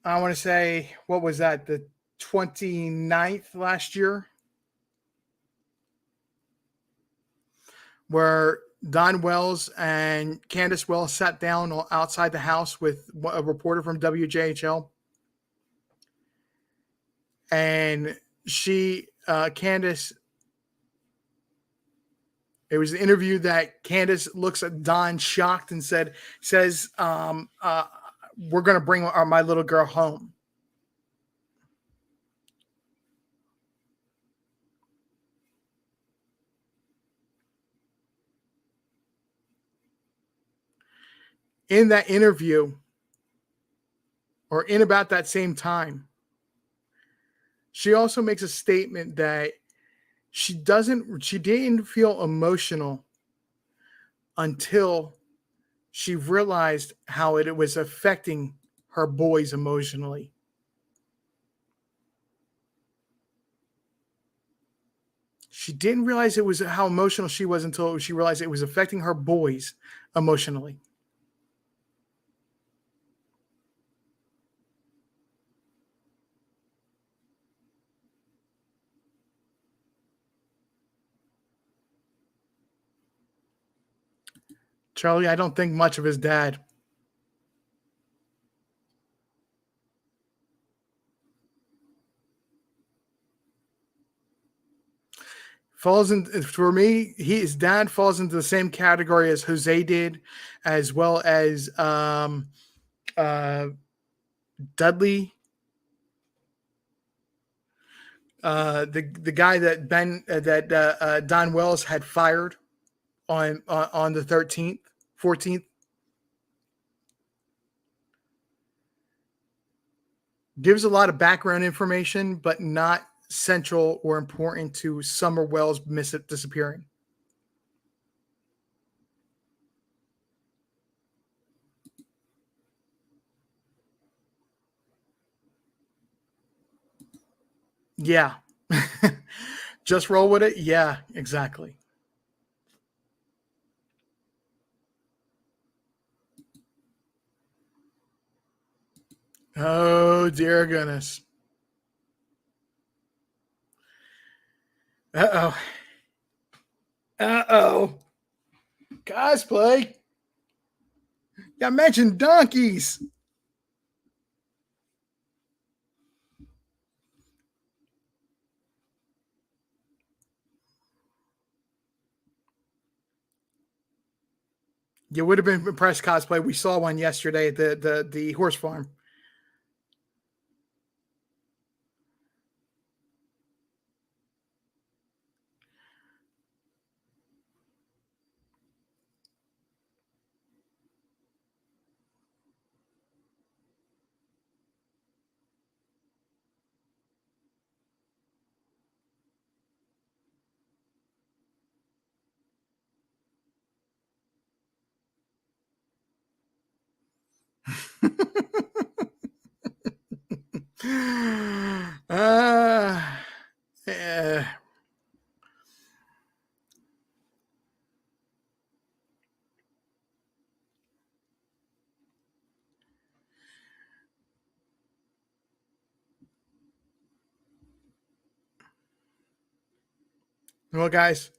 I want to say, what was that? The 29th last year, where Don Wells and Candace Wells sat down outside the house with a reporter from WJHL. And Candace, it was an interview that Candace looks at Don shocked and says, we're going to bring my little girl home. In that interview, or in about that same time, she also makes a statement that she didn't feel emotional until she realized how it was affecting her boys emotionally. She didn't realize it was how emotional she was until she realized it was affecting her boys emotionally. Charlie, I don't think much of his dad. For me, his dad falls into the same category as Jose did, as well as Dudley, the guy that Don Wells had fired on the 14th. Gives a lot of background information, but not central or important to Summer Wells disappearing. Yeah. Just roll with it. Yeah, exactly. Oh, dear goodness. Uh-oh. Uh-oh. Cosplay. I mentioned donkeys. You would have been impressed, cosplay. We saw one yesterday at the horse farm. Yeah. Well, guys,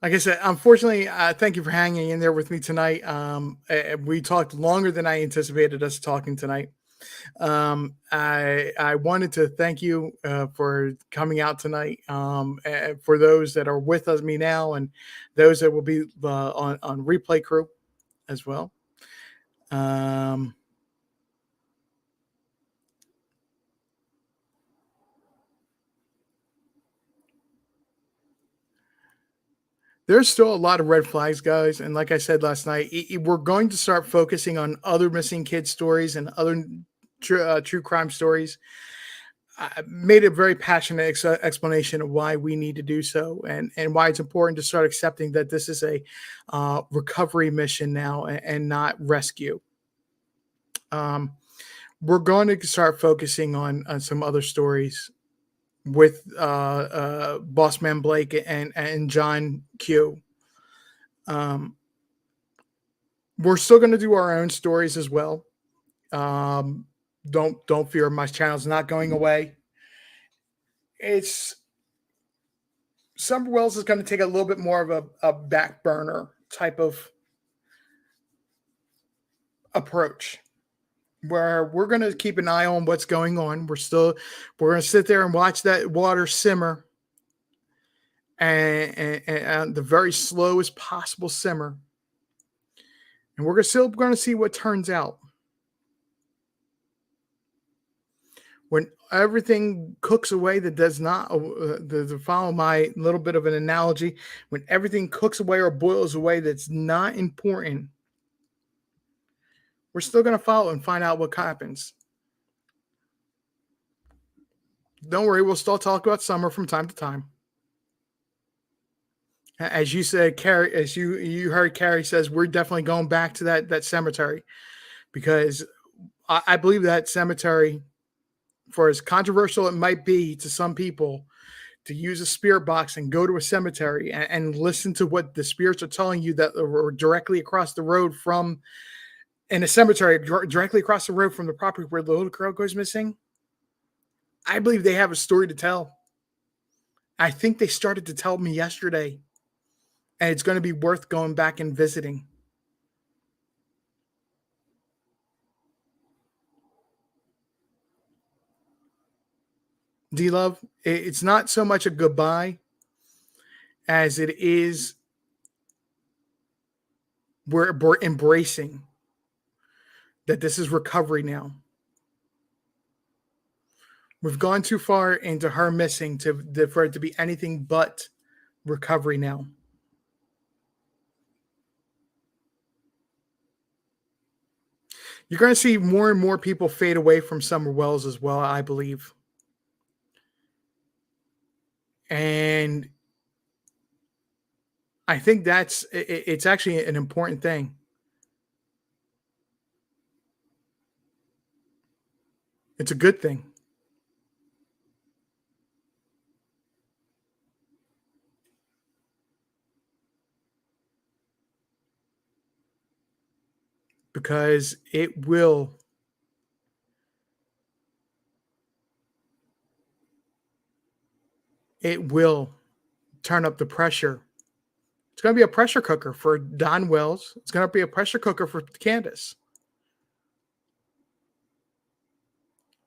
like I said, unfortunately, thank you for hanging in there with me tonight. We talked longer than I anticipated us talking tonight. I wanted to thank you for coming out tonight. For those that are with me now, and those that will be on replay crew as well. There's still a lot of red flags, guys. And like I said last night, we're going to start focusing on other missing kid stories and other true crime stories. I made a very passionate explanation of why we need to do so, and why it's important to start accepting that this is a recovery mission now, and not rescue. Um, we're going to start focusing on some other stories with Boss Man Blake and John Q. Um, we're still going to do our own stories as well. Um, don't fear, my channel's not going away. It's Summer Wells is going to take a little bit more of a back burner type of approach, where we're going to keep an eye on what's going on. We're going to sit there and watch that water simmer, and the very slowest possible simmer, and we're still going to see what turns out. When everything cooks away that does not, to follow my little bit of an analogy, when everything cooks away or boils away that's not important, we're still going to follow and find out what happens. Don't worry, we'll still talk about summer from time to time. As you said, Carrie, as you heard Carrie says, we're definitely going back to that cemetery, because I believe that cemetery, for as controversial it might be to some people, to use a spirit box and go to a cemetery and listen to what the spirits are telling you that are directly across the road from, in a cemetery directly across the road from the property where the little girl goes missing. I believe they have a story to tell. I think they started to tell me yesterday, and it's going to be worth going back and visiting. D-Love, it's not so much a goodbye as it is we're embracing that this is recovery now. We've gone too far into her missing for it to be anything but recovery now. You're going to see more and more people fade away from Summer Wells as well, I believe. And I think it's actually an important thing. It's a good thing. Because it will turn up the pressure. It's going to be a pressure cooker for Don Wells. It's going to be a pressure cooker for Candace.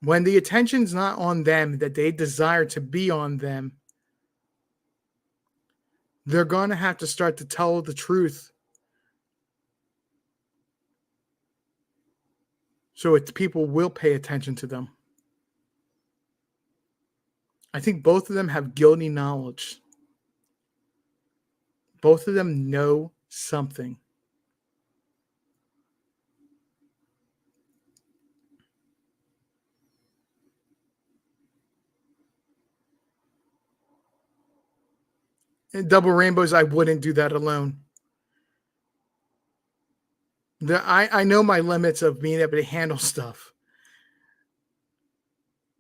When the attention's not on them, that they desire to be on them, they're going to have to start to tell the truth. So people will pay attention to them. I think both of them have guilty knowledge. Both of them know something. In Double Rainbows, I wouldn't do that alone. I know my limits of being able to handle stuff.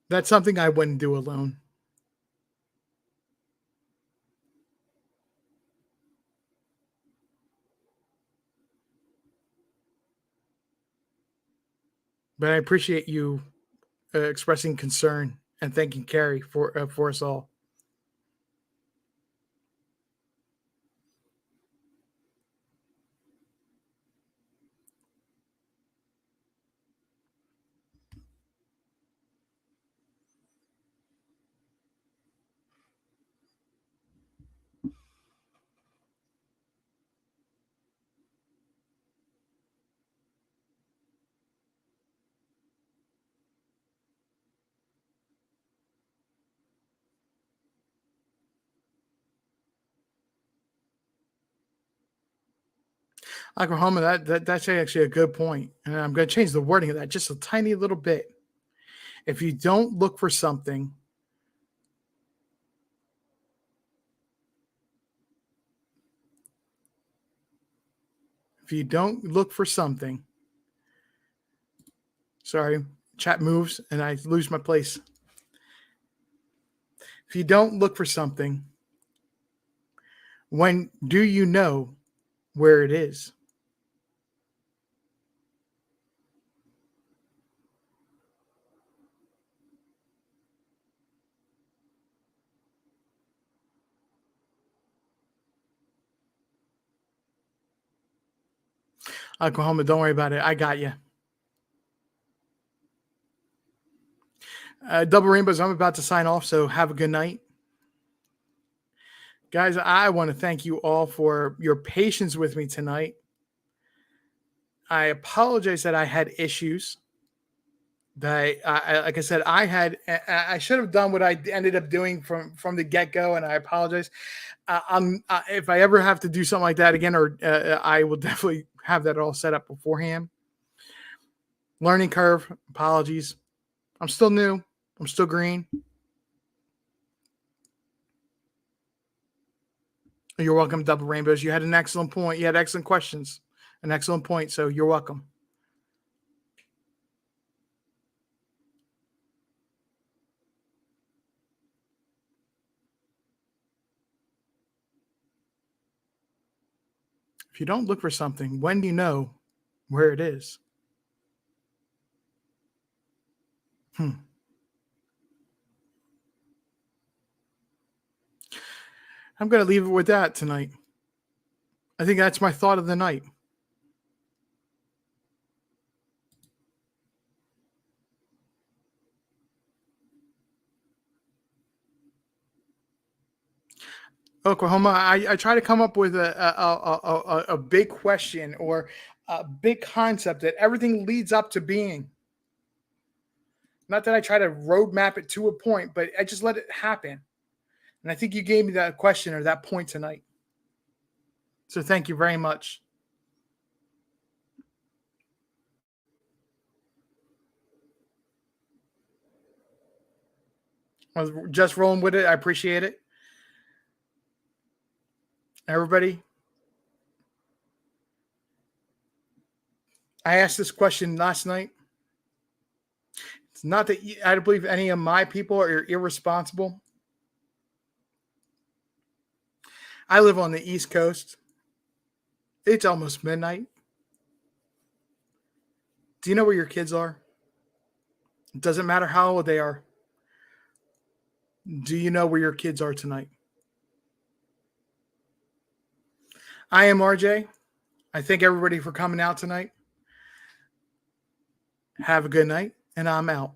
That's something I wouldn't do alone. But I appreciate you expressing concern and thanking Carrie for us all. Oklahoma, that's actually a good point. And I'm going to change the wording of that just a tiny little bit. If you don't look for something, sorry, chat moves and I lose my place. If you don't look for something, when do you know where it is? Oklahoma, don't worry about it. I got you. Double Rainbows, I'm about to sign off, so have a good night. Guys, I want to thank you all for your patience with me tonight. I apologize that I had issues. That like I said, I should have done what I ended up doing from the get-go, and I apologize. If I ever have to do something like that again, or I will definitely have that all set up beforehand. Learning curve, apologies. I'm still new. I'm still green. You're welcome, Double Rainbows. You had an excellent point. You had excellent questions, an excellent point. So you're welcome. If you don't look for something, when do you know where it is? I'm going to leave it with that tonight. I think that's my thought of the night. Oklahoma, I try to come up with a big question or a big concept that everything leads up to being. Not that I try to roadmap it to a point, but I just let it happen. And I think you gave me that question or that point tonight. So thank you very much. I was just rolling with it. I appreciate it. Everybody, I asked this question last night. It's not that I don't believe any of my people are irresponsible. I live on the East Coast. It's almost midnight. Do you know where your kids are? It doesn't matter how old they are. Do you know where your kids are tonight? I am RJ. I thank everybody for coming out tonight. Have a good night, and I'm out.